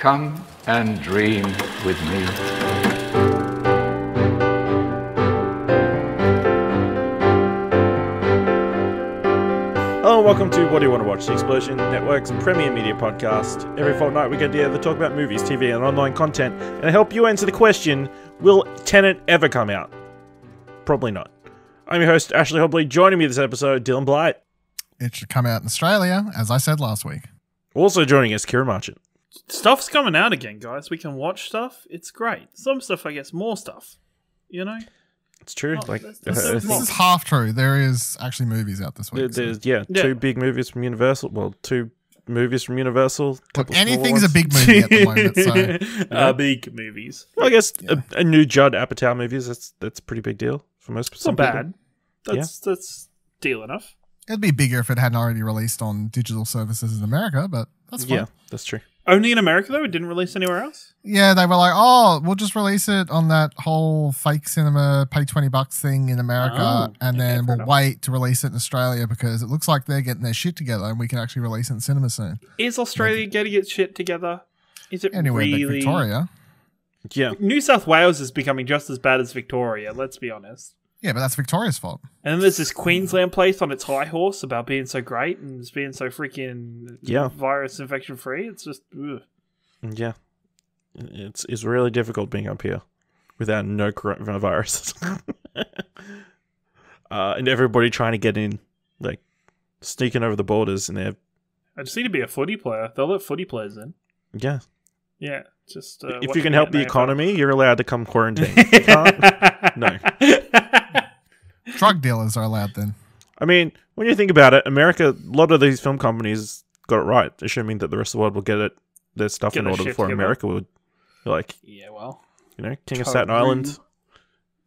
Come and dream with me. Hello and welcome to What Do You Want to Watch, the Explosion Network's premier media podcast. Every fortnight we get together to talk about movies, TV and online content and help you answer the question, will Tenet ever come out? Probably not. I'm your host, Ashley Hobley. Joining me this episode, Dylan Blight. It should come out in Australia, as I said last week. Also joining us, Ciaran Marchant. Stuff's coming out again, guys. We can watch stuff. It's great. Some stuff, I guess, more stuff. You know? It's true. This is half true. There is actually movies out this week. There's, two big movies from Universal. Well, two movies from Universal. Look, anything's a big movie at the moment. So. Big movies. Well, I guess a new Judd Apatow movie, that's a pretty big deal for most people. It's not bad. That's deal enough. It'd be bigger if it hadn't already released on digital services in America, but that's fine. Yeah, that's true. Only in America, though? It didn't release anywhere else? Yeah, they were like, oh, we'll just release it on that whole fake cinema, pay $20 thing in America, and then we'll wait to release it in Australia because it looks like they're getting their shit together and we can actually release it in cinema soon. Is Australia getting its shit together? Is it anywhere really? but Victoria. Yeah. New South Wales is becoming just as bad as Victoria, let's be honest. Yeah, but that's Victoria's fault. And then there's this Queensland place on its high horse about being so great and it's being so freaking virus infection free. It's just, ugh. Yeah. It's really difficult being up here without no coronavirus. And everybody trying to get in, like, sneaking over the borders and they're... I just need to be a footy player. They'll let footy players in. Yeah. Yeah, just... if you can help the economy, you're allowed to come quarantine. You can't? No. Drug dealers are allowed then. I mean, when you think about it, America, a lot of these film companies got it right, assuming that the rest of the world will get their stuff in order before America would. Like, yeah, well, you know, King of Staten Island.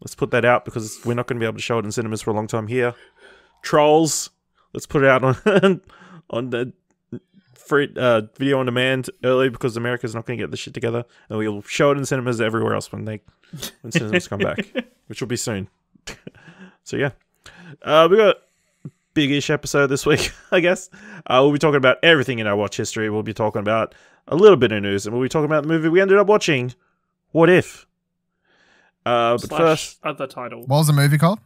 Let's put that out because we're not going to be able to show it in cinemas for a long time here. Trolls. Let's put it out on the free video on demand early because America's not going to get the shit together, and we'll show it in cinemas everywhere else when cinemas come back, which will be soon. So yeah, we got a big-ish episode this week, I guess. We'll be talking about everything in our watch history. We'll be talking about a little bit of news, and we'll be talking about the movie we ended up watching, What If? But first, other title. What was the movie called?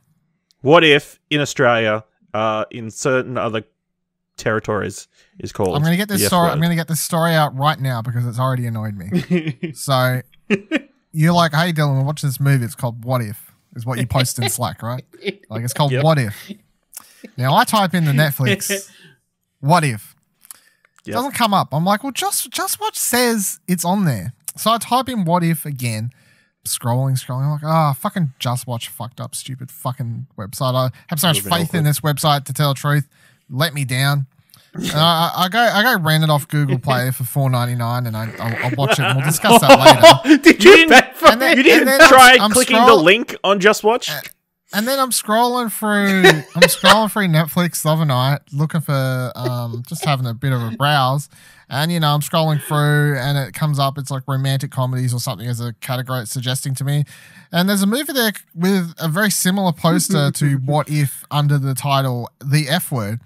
What If in Australia, in certain other territories, is called. I'm going to get this story. I'm going to get this story out right now because it's already annoyed me. So you're like, "Hey, Dylan, we're watching this movie. It's called What If." Is what you post in Slack, right? Like it's called What If. Now I type in the Netflix What If. It doesn't come up. I'm like, well, just what says it's on there. So I type in What If again, scrolling. I'm like, fucking Just Watch fucked up, stupid fucking website. I have so much faith in this website to tell the truth. Let me down. And I go rent it off Google Play for $4.99 and I'll watch it and we'll discuss that later. You didn't try clicking the link on Just Watch? And then I'm scrolling through Netflix the other night looking for just having a bit of a browse. And you know, I'm scrolling through and it comes up, it's like romantic comedies or something as a category it's suggesting to me. And there's a movie there with a very similar poster to What If under the title The F Word.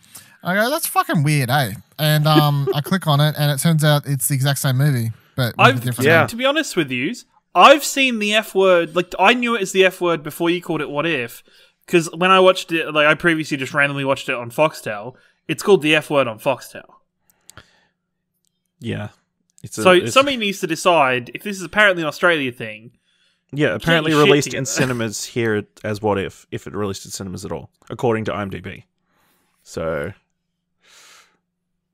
I go, that's fucking weird, eh? And I click on it, and it turns out it's the exact same movie, but with a different name. To be honest with you, I've seen the F Word. Like, I knew it as the F Word before you called it What If, because when I watched it, like I previously just randomly watched it on Foxtel. It's called the F Word on Foxtel. Yeah. Somebody needs to decide if this is apparently an Australia thing. Yeah, apparently released in cinemas here as What If it released in cinemas at all, according to IMDb. So...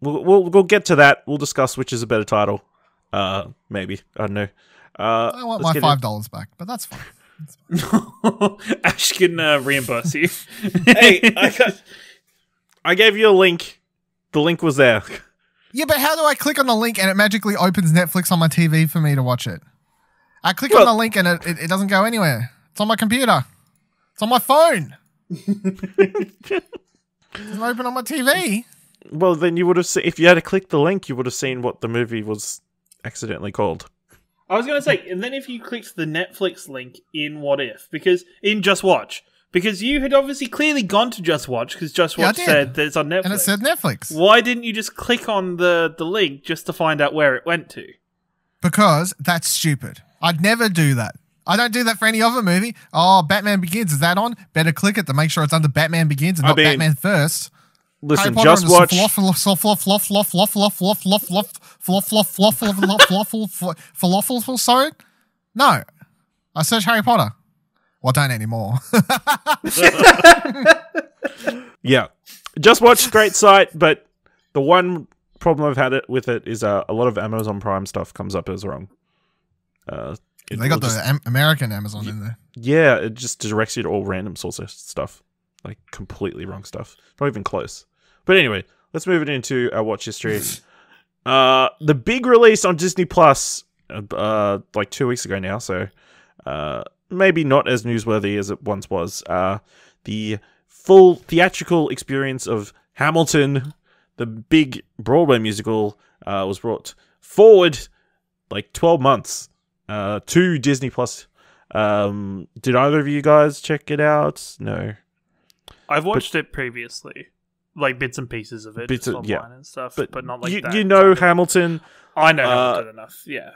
We'll get to that. We'll discuss which is a better title. Maybe. I don't know. I want my $5 back, but that's fine. Ash can reimburse you. Hey, I gave you a link. The link was there. Yeah, but how do I click on the link and it magically opens Netflix on my TV for me to watch it? I click on the link and it doesn't go anywhere. It's on my computer. It's on my phone. It doesn't open on my TV. Well, then you would have seen, if you had to click the link, you would have seen what the movie was accidentally called. I was going to say, and then if you clicked the Netflix link in What If, in Just Watch, because you had obviously clearly gone to Just Watch, because Just Watch said that it's on Netflix. And it said Netflix. Why didn't you just click on the link just to find out where it went to? Because that's stupid. I'd never do that. I don't do that for any other movie. Oh, Batman Begins, is that on? Better click it to make sure it's under Batman Begins and not Batman First. Listen, just watch. Falafel, sorry? No. I search Harry Potter. Well, I don't anymore. Yeah. Just watch, great site, but the one problem I've had with it is a lot of Amazon Prime stuff comes up as wrong. They got the American Amazon in there. Yeah, it just directs you to all random source of stuff. Like, completely wrong stuff. Not even close. But anyway, let's move it into our watch history. The big release on Disney Plus, like 2 weeks ago now, so maybe not as newsworthy as it once was. The full theatrical experience of Hamilton, the big Broadway musical, was brought forward like 12 months to Disney Plus. Did either of you guys check it out? No. I've watched it previously. Like bits and pieces of it, just online and stuff, but not like that. You know Hamilton. I know Hamilton enough, yeah.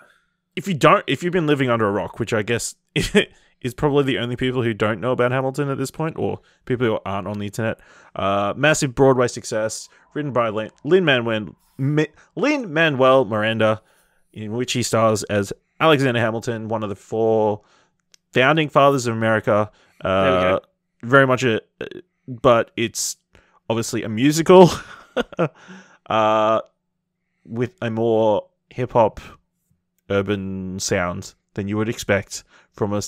If you've been living under a rock, which I guess is probably the only people who don't know about Hamilton at this point, or people who aren't on the internet. Massive Broadway success, written by Lin-Manuel Miranda, in which he stars as Alexander Hamilton, one of the 4 founding fathers of America. There we go. Very much but it's obviously a musical with a more hip-hop urban sound than you would expect from a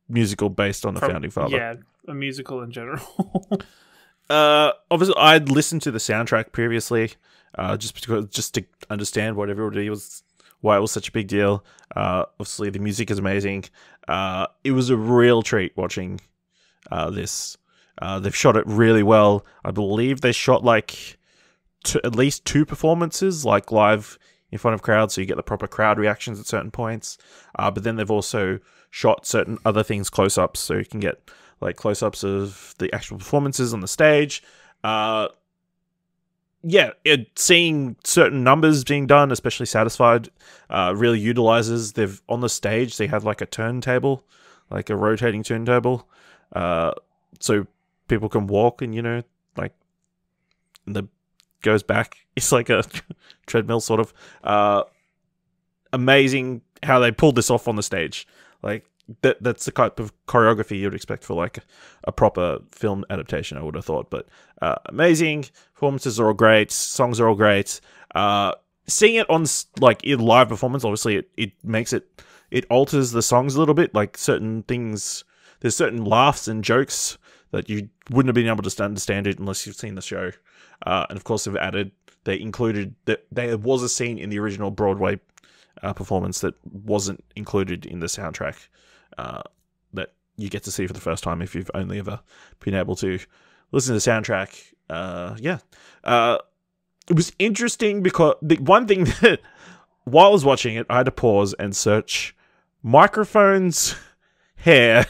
musical based on the founding father. Yeah, a musical in general. Obviously, I'd listened to the soundtrack previously, just to understand why it was such a big deal. Obviously, the music is amazing. It was a real treat watching this. They've shot it really well. I believe they shot like at least 2 performances, like live in front of crowds, so you get the proper crowd reactions at certain points. But then they've also shot certain other things close-ups, so you can get like close-ups of the actual performances on the stage. Seeing certain numbers being done, especially Satisfied, really utilizes. On the stage they have like a turntable, like a rotating turntable, so people can walk and goes back. It's like a treadmill sort of. Amazing how they pulled this off on the stage. Like that's the type of choreography you'd expect for like a proper film adaptation, I would have thought. But amazing. Performances are all great. Songs are all great. Seeing it on like in live performance, obviously it makes it alters the songs a little bit. Like certain things, there's certain laughs and jokes that you wouldn't have been able to understand it unless you've seen the show. And of course, they included that there was a scene in the original Broadway performance that wasn't included in the soundtrack that you get to see for the first time if you've only ever been able to listen to the soundtrack. It was interesting because the one thing that while I was watching it, I had to pause and search microphones, hair,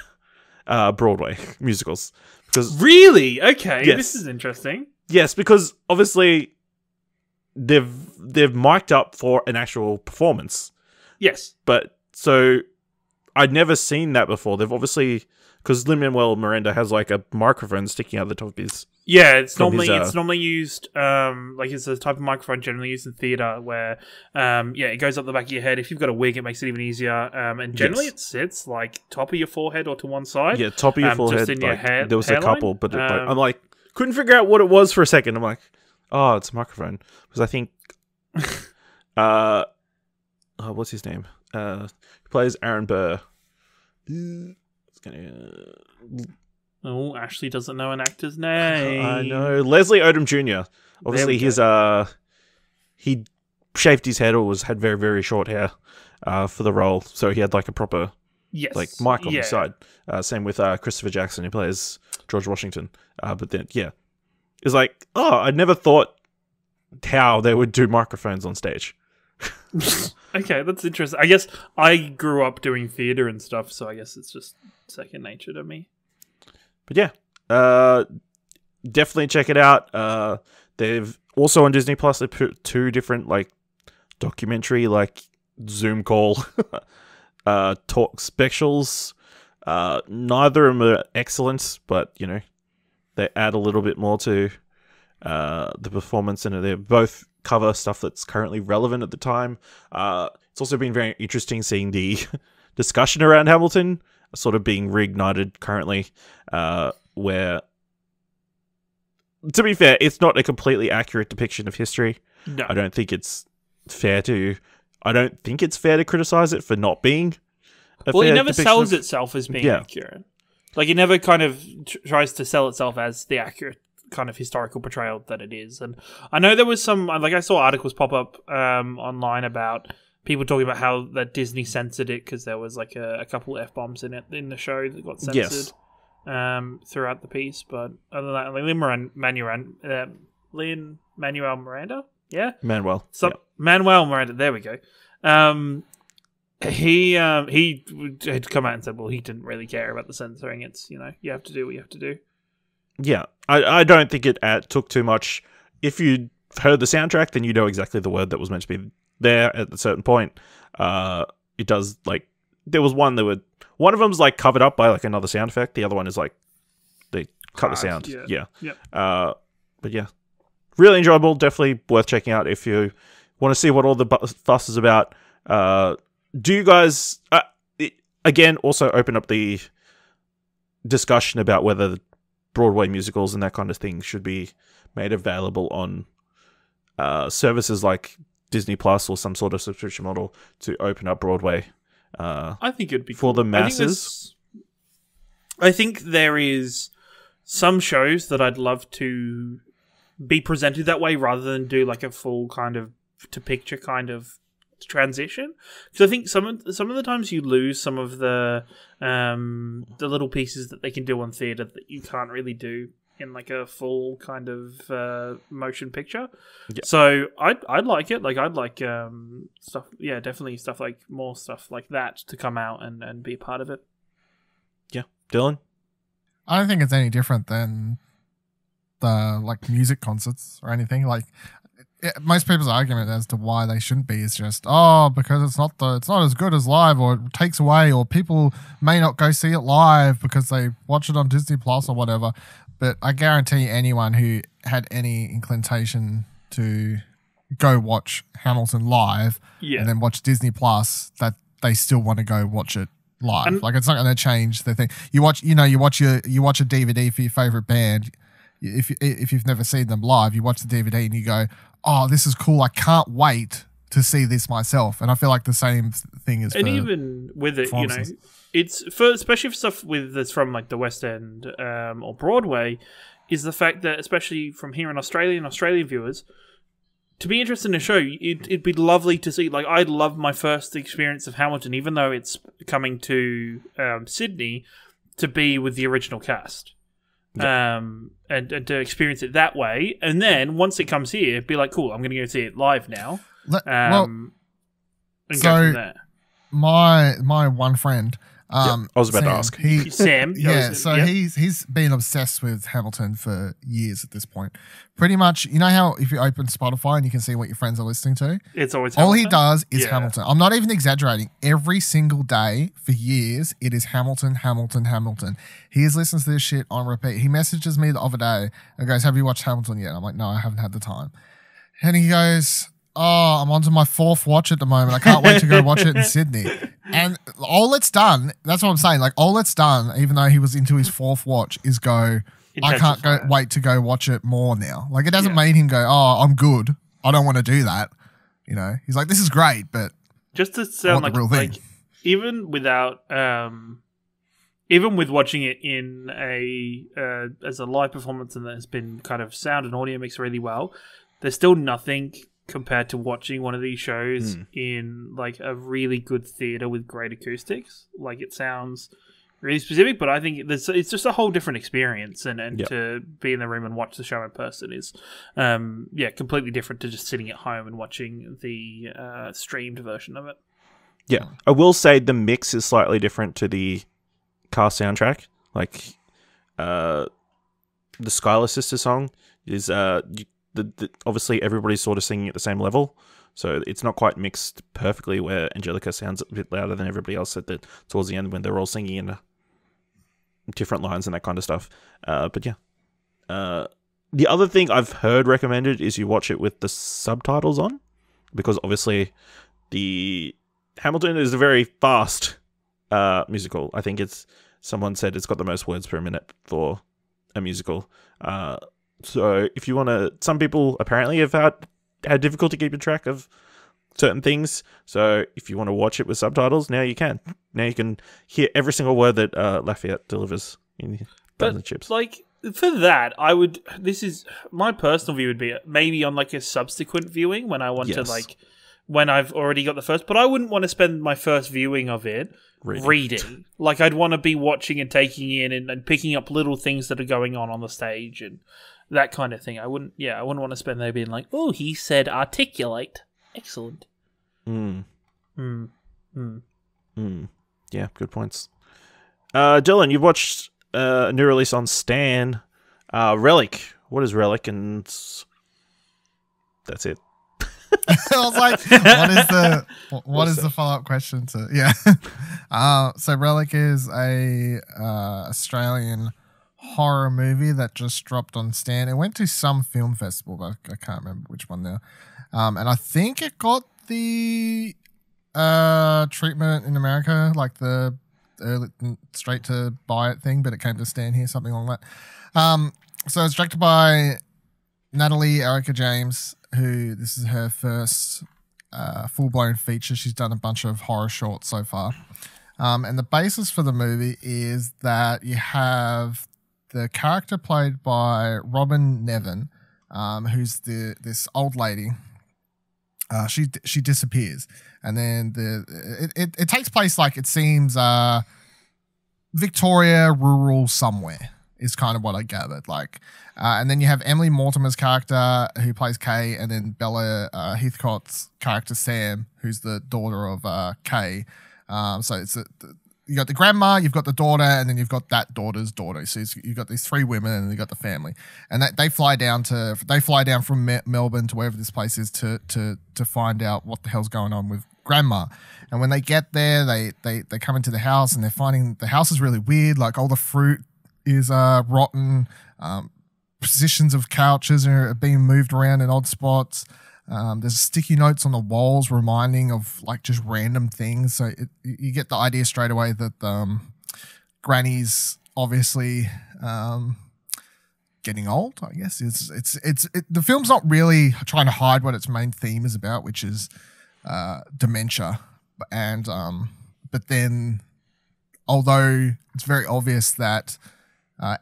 Broadway musicals. Because really? Okay, yes. This is interesting. Yes, because obviously they've mic'd up for an actual performance. Yes. But so I'd never seen that before. They've obviously, because Lin-Manuel Miranda has like a microphone sticking out the top of his. Yeah, it's normally used like it's a type of microphone generally used in theatre where it goes up the back of your head. If you've got a wig, it makes it even easier. And generally it sits like top of your forehead or to one side. Yeah, top of your forehead. Just in your hair. There was hairline. a couple, but I'm like couldn't figure out what it was for a second. I'm like, oh, it's a microphone because I think what's his name? He plays Aaron Burr. Oh, Ashley doesn't know an actor's name. I know. Leslie Odom Jr. Obviously, he shaved his head or had very, very short hair for the role. So he had like a proper mic on his side. Same with Christopher Jackson, who plays George Washington. But then, it's like, I never thought how they would do microphones on stage. Okay, that's interesting. I guess I grew up doing theatre and stuff, so I guess it's just second nature to me. But definitely check it out. They've also on Disney Plus they put 2 different like documentary like Zoom call talk specials. Neither of them are excellent, but they add a little bit more to the performance, and they both cover stuff that's currently relevant at the time. It's also been very interesting seeing the discussion around Hamilton sort of being reignited currently, where, to be fair, it's not a completely accurate depiction of history. No. I don't think it's fair to criticize it for not being a well, fair it never depiction sells of- itself as being Yeah. accurate. Like, it never kind of tries to sell itself as the accurate kind of historical portrayal that it is. And I know there was some, like, I saw articles pop up online about people talking about how that Disney censored it because there was like a couple F-bombs in it in the show that got censored throughout the piece. But other than that, like, Lin-Manuel Miranda? Yeah? Manuel. Manuel Miranda, there we go. He had come out and said, well, he didn't really care about the censoring. It's, you have to do what you have to do. Yeah, I don't think it took too much. If you heard the soundtrack, then you know exactly the word that was meant to be there at a certain point. It does, like, there was one of them's like covered up by like another sound effect. The other one is like they cut the sound. Yeah. Yep. But yeah, really enjoyable. Definitely worth checking out if you want to see what all the fuss is about. Do you guys again also open up the discussion about whether Broadway musicals and that kind of thing should be made available on services like Disney Plus or some sort of subscription model to open up Broadway? I think it'd be for the masses. I think there is some shows that I'd love to be presented that way rather than do like a full kind of to picture kind of transition, because I think some of the times you lose some of the little pieces that they can do on theatre that you can't really do in like a full kind of motion picture. Yeah. So I'd like it. Like I'd like stuff. Yeah, definitely stuff like more stuff like that to come out and be a part of it. Yeah, Dylan. I don't think it's any different than the like music concerts or anything. Like most people's argument as to why they shouldn't be is just because it's not as good as live, or it takes away, or people may not go see it live because they watch it on Disney Plus or whatever. But I guarantee anyone who had any inclination to go watch Hamilton live and then watch Disney Plus, that they still want to go watch it live. And like, it's not going to change the thing. You watch a DVD for your favorite band. If you've never seen them live, you watch the DVD and you go, "Oh, this is cool! I can't wait to see this myself." And I feel like the same thing is. And even with it, it's especially for stuff that's from like the West End or Broadway, is the fact that, especially from here in Australia and Australian viewers, to be interested in a show, it'd be lovely to see. Like, I'd love my first experience of Hamilton, even though it's coming to Sydney, to be with the original cast. Yeah. And to experience it that way, and then once it comes here, be like, cool, I'm going to go see it live now. And go from there. My one friend, I was about to ask. Sam. He's been obsessed with Hamilton for years at this point. Pretty much, you know how if you open Spotify and you can see what your friends are listening to? It's always all Hamilton? he does is Hamilton. I'm not even exaggerating. Every single day for years, it is Hamilton, Hamilton, Hamilton. He listens to this shit on repeat. He messages me the other day and goes, "Have you watched Hamilton yet?" I'm like, "No, I haven't had the time." And he goes, "Oh, I'm on to my fourth watch at the moment. I can't wait to go watch it in Sydney." And all it's done, that's what I'm saying, like all it's done, even though he was into his fourth watch, is go, "I can't wait to go watch it more now." Like, it hasn't made him go, "Oh, I'm good. I don't want to do that." You know, he's like, "This is great," but just to sound like even without, even with watching it in as a live performance and that has been kind of sound and audio mixed really well, there's still nothing compared to watching one of these shows in like a really good theater with great acoustics. Like, it sounds really specific, but I think it's just a whole different experience, and to be in the room and watch the show in person is completely different to just sitting at home and watching the streamed version of it. Yeah, I will say the mix is slightly different to the car soundtrack. Like, the Schuyler Sisters song is obviously everybody's sort of singing at the same level, So it's not quite mixed perfectly where Angelica sounds a bit louder than everybody else at towards the end when they're all singing in different lines and that kind of stuff. But yeah. The other thing I've heard recommended is you watch it with the subtitles on, because obviously the Hamilton is a very fast musical. I think someone said it's got the most words per minute for a musical. So if you want to, some people apparently have had difficulty keeping track of certain things. So if you want to watch it with subtitles, now you can. Now you can hear every single word that Lafayette delivers in the chips. Like, for that, this is my personal view would be maybe on like a subsequent viewing when I want to like, when I've already got the first, but I wouldn't want to spend my first viewing of it reading. Like, I'd want to be watching and taking in and picking up little things that are going on the stage and that kind of thing. I wouldn't want to spend there being like, oh, he said articulate. Excellent. Yeah, good points. Dylan, you've watched a new release on Stan, Relic. What is Relic? And that's it. I was like, what is the follow-up question to? Yeah. So Relic is a Australian horror movie that just dropped on Stan. It went to some film festival, but I can't remember which one now. And I think it got the treatment in America, like the early, straight to buy it thing, but it came to Stan here, something like that. So it's directed by Natalie Erica James, who this is her first full-blown feature. She's done a bunch of horror shorts so far. And the basis for the movie is that you have the character played by Robin Nevin, who's this old lady. She disappears, and then it takes place, like, it seems Victoria, rural somewhere is kind of what I gathered. Like, and then you have Emily Mortimer's character who plays Kay, and then Bella Heathcote's character Sam, who's the daughter of Kay. So it's you got the grandma, you've got the daughter, and then you've got that daughter's daughter. So you've got these three women, and then you've got the family, and they fly down from Melbourne to wherever this place is to find out what the hell's going on with grandma. And when they get there, they come into the house, and they're finding the house is really weird. Like, all the fruit is rotten. Positions of couches are being moved around in odd spots. There's sticky notes on the walls reminding of, like, just random things. So you get the idea straight away that Granny's obviously getting old, I guess. The film's not really trying to hide what its main theme is about, which is dementia. And but then, although it's very obvious that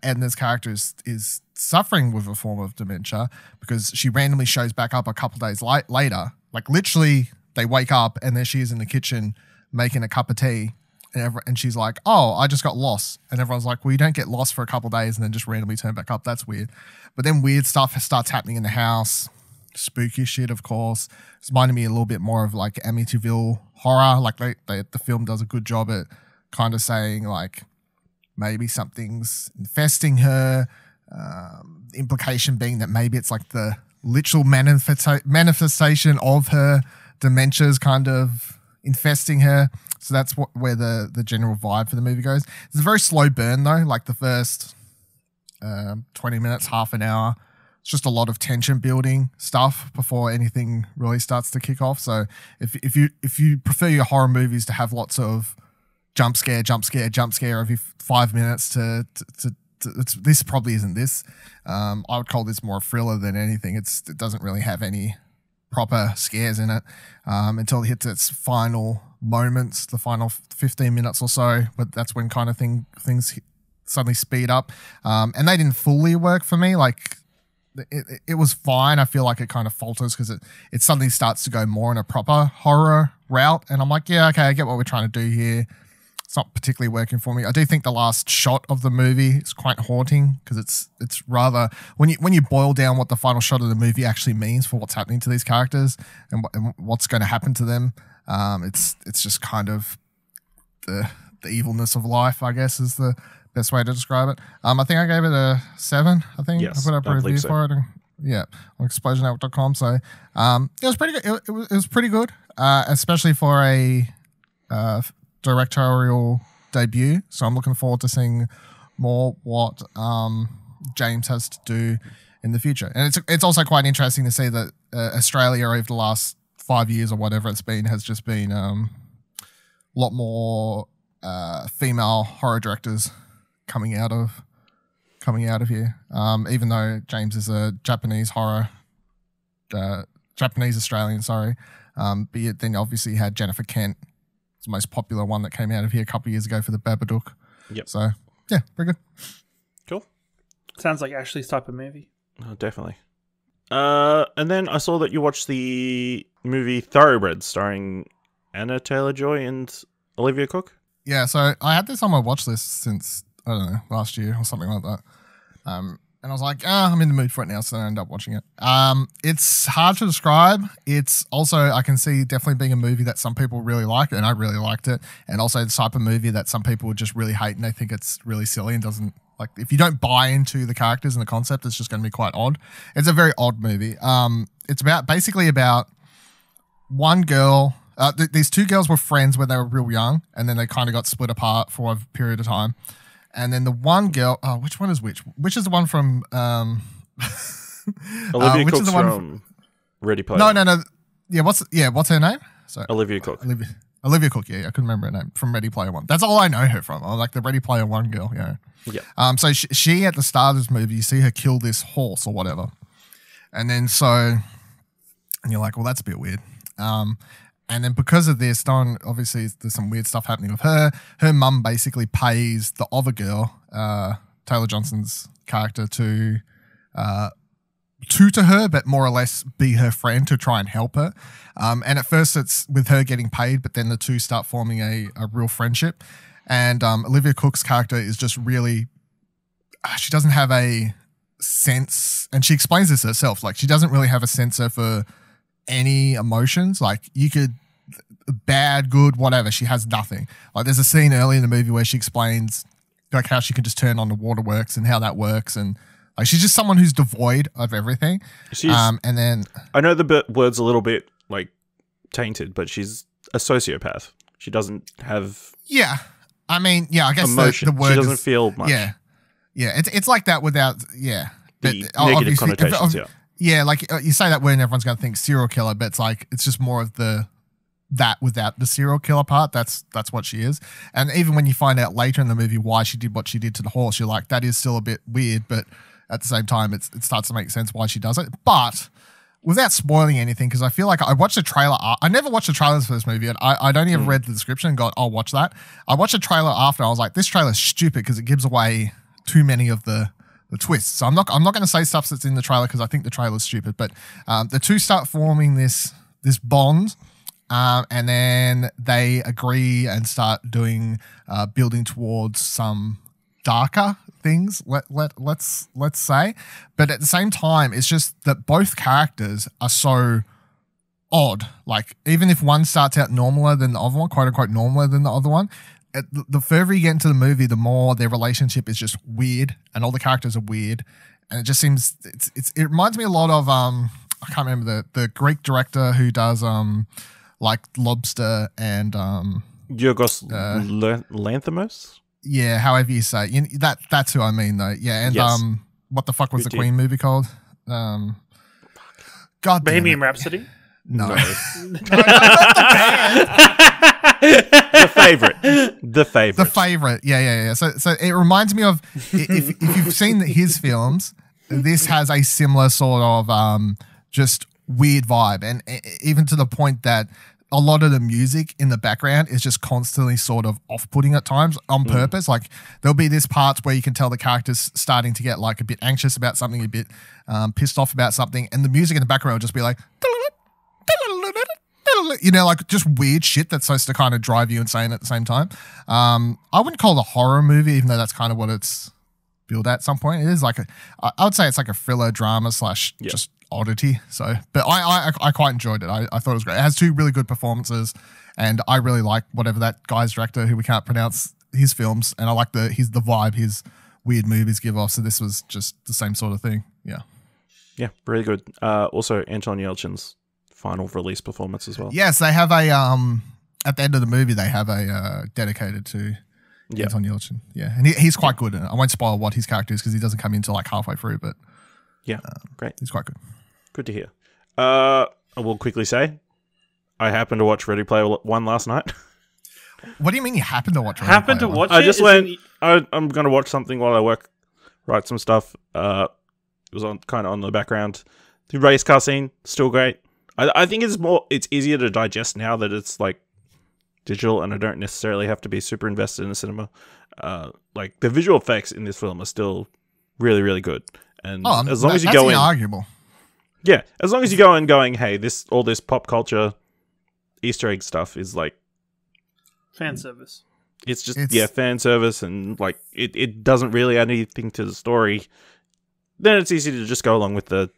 Edna's character is suffering with a form of dementia, because she randomly shows back up a couple days later. Like, literally, they wake up and there she is in the kitchen making a cup of tea, and she's like, "Oh, I just got lost." And everyone's like, "Well, you don't get lost for a couple days and then just randomly turn back up. That's weird." But then weird stuff starts happening in the house. Spooky shit, of course. It's reminding me a little bit more of, like, Amityville horror. Like, the film does a good job at kind of saying, like, maybe something's infesting her. The implication being that maybe it's like the literal manifestation of her dementia is kind of infesting her. So that's where the general vibe for the movie goes. It's a very slow burn, though. Like, the first 20 minutes, half an hour, it's just a lot of tension building stuff before anything really starts to kick off. So if you prefer your horror movies to have lots of jump scare every 5 minutes this probably isn't this. I would call this more a thriller than anything. It doesn't really have any proper scares in it until it hits its final moments, the final 15 minutes or so. But that's when kind of things suddenly speed up. And they didn't fully work for me. Like, it was fine. I feel like it kind of falters because it suddenly starts to go more in a proper horror route. And I'm like, yeah, okay, I get what we're trying to do here. It's not particularly working for me. I do think the last shot of the movie is quite haunting because it's rather, when you boil down what the final shot of the movie actually means for what's happening to these characters and what's going to happen to them, it's just kind of the evilness of life, I guess, is the best way to describe it. I think I gave it a 7. I think yes, I put up a review for it Yeah, on ExplosionNetwork.com. So it was pretty good. It was pretty good, especially for a directorial debut. So I'm looking forward to seeing more what James has to do in the future. And it's also quite interesting to see that Australia over the last 5 years or whatever it's been has just been a lot more female horror directors coming out of here. Even though James is a Japanese Australian, sorry. But then obviously you had Jennifer Kent, the most popular one that came out of here a couple of years ago for the Babadook. Yep. So yeah, very good. Cool. Sounds like Ashley's type of movie. Oh, definitely. And then I saw that you watched the movie Thoroughbreds starring Anna Taylor-Joy and Olivia Cooke. Yeah, so I had this on my watch list since, I don't know, last year or something like that. And I was like, I'm in the mood for it now, so I ended up watching it. It's hard to describe. It's also, I can see definitely being a movie that some people really like, and I really liked it. And also the type of movie that some people would just really hate and they think it's really silly and doesn't, like, if you don't buy into the characters and the concept, it's just going to be quite odd. It's a very odd movie. It's basically about one girl. These two girls were friends when they were real young, and then they kind of got split apart for a period of time. And then the one girl, which one is which? Which is the one from Olivia Cooke's from Ready Player One. No. Yeah, what's her name? Sorry. Olivia Cooke. Olivia Cooke, yeah, I couldn't remember her name, from Ready Player One. That's all I know her from. I like the Ready Player One girl, yeah. Yeah. So she at the start of this movie, you see her kill this horse or whatever. And then and you're like, well, that's a bit weird. And then because of this, obviously there's some weird stuff happening with her. Her mum basically pays the other girl, Taylor Johnson's character, to tutor her, but more or less be her friend to try and help her. And at first it's with her getting paid, but then the two start forming a real friendship. And Olivia Cooke's character is just really, she doesn't have a sense, and she explains this herself, like she doesn't really have a sensor for any emotions. Like you could, bad, good, whatever, she has nothing. Like there's a scene early in the movie where she explains like how she can just turn on the waterworks and how that works, and like she's just someone who's devoid of everything. And then I know the word's a little bit like tainted, but she's a sociopath. She doesn't have I mean, I guess emotion. The word she doesn't feel much. Yeah, it's like that without the negative connotations. Yeah, like you say that word and everyone's going to think serial killer, but it's just more of that without the serial killer part. That's what she is. And even when you find out later in the movie why she did what she did to the horse, you're like, that is still a bit weird, but at the same time, it starts to make sense why she does it. But without spoiling anything, because I feel like I watched a trailer. I never watched the trailers for this movie, and I'd only ever read the description and got, I'll watch that. I watched a trailer after. I was like, this trailer's stupid because it gives away too many of the twists. So I'm not going to say stuff that's in the trailer because I think the trailer's stupid. But the two start forming this bond, and then they agree and start doing building towards some darker things. Let's say, but at the same time, it's just that both characters are so odd. Like even if one starts out normaler than the other one, quote unquote normaler than the other one, the further you get into the movie, the more their relationship is just weird, and all the characters are weird, and it just seems it reminds me a lot of I can't remember the Greek director who does like Lobster and Yorgos Lanthimos. Yeah, however you say that's who I mean though. Yeah, and yes. What the fuck was the Queen movie called? God, Bohemian Rhapsody. No, no, not the band. The favorite. Yeah. So it reminds me of if you've seen his films, this has a similar sort of just weird vibe, and even to the point that a lot of the music in the background is just constantly sort of off-putting at times on purpose. Like there'll be this parts where you can tell the character's starting to get like a bit anxious about something, a bit pissed off about something, and the music in the background will just be like, like just weird shit that's supposed to kind of drive you insane at the same time. I wouldn't call it a horror movie, even though that's kind of what it's billed at some point. It is like I would say it's like a thriller drama / just oddity. So, but I quite enjoyed it. I thought it was great. It has two really good performances, and I really like whatever that guy's director, who we can't pronounce his films, and I like the vibe his weird movies give off. So this was just the same sort of thing. Yeah. Yeah, really good. Also, Anton Yelchin's final release performance as well. Yes, they have a at the end of the movie they have a dedicated to Anton Yelchin. Yeah, and he's quite good in it. I won't spoil what his character is because he doesn't come into like halfway through, but yeah, great. He's quite good. Good to hear. I will quickly say, I happened to watch Ready Player One last night. What do you mean you happened to watch? Happened to watch it? I just went. I'm going to watch something while I write some stuff. It was kind of on the background. The race car scene still great. I think it's easier to digest now that it's like digital, and I don't necessarily have to be super invested in the cinema. Like the visual effects in this film are still really, really good. And as long as you go in, inarguable. Yeah, as long as you go in going, hey, all this pop culture Easter egg stuff is like fan service. It's just fan service, and like it doesn't really add anything to the story. Then it's easy to just go along with the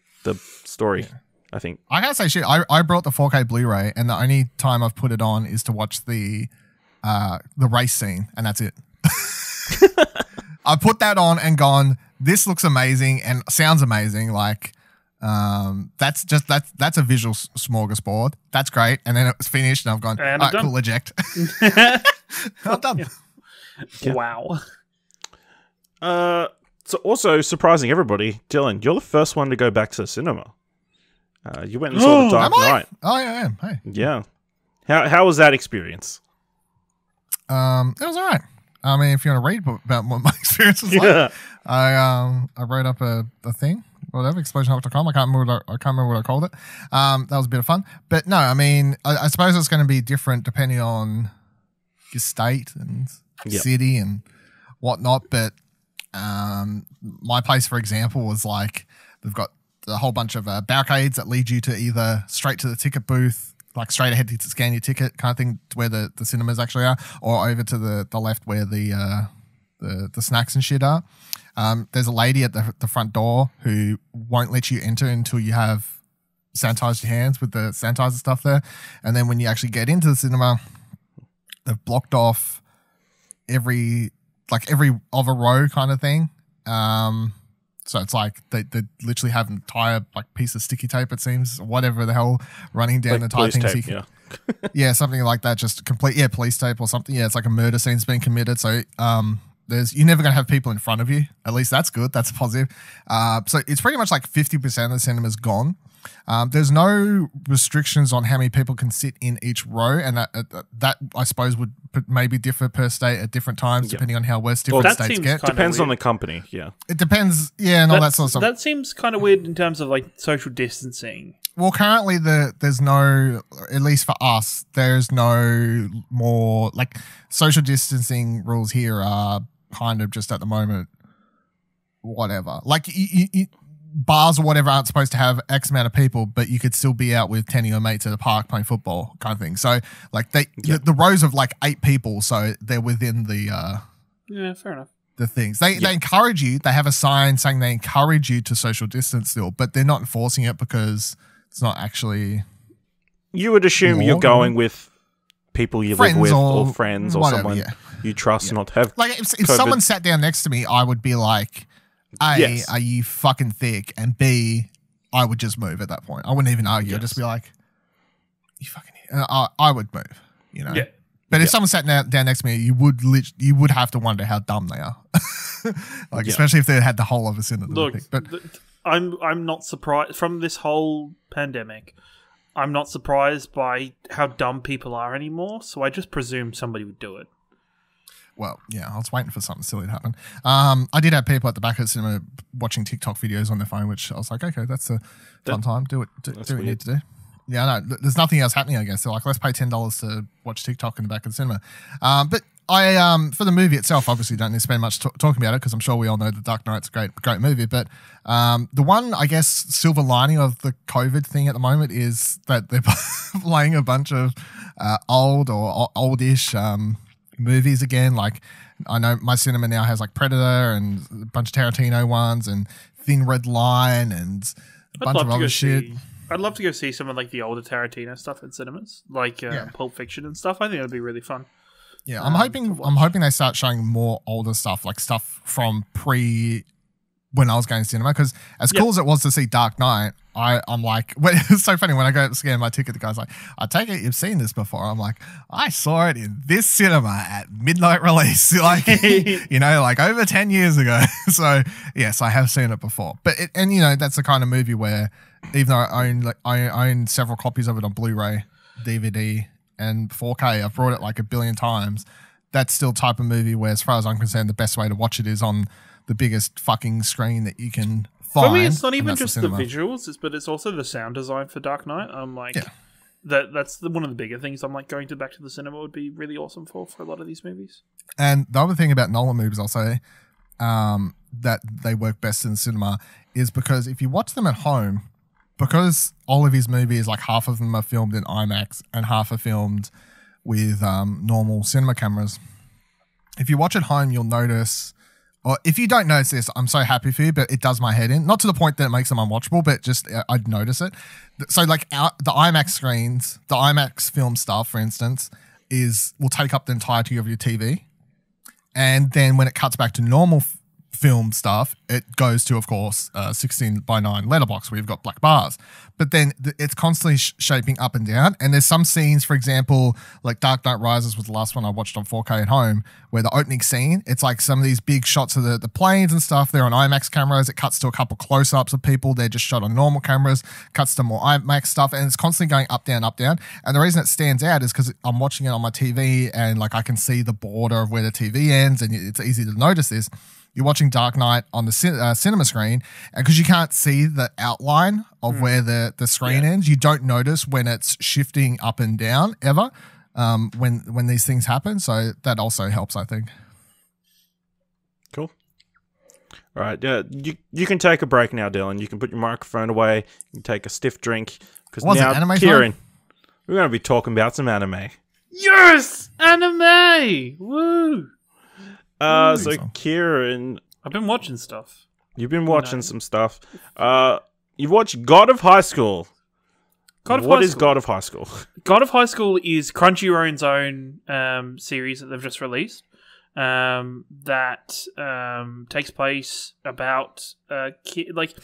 story. Yeah. I think I gotta say, shit. I brought the 4K Blu-ray, and the only time I've put it on is to watch the race scene, and that's it. I put that on and gone. This looks amazing and sounds amazing. Like that's a visual smorgasbord. That's great. And then it was finished, and I've gone. And all right, cool, eject. I'm done. Yeah. Wow. So also surprising everybody, Dylan, you're the first one to go back to the cinema. You went and saw The Dark Knight. Oh yeah, I am. Hey. Yeah. How was that experience? It was all right. I mean, if you want to read about what my experience was like, I wrote up a thing, whatever, explosionhawk.com. I can't remember what I called it. That was a bit of fun. But no, I mean, I suppose it's going to be different depending on your state and city and whatnot. But my place, for example, was like they've got a whole bunch of barricades that lead you to either straight to the ticket booth, like straight ahead to scan your ticket kind of thing, to where the cinemas actually are, or over to the left where the snacks and shit are. There's a lady at the front door who won't let you enter until you have sanitized your hands with the sanitizer stuff there. And then when you actually get into the cinema, they've blocked off every other row kind of thing. So it's like they literally have an entire like piece of sticky tape, it seems, whatever the hell, running down like the entire thing. Tape, yeah, something like that, just complete police tape or something. Yeah, it's like a murder scene's been committed. So you're never gonna have people in front of you. At least that's good. That's positive. So it's pretty much like 50% of the cinema's gone. There's no restrictions on how many people can sit in each row, and that I suppose would maybe differ per state at different times, depending on how different states get. Depends on the company, It depends, and all that sort of stuff. That seems kind of weird in terms of like social distancing. Well, currently there's no, at least for us, there's no more like social distancing rules here are kind of just at the moment, whatever. Like bars or whatever aren't supposed to have X amount of people, but you could still be out with 10 of your mates at a park playing football kind of thing. So like the rows of like 8 people, so they're within the fair enough. The things they encourage you. They have a sign saying they encourage you to social distance still, but they're not enforcing it because it's not actually. You would assume you're going with people you live with or friends or whatever, someone you trust not to have. Like if someone sat down next to me, I would be like, A, are you fucking thick? And B, I would just move at that point. I wouldn't even argue. I'd just be like, you fucking. I would move, you know. Yeah. But if someone sat down next to me, you would have to wonder how dumb they are. Like especially if they had the whole of us in it. Look, but I'm not surprised from this whole pandemic. I'm not surprised by how dumb people are anymore. So I just presumed somebody would do it. Well, yeah, I was waiting for something silly to happen. I did have people at the back of the cinema watching TikTok videos on their phone, which I was like, okay, that's a fun time. Do what you need to do. Yeah, no, there's nothing else happening, I guess. So like, let's pay $10 to watch TikTok in the back of the cinema. But I, for the movie itself, obviously don't need to spend much talking about it because I'm sure we all know The Dark Knight's a great movie. But the one, I guess, silver lining of the COVID thing at the moment is that they're playing a bunch of old or oldish movies again. Like I know my cinema now has like Predator and a bunch of Tarantino ones and Thin Red Line and a bunch of other shit. I'd love to go see some of like the older Tarantino stuff in cinemas, like Pulp Fiction and stuff. I think it'd be really fun. Yeah, I'm hoping they start showing more older stuff, like stuff from pre when I was going to cinema, because as cool as it was to see Dark Knight, I'm like, it's so funny when I go to scan my ticket, the guy's like, I take it you've seen this before. I'm like, I saw it in this cinema at midnight release, like, like over 10 years ago. So yes, I have seen it before, but that's the kind of movie where even though I own several copies of it on Blu-ray, DVD, and 4K, I've brought it like a billion times. That's still type of movie where, as far as I'm concerned, the best way to watch it is on the biggest fucking screen that you can find. For me, it's not even just the visuals, but it's also the sound design for Dark Knight. I'm like, that's one of the bigger things. I'm like, going back to the cinema would be really awesome for a lot of these movies. And the other thing about Nolan movies, I'll say, that they work best in the cinema is because if you watch them at home, because all of his movies, like half of them are filmed in IMAX and half are filmed with normal cinema cameras. If you watch at home, you'll notice, or if you don't notice this, I'm so happy for you, but it does my head in. Not to the point that it makes them unwatchable, but just I'd notice it. So like the IMAX screens, the IMAX film stuff, for instance, will take up the entirety of your TV. And then when it cuts back to normal film stuff, it goes to, of course, 16:9 letterbox where you've got black bars. But then it's constantly shaping up and down. And there's some scenes, for example, like Dark Knight Rises was the last one I watched on 4K at home, where the opening scene, it's like some of these big shots of the planes and stuff. They're on IMAX cameras. It cuts to a couple close-ups of people. They're just shot on normal cameras, cuts to more IMAX stuff. And it's constantly going up, down, up, down. And the reason it stands out is because I'm watching it on my TV and like I can see the border of where the TV ends, and it's easy to notice this. You're watching Dark Knight on the cinema screen, and because you can't see the outline of where the screen ends, you don't notice when it's shifting up and down ever when these things happen. So that also helps, I think. Cool. All right. Yeah, you can take a break now, Dylan. You can put your microphone away. You can take a stiff drink. Because now, Ciaran, we're going to be talking about some anime. Yes! Anime! Woo! So Ciaran, I've been watching stuff. You've been watching some stuff. You've watched God of High School. What is God of High School? God of High School is Crunchyroll's own series that they've just released. That takes place about like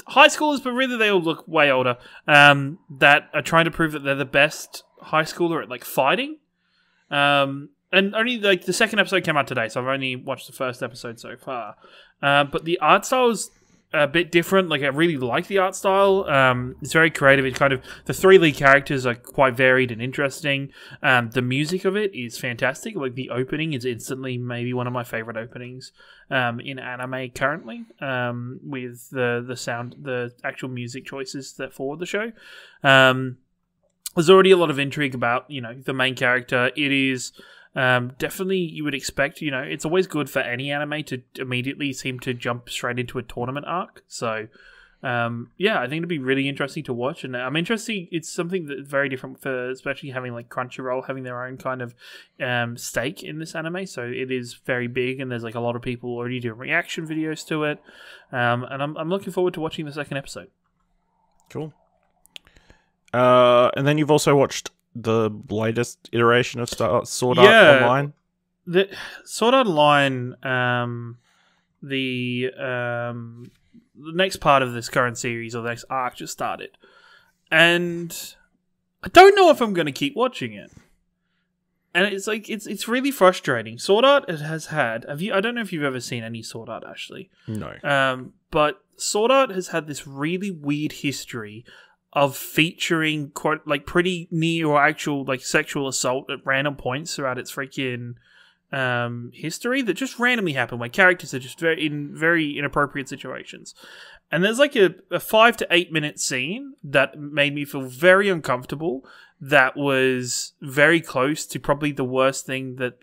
high schoolers, but really they all look way older. That are trying to prove that they're the best high schooler at like fighting. And only like the second episode came out today, so I've only watched the first episode so far. But the art style is a bit different. Like I really like the art style. It's very creative. It's kind of the three lead characters are quite varied and interesting. The music of it is fantastic. Like the opening is instantly maybe one of my favorite openings in anime currently. With the sound, the actual music choices that for the show. There's already a lot of intrigue about the main character. It is. Definitely you would expect, it's always good for any anime to immediately seem to jump straight into a tournament arc. So, I think it'd be really interesting to watch. And I'm interested, it's something that's very different for, especially having like Crunchyroll having their own kind of stake in this anime. So it is very big and there's like a lot of people already doing reaction videos to it. And I'm looking forward to watching the second episode. Cool. And then you've also watched the latest iteration of Sword Art Online? The Sword Art Online, the next part of this current series, or the next arc, just started. And I don't know if I'm going to keep watching it. And it's like, it's really frustrating. Sword Art has had... I don't know if you've ever seen any Sword Art, Ashley. No. But Sword Art has had this really weird history of featuring quite like pretty near or actual like sexual assault at random points throughout its freaking history that just randomly happen where characters are just very inappropriate situations. And there's like a 5 to 8 minute scene that made me feel very uncomfortable. That was very close to probably the worst thing that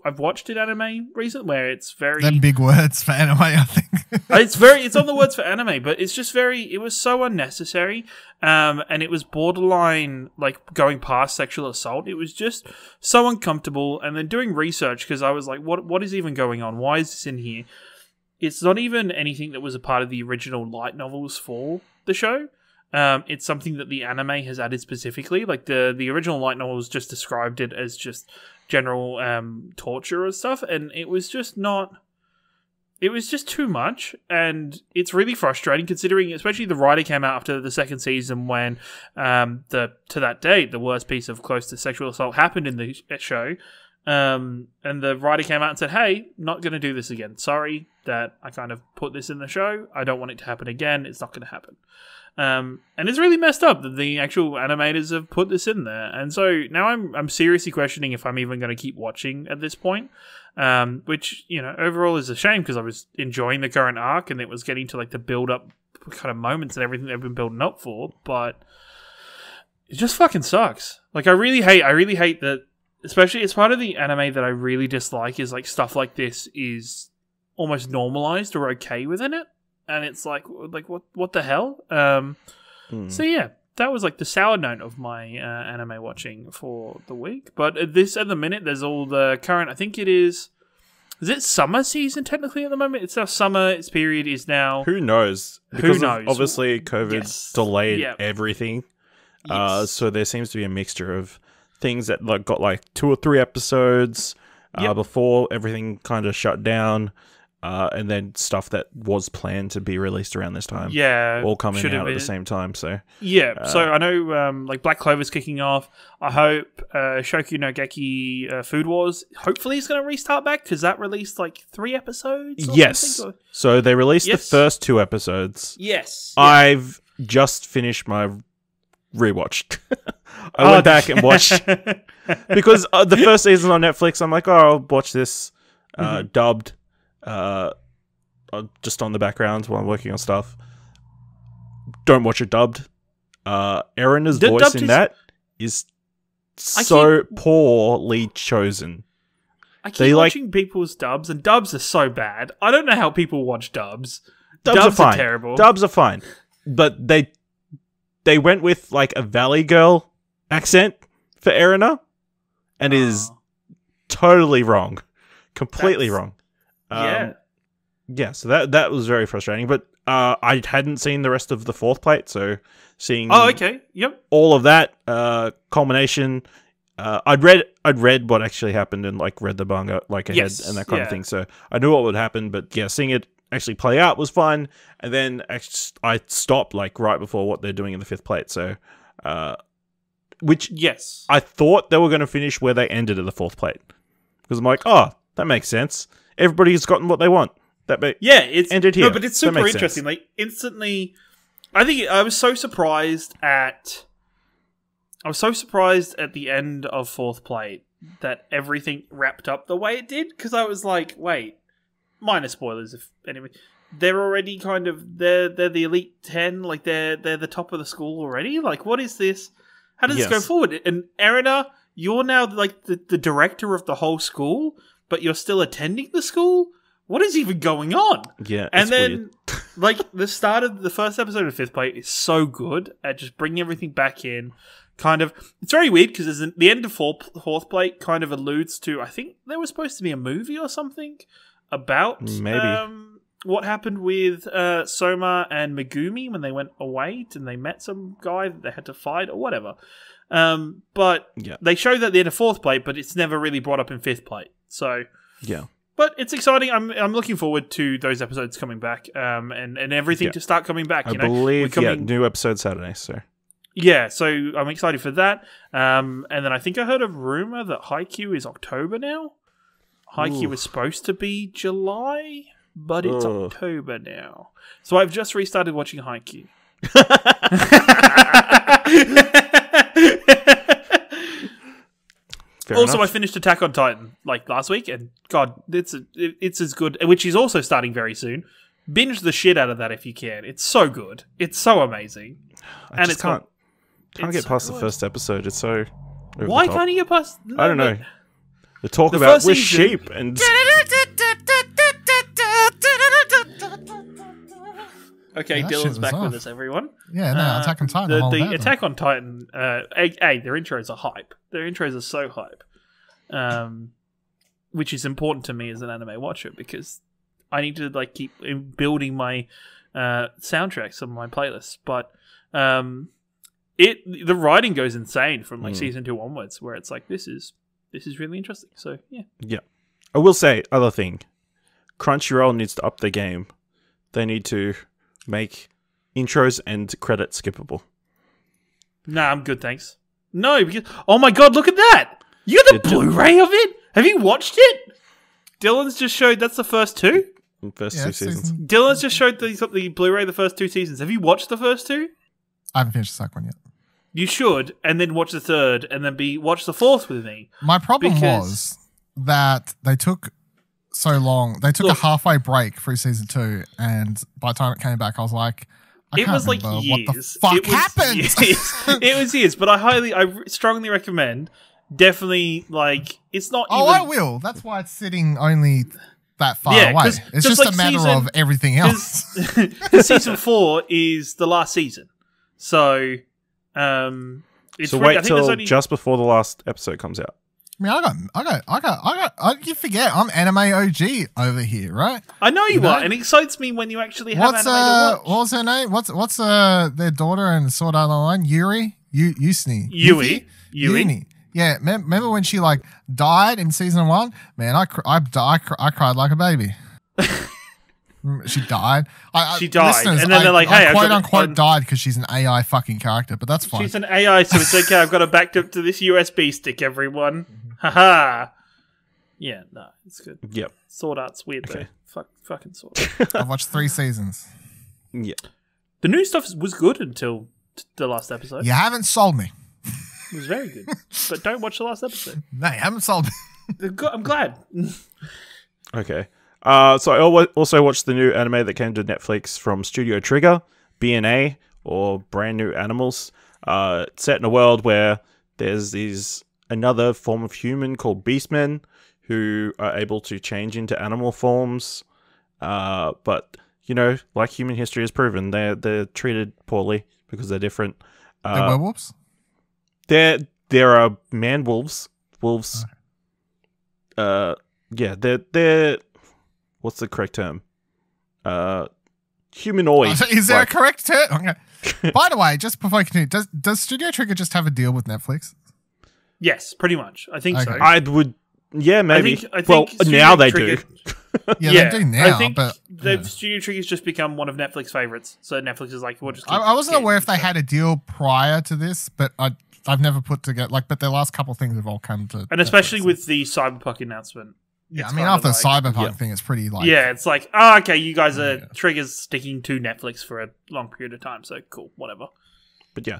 I've watched in anime recently, where it's very... Them big words for anime, I think. It's on the words for anime, but it's just it was so unnecessary, and it was borderline, like, going past sexual assault. It was just so uncomfortable, and then doing research, because I was like, what is even going on? Why is this in here? It's not even anything that was a part of the original light novels for the show. It's something that the anime has added specifically. Like, the original light novels just described it as just general torture or stuff, and it was just not... it was just too much, and it's really frustrating considering, especially the writer came out after the second season when to that date the worst piece of close to sexual assault happened in the show, and the writer came out and said, "Hey, not going to do this again. Sorry that I kind of put this in the show. I don't want it to happen again. It's not going to happen." And it's really messed up that the actual animators have put this in there, and so now I'm seriously questioning if I'm even going to keep watching at this point. Which, you know, overall is a shame because I was enjoying the current arc and it was getting to like the build up kind of moments and everything they've been building up for, but it just fucking sucks. Like I really hate that, especially it's part of the anime that I really dislike is like stuff like this is almost normalized or okay within it, and it's like what the hell? So yeah. That was like the sour note of my anime watching for the week. But at the minute, there's all the current. I think it is. Is it summer season technically at the moment? It's our summer. Its period is now. Who knows? Because obviously, COVID delayed everything. Yes. So there seems to be a mixture of things that like got like 2 or 3 episodes before everything kind of shut down. And then stuff that was planned to be released around this time. Yeah. All coming out at the same time. So yeah. So I know like Black Clover's kicking off. I hope Shoku no Geki Food Wars, hopefully it's going to restart back because that released like 3 episodes. Yes. So they released the first 2 episodes. Yes. I've just finished my rewatch. I went back and watched because the first season on Netflix, I'm like, oh, I'll watch this dubbed. Just on the background while I'm working on stuff. Don't watch it dubbed. Erina's voice in that is so poorly chosen. I keep watching people's dubs, and dubs are so bad. I don't know how people watch dubs. Dubs are terrible. Dubs are fine, but they went with like a Valley Girl accent for Erina, and is totally wrong, completely wrong. So that was very frustrating, but I hadn't seen the rest of the fourth plate, so seeing all of that culmination, I'd read what actually happened and like read the manga like ahead and that kind of thing, so I knew what would happen, but yeah, seeing it actually play out was fun, and then I stopped like right before what they're doing in the fifth plate, so which I thought they were going to finish where they ended at the fourth plate, because I'm like, oh, that makes sense. Everybody's gotten what they want. It's ended here. No, but it's super interesting. Like instantly, I think I was so surprised at the end of fourth plate that everything wrapped up the way it did. Because I was like, wait, minor spoilers. If anyway, they're already kind of they're the elite 10. Like they're the top of the school already. Like what is this? How does this go forward? And Erina, you're now like the director of the whole school. But you're still attending the school? What is even going on? Yeah, and then, like, the start of the first episode of Fifth Plate is so good at just bringing everything back in. Kind of, it's very weird because the end of fourth plate kind of alludes to, I think there was supposed to be a movie or something about what happened with Soma and Megumi when they went away and they met some guy that they had to fight or whatever. But they show that at the end of fourth plate, but it's never really brought up in fifth plate. So but it's exciting. I'm looking forward to those episodes coming back, and everything to start coming back. I believe new episode Saturday. So so I'm excited for that. And then I think I heard a rumor that Haikyuu is October now. Haikyuu was supposed to be July, but it's October now. So I've just restarted watching Haikyuu. Also, I finished Attack on Titan like last week, and God, it's as good. Which is also starting very soon. Binge the shit out of that if you can. It's so good. It's so amazing. I can't get past the first episode. It's so why can't you get past? No, I don't know. The talk about we're sheep and. Okay, Dylan's back with us, everyone. Yeah, no, Attack on Titan. The Attack on Titan, their intros are hype. Their intros are so hype. Which is important to me as an anime watcher because I need to like keep building my soundtracks on my playlists. But the writing goes insane from like season 2 onwards, where it's like this is really interesting. So yeah. I will say other thing. Crunchyroll needs to up their game. They need to make intros and credits skippable. Nah, I'm good, thanks. No, because oh my god, look at that! You got the Blu-ray of it? Have you watched it? Dylan's just showed that's the first two. First two seasons. Dylan's just showed that he's got the Blu-ray the first two seasons. Have you watched the first two? I haven't finished the second one yet. You should, and then watch the third, and then watch the fourth with me. My problem was that they took so long. They took a halfway break through season 2, and by the time it came back, I was like, it was like years. What the fuck happened? It was years, but I strongly recommend. Definitely, like, it's not. Oh, I will. That's why it's sitting only that far away. It's just like a matter of everything else. Because season 4 is the last season, so it's so wait till just before the last episode comes out. I mean, I got. You forget I'm anime OG over here, right? I know you are, and it excites me when you actually have anime to watch. What's her name? What's their daughter in Sword Art Online? Yuri, Yui. Yeah, remember when she like died in season 1? Man, I cried like a baby. She died. She died, and then they're like, "Hey, quote unquote died because she's an AI fucking character," but that's fine. She's an AI, so it's okay. I've got her backed up to this USB stick. Everyone, haha. Yeah, no, it's good. Yep. Sword Art's weird though. Fucking Sword Art. I've watched 3 seasons. Yeah. The new stuff was good until the last episode. You haven't sold me. It was very good, but don't watch the last episode. No, you haven't sold me. I'm glad. Okay. So I also watched the new anime that came to Netflix from Studio Trigger, BNA, or Brand New Animals. It's set in a world where there's another form of human called beastmen who are able to change into animal forms. But, you know, like human history has proven, they're treated poorly because they're different. They're werewolves? There are man wolves. Wolves. Okay. Yeah, they're what's the correct term? Humanoid. Is there a correct term? Okay. By the way, just before I continue, does Studio Trigger just have a deal with Netflix? Yes, pretty much. I think so. I would. Yeah, maybe. I think well, Studio now they Trigger, do. Yeah, they do now. I think but Studio Trigger's just become one of Netflix favorites. So Netflix is like, we'll just. I wasn't aware if they had a deal prior to this, but I've never put together but their last couple of things have all come to, and especially with the Cyberpunk announcement. Yeah, I mean, after the Cyberpunk thing, it's pretty like... Yeah, it's like, oh, okay, you guys are Trigger's sticking to Netflix for a long period of time, so cool, whatever. But yeah,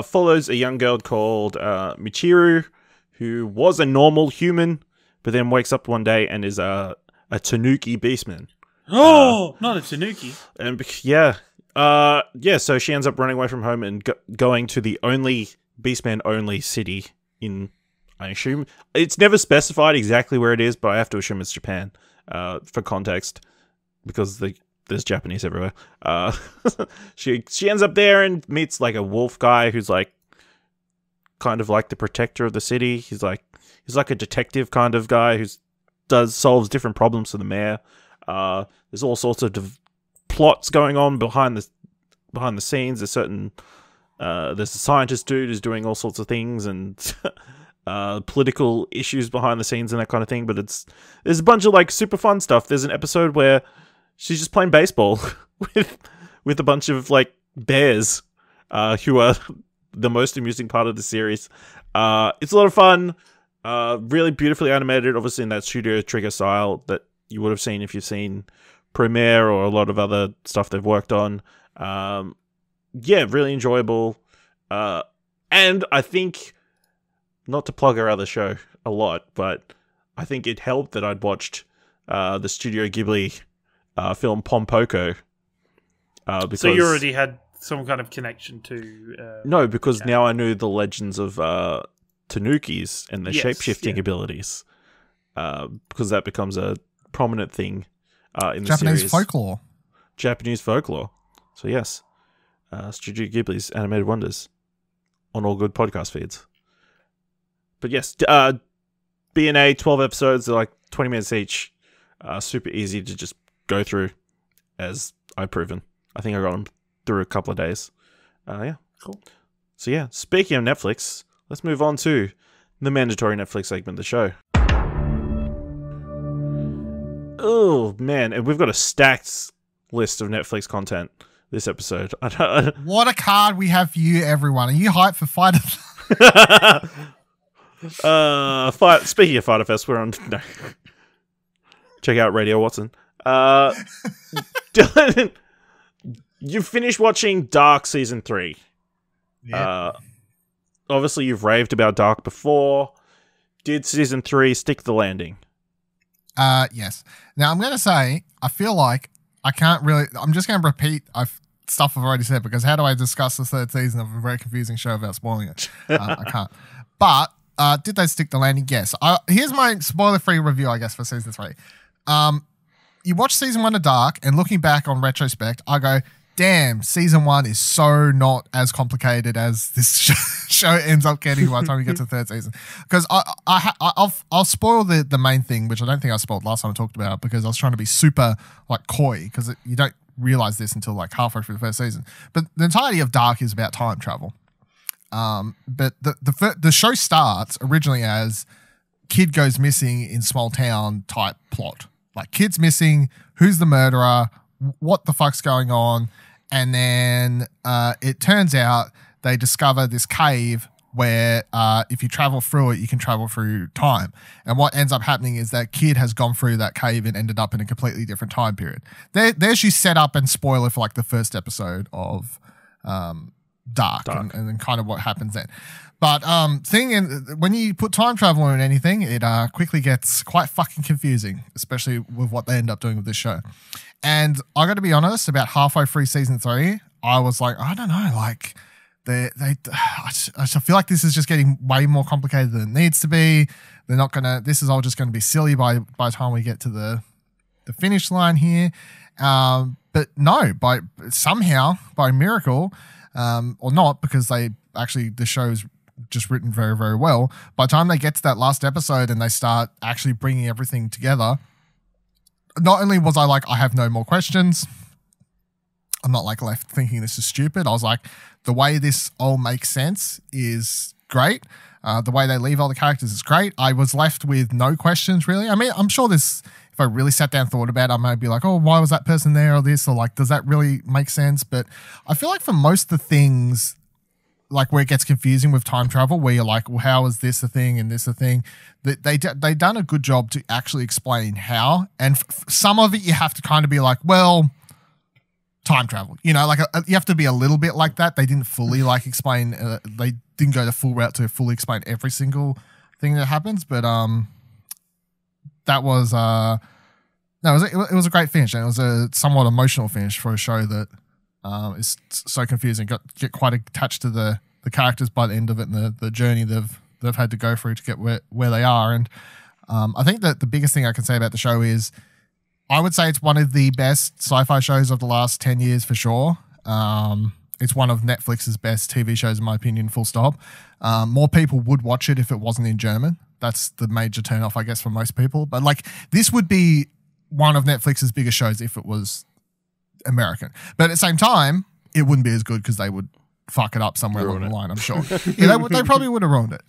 follows a young girl called Michiru, who was a normal human, but then wakes up one day and is a Tanuki beastman. Oh, not a Tanuki. And so she ends up running away from home and going to the only beastman-only city in... I assume it's never specified exactly where it is, but I have to assume it's Japan for context because there's Japanese everywhere. She ends up there and meets like a wolf guy who's like kind of like the protector of the city. He's like a detective kind of guy who solves different problems for the mayor. There's all sorts of plots going on behind the scenes. There's a scientist dude who's doing all sorts of things and. Political issues behind the scenes and that kind of thing, but there's a bunch of like super fun stuff. There's an episode where she's just playing baseball with a bunch of like bears, who are the most amusing part of the series. It's a lot of fun, really beautifully animated, obviously in that Studio Trigger style that you would have seen if you've seen Premiere or a lot of other stuff they've worked on. Yeah, really enjoyable, and I think. Not to plug our other show a lot, but I think it helped that I'd watched the Studio Ghibli film Pompoko. Because so you already had some kind of connection to... no, because now I knew the legends of Tanukis and their shape-shifting abilities. Because that becomes a prominent thing in the Japanese series. folklore. Japanese folklore. So yes, Studio Ghibli's Animated Wonders on all good podcast feeds. But yes, BNA, 12 episodes, they're like 20 minutes each. Super easy to just go through, as I've proven. I think I got them through a couple of days. Yeah, cool. So yeah, speaking of Netflix, let's move on to the mandatory Netflix segment of the show. Oh man, and we've got a stacked list of Netflix content this episode. What a card we have for you, everyone. Are you hyped for Fighter? Speaking of Fighter Fest, we're on. No. Check out Radio Watson. Dylan, you finished watching Dark season 3. Yeah. Obviously, you've raved about Dark before. Did season 3 stick the landing? Yes. Now I'm going to say I feel like I can't really. I'm just going to repeat stuff I've already said because how do I discuss the third season of a very confusing show without spoiling it? I can't. But did they stick the landing? Yes. Here's my spoiler-free review, I guess, for season 3. You watch season 1 of Dark, and looking back on retrospect, I go, damn, season 1 is so not as complicated as this show ends up getting by the time we get to the third season. Because I'll spoil the main thing, which I don't think I spoiled last time I talked about, because I was trying to be super like coy, because you don't realize this until like halfway through the first season. But the entirety of Dark is about time travel. But the show starts originally as kid goes missing in small town type plot. Like, kid's missing, who's the murderer, what the fuck's going on, and then it turns out they discover this cave where if you travel through it, you can travel through time. And what ends up happening is that kid has gone through that cave and ended up in a completely different time period. There's you set up and spoiler for like the first episode of Dark. And then kind of what happens then. But when you put time travel in anything, it quickly gets quite fucking confusing, especially with what they end up doing with this show. And I got to be honest, about halfway through season 3, I was like, I don't know, like I feel like this is just getting way more complicated than it needs to be. They're not gonna. This is all just going to be silly by the time we get to the finish line here. But no, by miracle, or not, because the show is just written very, very well. By the time they get to that last episode and they start actually bringing everything together, not only was I like, I have no more questions, I'm not like left thinking this is stupid. I was like, the way this all makes sense is great. The way they leave all the characters is great. I was left with no questions, really. I mean, I'm sure if I really sat down and thought about it, I might be like, oh, why was that person there, or this, or like, does that really make sense? But I feel like for most of the things, like where it gets confusing with time travel, where you're like, well, how is this a thing and this a thing? They done a good job to actually explain how. And some of it you have to kind of be like, well, time travel. You know, like you have to be a little bit like that. They didn't fully like explain. They didn't go the full route to fully explain every single thing that happens. But that was it was a great finish, and it was a somewhat emotional finish for a show that is so confusing. Get quite attached to the characters by the end of it, and the journey they've had to go through to get where they are. And I think that the biggest thing I can say about the show is I would say it's one of the best sci-fi shows of the last 10 years for sure. It's one of Netflix's best TV shows, in my opinion, full stop. More people would watch it if it wasn't in German. That's the major turnoff, I guess, for most people. But like, this would be one of Netflix's biggest shows if it was American. But at the same time, it wouldn't be as good because they would fuck it up somewhere along the line, I'm sure. Yeah, they probably would have ruined it.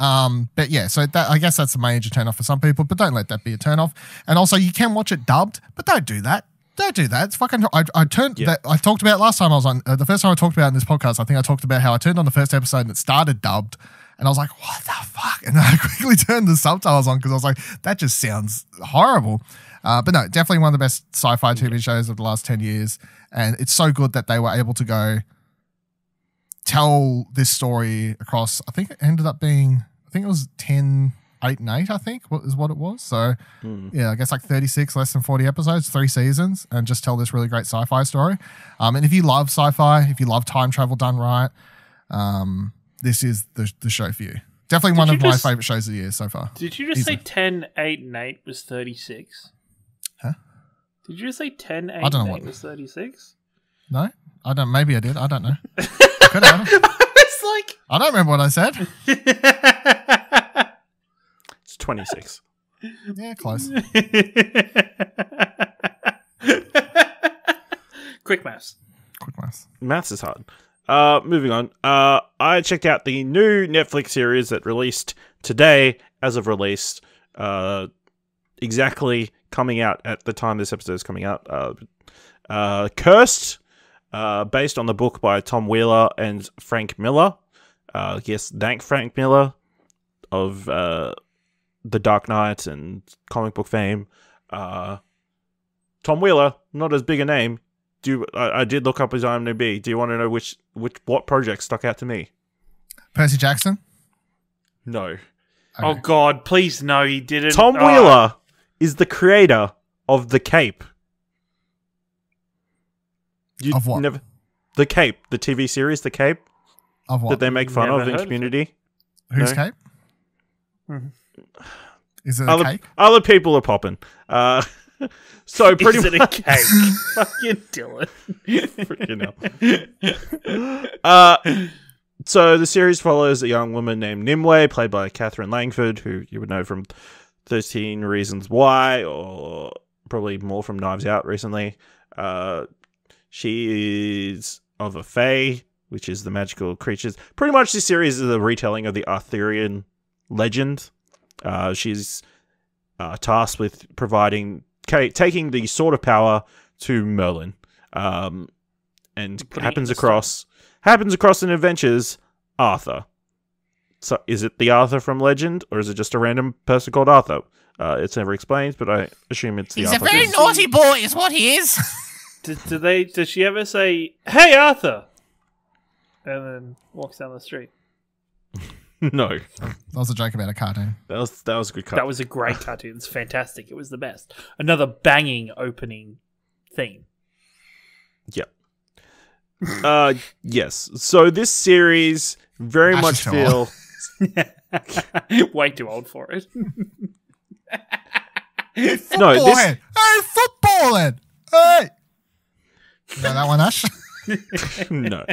But yeah, so I guess that's a major turnoff for some people, but don't let that be a turnoff. And also, you can watch it dubbed, but don't do that. Don't do that. It's fucking. I talked about it last time I was on. The first time I talked about it in this podcast, I think I talked about how I turned on the first episode and it started dubbed, and I was like, "What the fuck?" And then I quickly turned the subtitles on because I was like, "That just sounds horrible." But no, definitely one of the best sci-fi TV shows of the last 10 years, and it's so good that they were able to go tell this story across. I think it ended up being. I think it was 10. 8 and 8, I think, is what it was. So, yeah, I guess like 36, less than 40 episodes, 3 seasons, and just tell this really great sci-fi story. And if you love sci-fi, if you love time travel done right, this is the show for you. Definitely one of my favorite shows of the year so far. Did you just say 10, 8, and 8 was 36? Huh? Did you just say 10, 8, and 8 was 36? No? I don't. Maybe I did. I don't know. I could have. It's like... I don't remember what I said. 26. Yeah, close. Quick maths. Maths is hard. Moving on. I checked out the new Netflix series that released today, as of released, exactly coming out at the time this episode is coming out. Cursed, based on the book by Tom Wheeler and Frank Miller. Yes, thank Frank Miller of The Dark Knight and comic book fame. Tom Wheeler, not as big a name. I did look up his IMDb. Do you want to know what project stuck out to me? Percy Jackson? No. Okay. Oh God, please no, he didn't. Tom Wheeler is the creator of The Cape. Of what? The Cape, the TV series, The Cape. Of what? That they make fun Never of in heard of Community. Whose No? cape? Is it a cake? Other people are popping. So pretty Is it a much. cake? Fucking Dylan. Freaking hell. So the series follows a young woman named Nimue, played by Catherine Langford, who you would know from 13 Reasons Why, or probably more from Knives Out recently. She is of a fae, which is the magical creatures. Pretty much this series is a retelling of the Arthurian legend. She's tasked with taking the Sword of Power to Merlin, and happens across in adventures Arthur. So is it the Arthur from Legend, or is it just a random person called Arthur? It's never explained, but I assume it's the Arthur. He's a very naughty boy, is what he is. Does she ever say, "Hey, Arthur," and then walks down the street? No, That was a joke about a cartoon. that was a good cut. That was a great cartoon. It's fantastic. It was the best. Another banging opening theme. Yeah. Yes. So this series very much Football. Way too old for it. No, this Footballhead! Hey, footballhead! Hey! You know that one, Ash? no.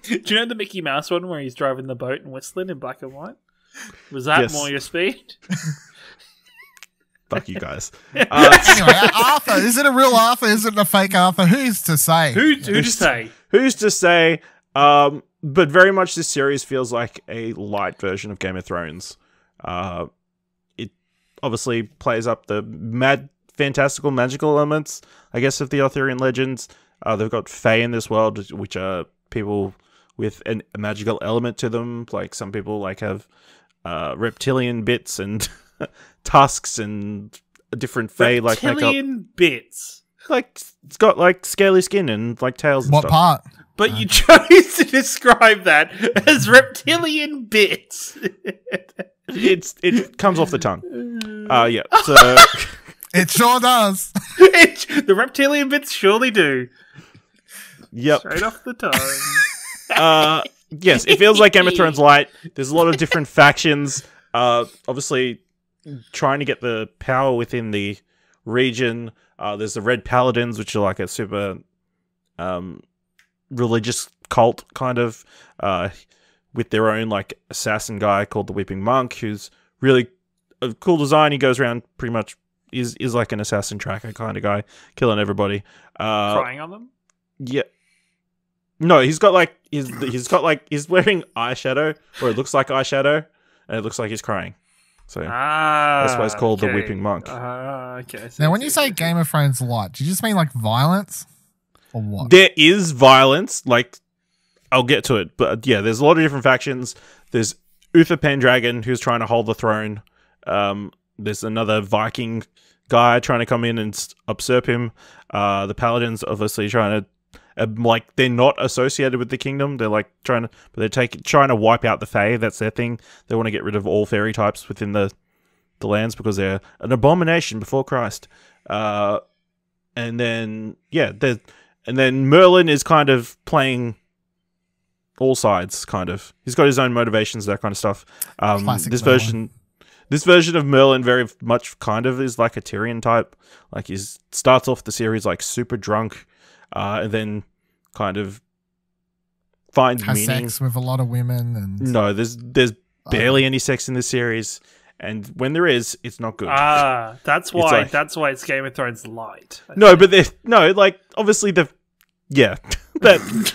Do you know the Mickey Mouse one where he's driving the boat and whistling in black and white? Was that Yes. more your speed? Fuck you guys. Anyway, Arthur. Is it a real Arthur? Is it a fake Arthur? Who's to say? Who to say? Who's to say? But very much this series feels like a light version of Game of Thrones. It obviously plays up the fantastical, magical elements, I guess, of the Arthurian legends. They've got fae in this world, which are people with a magical element to them. Like some people have reptilian bits and tusks and different fae like Reptilian bits. Like it's got scaly skin and tails and What stuff. part? But you chose to describe that as reptilian bits. It comes off the tongue. Yeah. So It sure does. The reptilian bits surely do. yep. Straight off the tongue. Yes, it feels like Game of Thrones light. There's a lot of different factions. Obviously, trying to get the power within the region. There's the Red Paladins, which are like a super religious cult, kind of, with their own assassin guy called the Weeping Monk, who's really a cool design. He goes around pretty much is like an assassin tracker kind of guy, killing everybody. Crying on them? Yeah. No, he's wearing eyeshadow, or it looks like eyeshadow, and it looks like he's crying. So that's why it's called the Weeping Monk. Okay. Now, when you say Game of Thrones light, do you just mean violence? Or what? There is violence, I'll get to it, but yeah, there's a lot of different factions. There's Uther Pendragon, who's trying to hold the throne. There's another Viking guy trying to come in and usurp him. The Paladins obviously trying to, they're not associated with the kingdom. They're trying to wipe out the Fae. That's their thing. They want to get rid of all fairy types within the lands because they're an abomination before Christ. And then Merlin is kind of playing all sides, kind of. He's got his own motivations, that kind of stuff. This version of Merlin very much kind of is like a Tyrion type. He starts off the series super drunk, and then kind of finds Has meaning. sex with a lot of women and No, there's barely any sex in this series, and when there is, it's not good. That's why. That's why it's Game of Thrones light. No, but obviously there's different.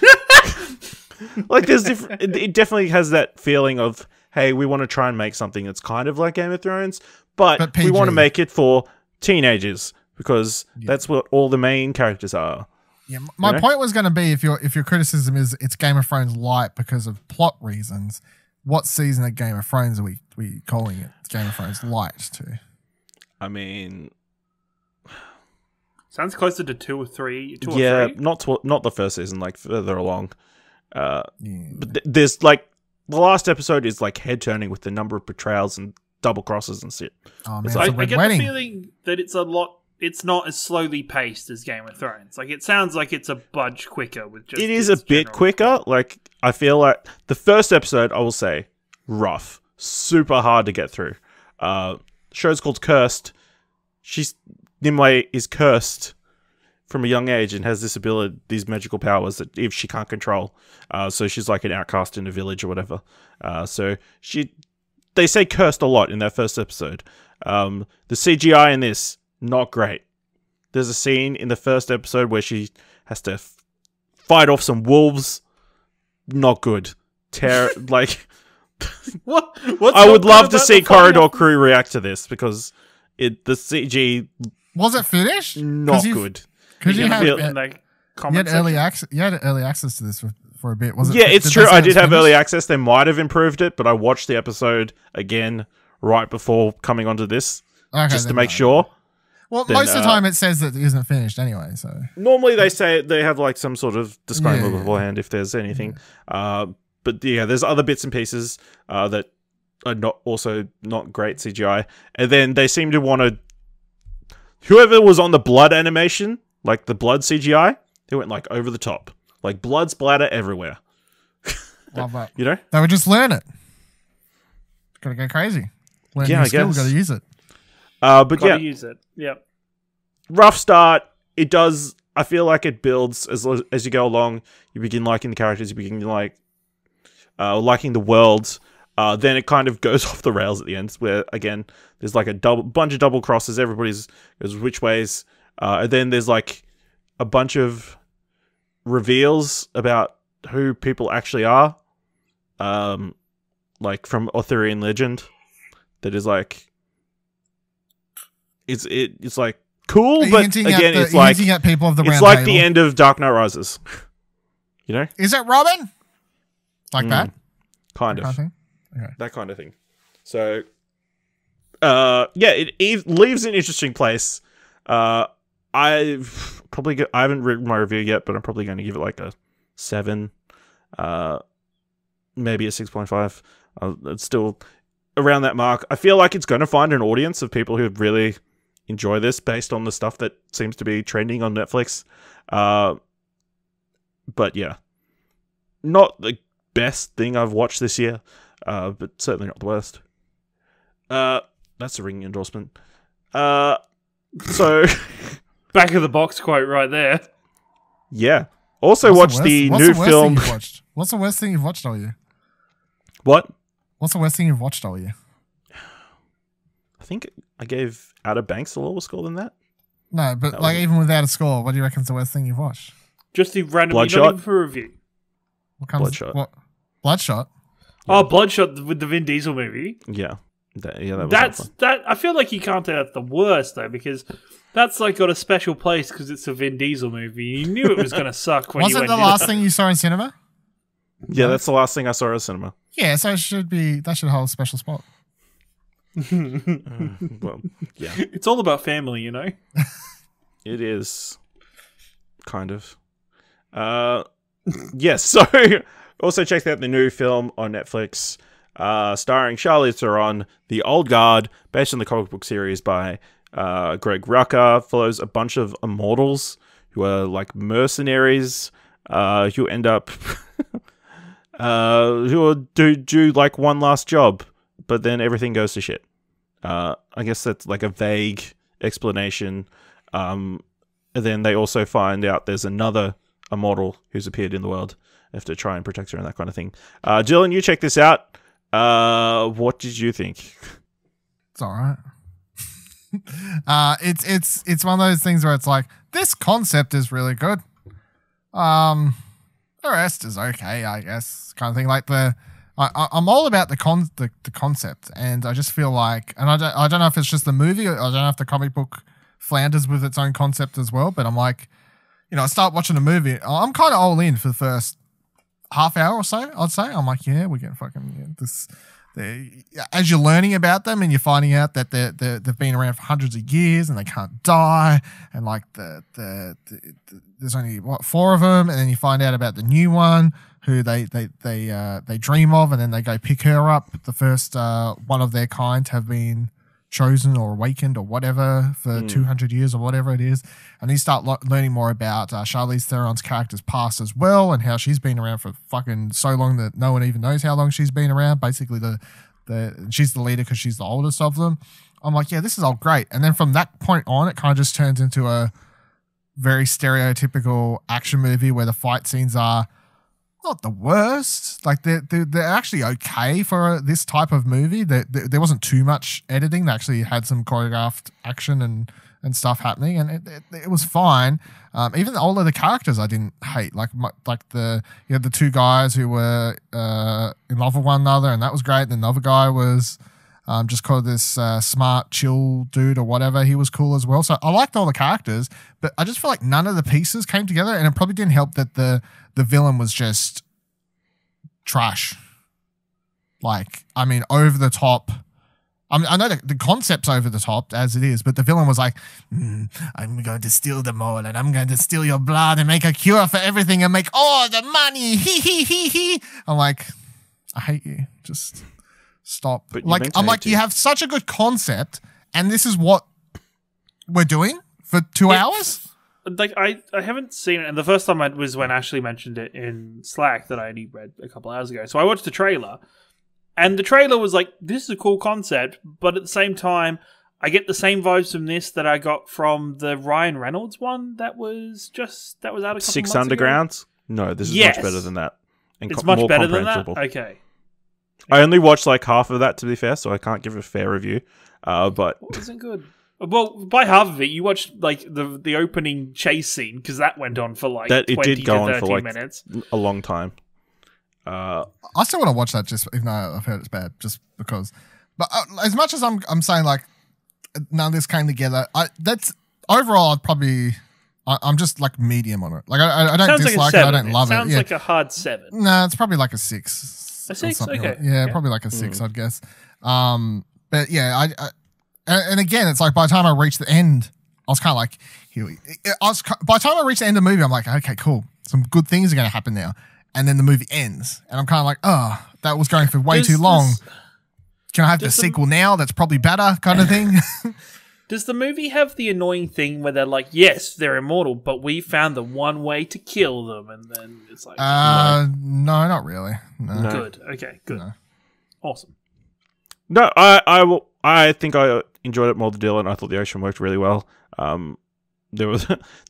It definitely has that feeling of, hey, we want to try and make something that's kind of like Game of Thrones, but we PG. want to make it for teenagers because that's what all the main characters are. Yeah, my point was going to be if your criticism is it's Game of Thrones light because of plot reasons, what season of Game of Thrones are we calling it Game of Thrones light to? I mean, sounds closer to 2 or 3. 2 or 3. Not the first season, like further along. But there's like the last episode is like head turning with the number of betrayals and double crosses and shit. Oh man, I get the feeling that it's a lot. It's not as slowly paced as Game of Thrones. Like, it sounds like it's a budge quicker with just. It is a bit quicker. Like, I feel like the first episode, I will say, rough, super hard to get through. Show's called Cursed. Nimue is cursed from a young age and has this ability, these magical powers that if she can't control. So she's like an outcast in a village or whatever. They say cursed a lot in that first episode. The CGI in this. Not great. There's a scene in the first episode where she has to fight off some wolves. Not good. Like, what? I would love to see Corridor Crew react to this because the CG was it finished? Not good. Because you had early access. You had early access to this for a bit. Was it? Yeah, it's true. I did have early access. They might have improved it, but I watched the episode again right before coming onto this just to make sure. Well, most of the time it says that it isn't finished anyway. So normally they say they have like some sort of disclaimer beforehand if there's anything. But yeah, there's other bits and pieces that are not great CGI, and then they seem to want to. Whoever was on the blood animation, like the blood CGI, they went like over the top, like blood splatter everywhere. Love that. You know, they would just learn it. Gotta go crazy. Learn new skill, gotta use it. Gotta use it. Yep. Rough start. It does. I feel like it builds as you go along. You begin liking the characters. You begin liking the world. Then it kind of goes off the rails at the end, where again there's like a bunch of double crosses. Everybody's goes which ways. And then there's like a bunch of reveals about who people actually are. Like from Arthurian legend, that is like. It's like cool, but again, it's like people of the it's like the end of Dark Knight Rises. You know? Is it Robin? Like that? Kind of. Thing? Okay. That kind of thing. So, it leaves an interesting place. I haven't written my review yet, but I'm probably going to give it like a 7, maybe a 6.5. It's still around that mark. I feel like it's going to find an audience of people who really enjoy this based on the stuff that seems to be trending on Netflix. But yeah, not the best thing I've watched this year, but certainly not the worst. That's a ringing endorsement. So back of the box quote right there. Yeah. Also watched the new film. What's the worst thing you've watched all year? What? What's the worst thing you've watched all year? I think I gave Outer Banks a lower score than that. No, but like even without a score, what do you reckon is the worst thing you've watched? Just the random Bloodshot. Not even for a review. Bloodshot. What? Bloodshot? Oh, Bloodshot with the Vin Diesel movie. Yeah. That was that. I feel like you can't say that's the worst though, because that's like got a special place because it's a Vin Diesel movie. You knew it was going to suck when you went. Was it the last thing you saw in cinema? Yeah, that's the last thing I saw in cinema. Yeah, so that should hold a special spot. Well, yeah. It's all about family, you know? It is. Kind of. Yes, so also checked out the new film on Netflix, starring Charlize Theron, The Old Guard, based on the comic book series by Greg Rucka. Follows a bunch of immortals who are like mercenaries who end up who do like one last job, but then everything goes to shit. I guess that's like a vague explanation. And then they also find out there's another immortal who's appeared in the world. They have to try and protect her and that kind of thing. Dylan, you check this out. What did you think? It's all right. It's one of those things where it's like, this concept is really good. The rest is okay, I guess, kind of thing. Like I'm all about the concept, and I just feel like, and I don't know if it's just the movie, or I don't know if the comic book flounders with its own concept as well. But I'm like, I start watching a movie, I'm kind of all in for the first half hour or so. I'd say I'm like, yeah, we're getting fucking this. As you're learning about them and you're finding out that they've been around for hundreds of years and they can't die, and like there's only 4 of them, and then you find out about the new one who they dream of, and then they go pick her up. The first one of their kind have been chosen or awakened or whatever for 200 years or whatever it is, and you start learning more about Charlize Theron's character's past as well, and how she's been around for fucking so long that no one even knows how long she's been around. Basically, she's the leader because she's the oldest of them. I'm like, yeah, this is all great. And then from that point on, it kind of just turns into a very stereotypical action movie where the fight scenes are not the worst. Like they're actually okay for this type of movie. There wasn't too much editing. They actually had some choreographed action and stuff happening, and it was fine. Even all of the characters I didn't hate. Like you had the 2 guys who were in love with one another, and that was great. Then the other guy was just called this smart, chill dude or whatever. He was cool as well. So I liked all the characters, but I just feel like none of the pieces came together, and it probably didn't help that the villain was just trash. Like, I mean, over the top. I know the concept's over the top as it is, but the villain was like, I'm going to steal them all, and I'm going to steal your blood and make a cure for everything and make all the money. He, he, he, he. I'm like, I hate you. Just stop. But like, I'm like, you have such a good concept, and this is what we're doing for 2 hours? Like, I haven't seen it, and the first time was when Ashley mentioned it in Slack that I only read a couple hours ago. So I watched the trailer, and the trailer was like, this is a cool concept, but at the same time, I get the same vibes from this that I got from the Ryan Reynolds one that was out a couple months ago. 6 Undergrounds? No, this is much better than that. And it's much more better than that? comprehensible. Okay. I only watched like half of that, to be fair, so I can't give a fair review. But What wasn't good? Well, by half of it, you watched like the opening chase scene, because that went on for like 20 did go to 30 on for like minutes. a long time. I still want to watch that, just even though I've heard it's bad, just because. But as much as I'm saying like none of this came together, that's overall I'm just like medium on it. Like I don't dislike it, I don't love it. Sounds like a hard 7. No, it's probably like a 6. A 6? Okay. Like, yeah, probably like a 6, I'd guess. But yeah, and again, it's like by the time I reached the end, I was kind of like, by the time I reached the end of the movie, I'm like, okay, cool. Some good things are going to happen now. And then the movie ends, and I'm kind of like, oh, that was going for way too long. Can I have the sequel now? That's probably better, kind of thing. Does the movie have the annoying thing where they're like, yes, they're immortal, but we found the one way to kill them, and then it's like, no, not really. No. Good. Okay, good. No. Awesome. No, I think I enjoyed it more than Dylan. I thought the ocean worked really well.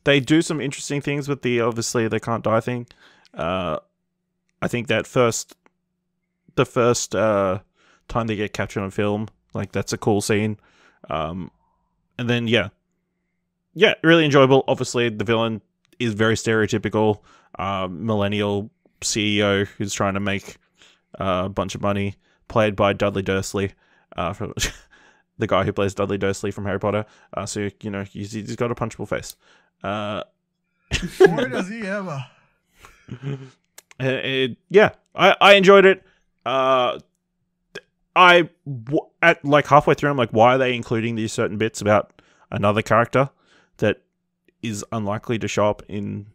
They do some interesting things with the obviously they can't die thing. I think that the first time they get captured on film, like that's a cool scene. And then yeah, really enjoyable. Obviously, the villain is very stereotypical millennial CEO who's trying to make a bunch of money, played by Dudley Dursley, from the guy who plays Dudley Dursley from Harry Potter. So he's got a punchable face. Boy, does he ever! I enjoyed it. At like halfway through, I'm like, why are they including these certain bits about another character that is unlikely to show up in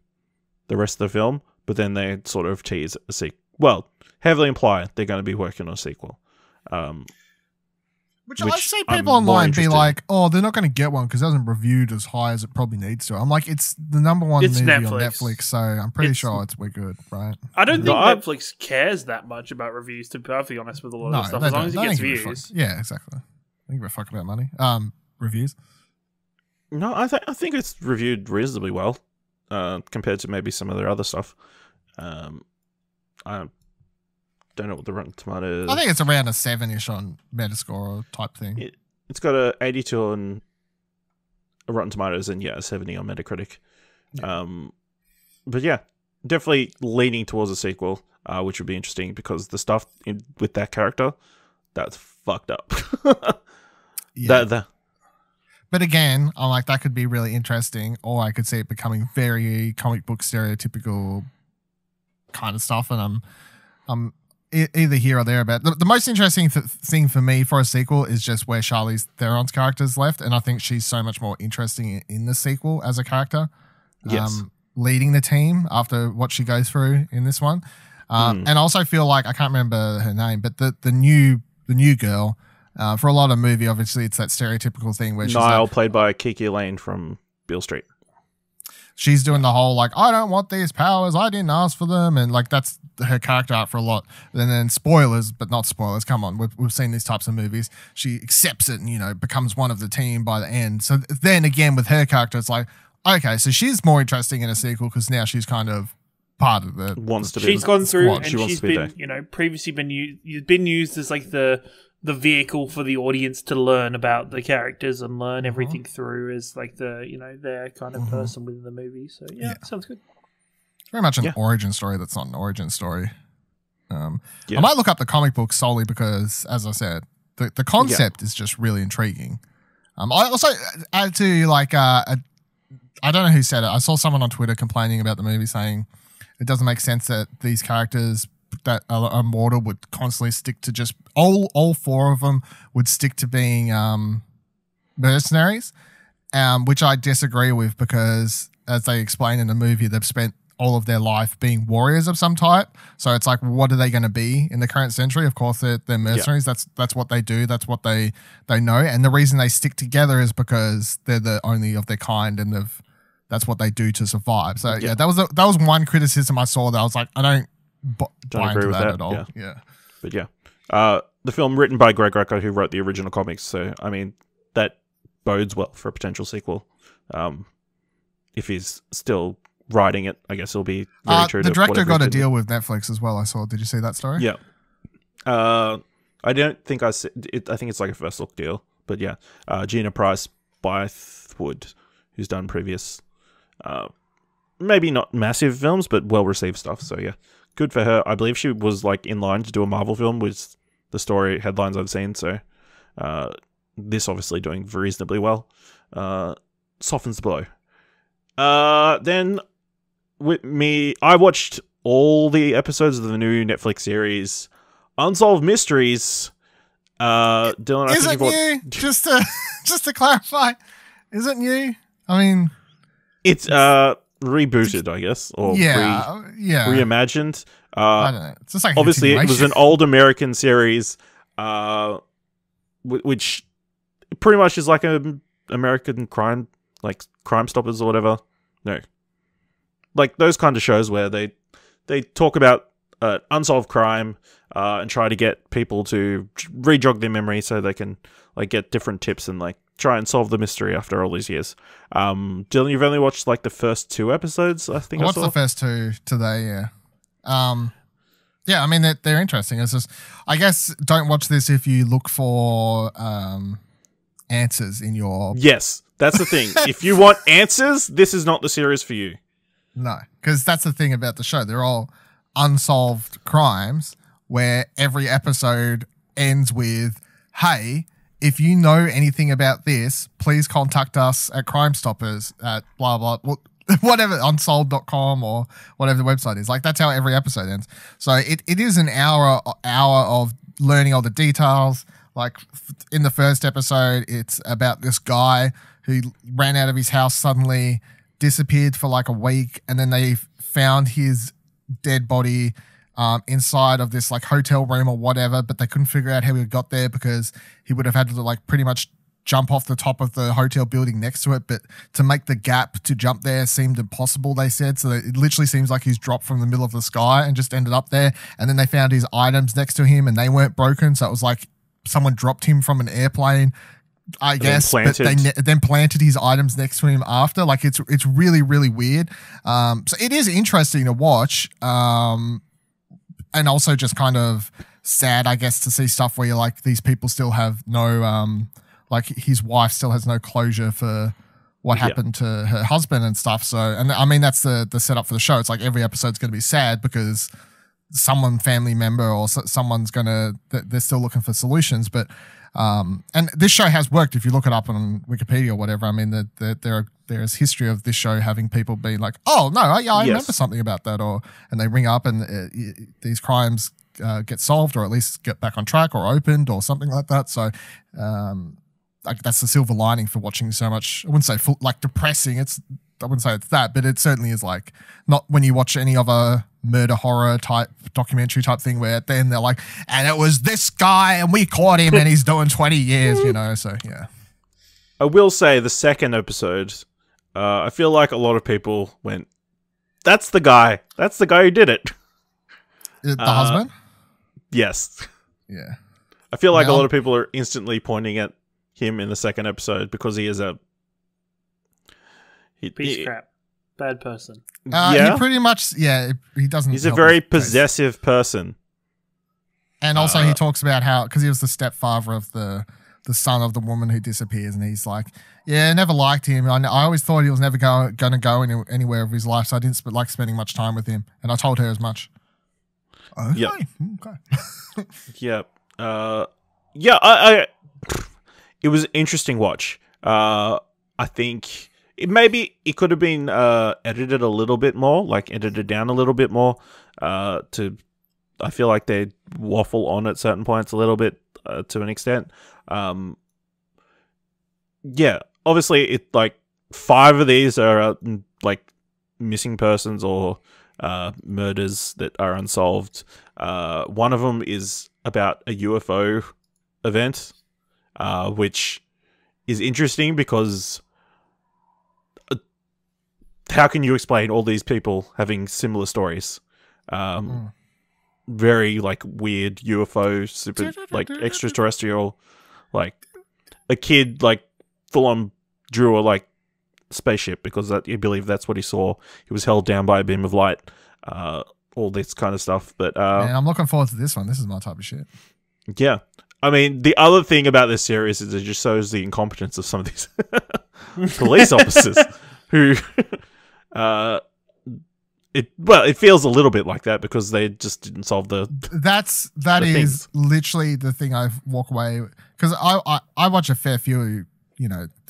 the rest of the film? But then they sort of tease a sequel. Well, heavily imply they're going to be working on a sequel. Which I see people online be like, oh, they're not going to get one because it hasn't reviewed as high as it probably needs to. I'm like, it's the number one movie on Netflix, so I'm pretty sure we're good, right? I don't think Netflix cares that much about reviews, to be perfectly honest, with a lot of stuff. As long as it gets views. Yeah, exactly. I think we're fuck about money. Reviews. No, I think it's reviewed reasonably well compared to maybe some of their other stuff. I don't know what the Rotten Tomatoes. I think it's around a 7-ish on Metascore type thing. It's got a 82 on Rotten Tomatoes and a 70 on Metacritic. Yeah. But yeah, definitely leaning towards a sequel. which would be interesting because the stuff with that character, that's fucked up. Yeah. But again, I'm like, that could be really interesting, or I could see it becoming very comic book stereotypical kind of stuff, and I'm either here or there about the most interesting thing for me for a sequel is just where Charlize Theron's character's left, and I think she's so much more interesting in the sequel as a character. Yes. Leading the team after what she goes through in this one. And I also feel like, I can't remember her name, but the new girl, for a lot of movie, obviously it's that stereotypical thing where she's Niall, like, played by Kiki Lane from Beale Street. She's doing the whole like, I don't want these powers, I didn't ask for them, and like that's her character arc for a lot. And then spoilers, but not spoilers. Come on, we've seen these types of movies. She accepts it and becomes one of the team by the end. So then again with her character, it's like, okay, so she's more interesting in a sequel because now she's kind of part of the. She's gone through and she she's been previously been used as like the vehicle for the audience to learn about the characters and learn everything through as like the their kind of person within the movie. So yeah, sounds good. It's very much an origin story that's not an origin story. I might look up the comic book solely because, as I said, the concept is just really intriguing. I also add to like I don't know who said it. I saw someone on Twitter complaining about the movie, saying it doesn't make sense that these characters that are immortal would constantly stick to just all four of them would stick to being mercenaries, which I disagree with because, as they explain in the movie, they've spent all of their life being warriors of some type. So it's like, what are they going to be in the current century? Of course, they're mercenaries. Yeah. That's what they do. That's what they know. And the reason they stick together is because they're the only of their kind, and that's what they do to survive. So yeah, that was one criticism I saw that I was like, I don't agree with that at all. Yeah. But yeah, the film written by Greg Rucka, who wrote the original comics. So I mean, that bodes well for a potential sequel. If he's still writing it, I guess it'll be very true. The director got a deal with Netflix as well. I saw. Did you see that story? Yeah. I don't think I think it's like a first look deal. But yeah, Gina Price Bythewood, who's done previous, maybe not massive films, but well received stuff. So yeah, good for her. I believe she was like in line to do a Marvel film with the story headlines I've seen. So this obviously doing reasonably well. Softens the blow. Then with me, I watched all the episodes of the new Netflix series Unsolved Mysteries. Dylan, I is think it new? Just to clarify, is it new? I mean, it's rebooted, I guess, or reimagined. I don't know. It's just like obviously it was an old American series, which pretty much is like a American crime, like Crime Stoppers or whatever. No, like those kind of shows where they talk about unsolved crime and try to get people to re-jog their memory so they can like get different tips and like try and solve the mystery after all these years. Dylan, you've only watched like the first 2 episodes, I think. I watched the first 2 today. Yeah. Yeah. I mean, they're interesting. It's just, I guess, don't watch this if you look for answers in your. Yes, that's the thing. If you want answers, this is not the series for you. No, because that's the thing about the show. They're all unsolved crimes where every episode ends with, hey, if you know anything about this, please contact us at Crime Stoppers at blah, blah, whatever, unsolved.com or whatever the website is. Like, that's how every episode ends. So it is an hour of learning all the details. Like, in the first episode, it's about this guy who ran out of his house suddenly, disappeared for like a week, and then they found his dead body inside of this like hotel room or whatever, but they couldn't figure out how he got there because he would have had to like pretty much jump off the top of the hotel building next to it, but to make the gap to jump there seemed impossible, they said. So it literally seems like he's dropped from the middle of the sky and just ended up there. And then they found his items next to him and they weren't broken, so it was like someone dropped him from an airplane, I guess, but they then planted his items next to him after. Like, it's really, really weird. So it is interesting to watch, and also just kind of sad, I guess, to see stuff where you're like, these people still have no, like his wife still has no closure for what happened to her husband and stuff. So, and I mean, that's the setup for the show. It's like every episode's going to be sad because someone family member or someone's gonna. They're still looking for solutions, but and this show has worked. If you look it up on Wikipedia or whatever, I mean, there's history of this show having people be like, "Oh no, I remember something about that," and they ring up and these crimes get solved or at least get back on track or opened or something like that. So. Like that's the silver lining for watching so much. I wouldn't say like depressing. I wouldn't say it's that, but it certainly is like not when you watch any other murder horror type documentary type thing where then they're like, and it was this guy and we caught him and he's doing 20 years, So yeah. I will say the second episode, I feel like a lot of people went, "That's the guy. That's the guy who did it." The husband? Yes. Yeah. I feel like a lot of people are instantly pointing at him in the second episode because he is a piece of crap, bad person. He pretty much, he doesn't. He's a very possessive person, and also he talks about how because he was the stepfather of the son of the woman who disappears, and he's like, "Yeah, never liked him. I always thought he was never going to go anywhere of his life, so I didn't like spending much time with him, and I told her as much." Okay. Yep. Okay. Yep. I it was an interesting watch. I think it could have been edited a little bit more, like edited down a little bit more. I feel like they waffle on at certain points a little bit to an extent. Obviously, it like 5 of these are like missing persons or murders that are unsolved. One of them is about a UFO event. Which is interesting because how can you explain all these people having similar stories? Very like weird UFO, super like extraterrestrial, like a kid like full on drew a like spaceship because you believe that's what he saw. He was held down by a beam of light, all this kind of stuff. But man, I'm looking forward to this one. This is my type of shit. Yeah. I mean, the other thing about this series is it just shows the incompetence of some of these police officers who, it feels a little bit like that because they just didn't solve that is literally the thing I walk away because I watch a fair few,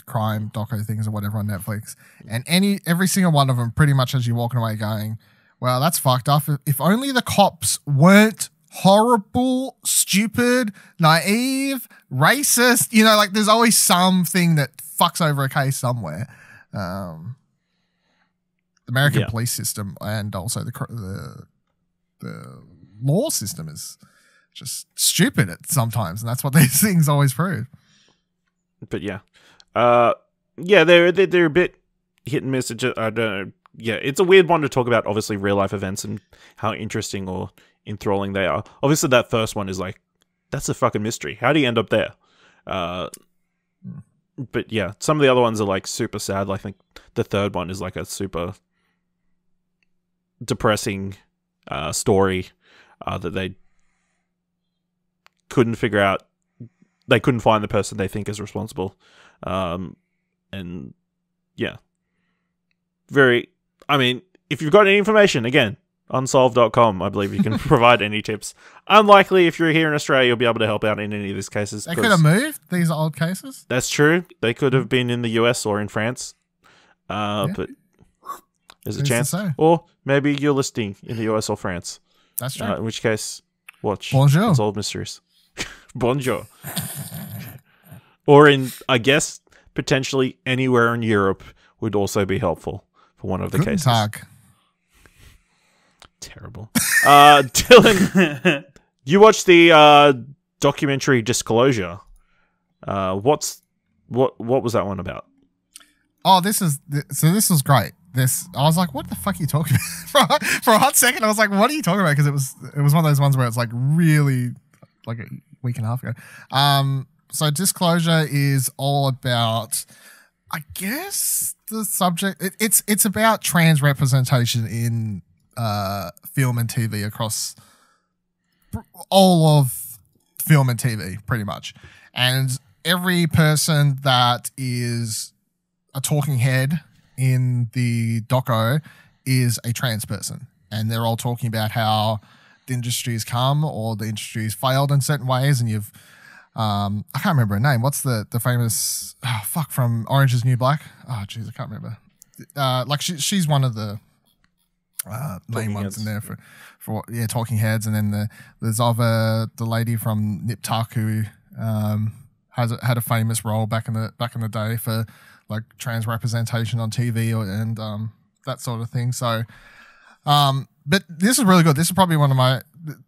crime doco things or whatever on Netflix, and every single one of them pretty much has you walking away going, well, that's fucked up. If only the cops weren't horrible, stupid, naive, racist. Like there's always something that fucks over a case somewhere. The American police system and also the law system is just stupid at sometimes, and that's what these things always prove. But they're a bit hit and miss. I don't know. Yeah, it's a weird one to talk about. Obviously, real life events and how interesting or enthralling they are. Obviously, that first one is like, that's a fucking mystery. How do you end up there? But yeah, some of the other ones are like super sad. I think the third one is like a super depressing story that they couldn't figure out. They couldn't find the person they think is responsible. And yeah, I mean, if you've got any information, again, unsolved.com, I believe you can provide any tips. Unlikely if you're here in Australia, you'll be able to help out in any of these cases. They could have moved these old cases. That's true. They could have been in the US or in France. But there's a chance. Or maybe you're listing in the US or France. That's true. In which case, watch Bonjour. Unsolved Mysteries. Bonjour. Or in, I guess, potentially anywhere in Europe would also be helpful for one of the cases. Tag. Terrible. Dylan, you watched the documentary Disclosure. What was that one about? Oh, this was great. I was like, what the fuck are you talking about? For a hot second, I was like, what are you talking about? Because it was one of those ones where it's like really like a week and a half ago. So Disclosure is all about, I guess, the subject. It's about trans representation in film and TV across all of film and TV, pretty much. And every person that is a talking head in the doco is a trans person. And they're all talking about how the industry's come or the industry's failed in certain ways, and you've I can't remember her name. What's the famous from Orange Is New Black? Oh jeez, I can't remember. Like she's one of the main ones in there for Talking Heads, and then there's the lady from Nip Tuck who had a famous role back in the day for like trans representation on TV and that sort of thing. So, but this is really good. This is probably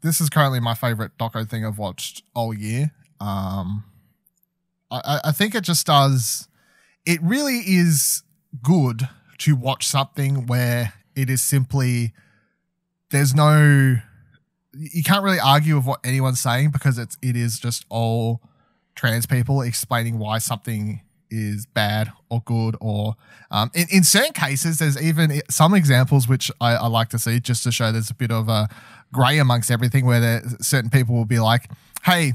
this is currently my favorite doco thing I've watched all year. I think it just does. It really is good to watch something where it is simply you can't really argue with what anyone's saying because it is just all trans people explaining why something is bad or good, or in certain cases there's even some examples which I like to see just to show there's a bit of a grey amongst everything, where certain people will be like, hey,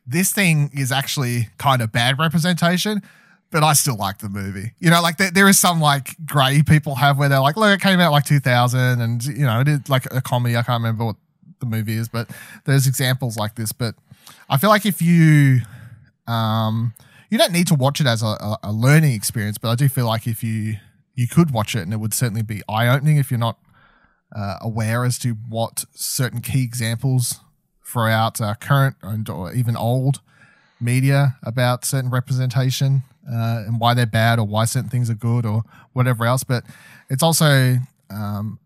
this thing is actually kind of bad representation, but I still like the movie. You know, like there is some like grey people have where they're like, look, it came out like 2000 and, you know, it is like a comedy. I can't remember what the movie is, but there's examples like this. But I feel like if you don't need to watch it as a learning experience, but I do feel like if you could watch it, and it would certainly be eye-opening if you're not aware as to what certain key examples throughout current or even old media about certain representation and why they're bad or why certain things are good or whatever else. But it's also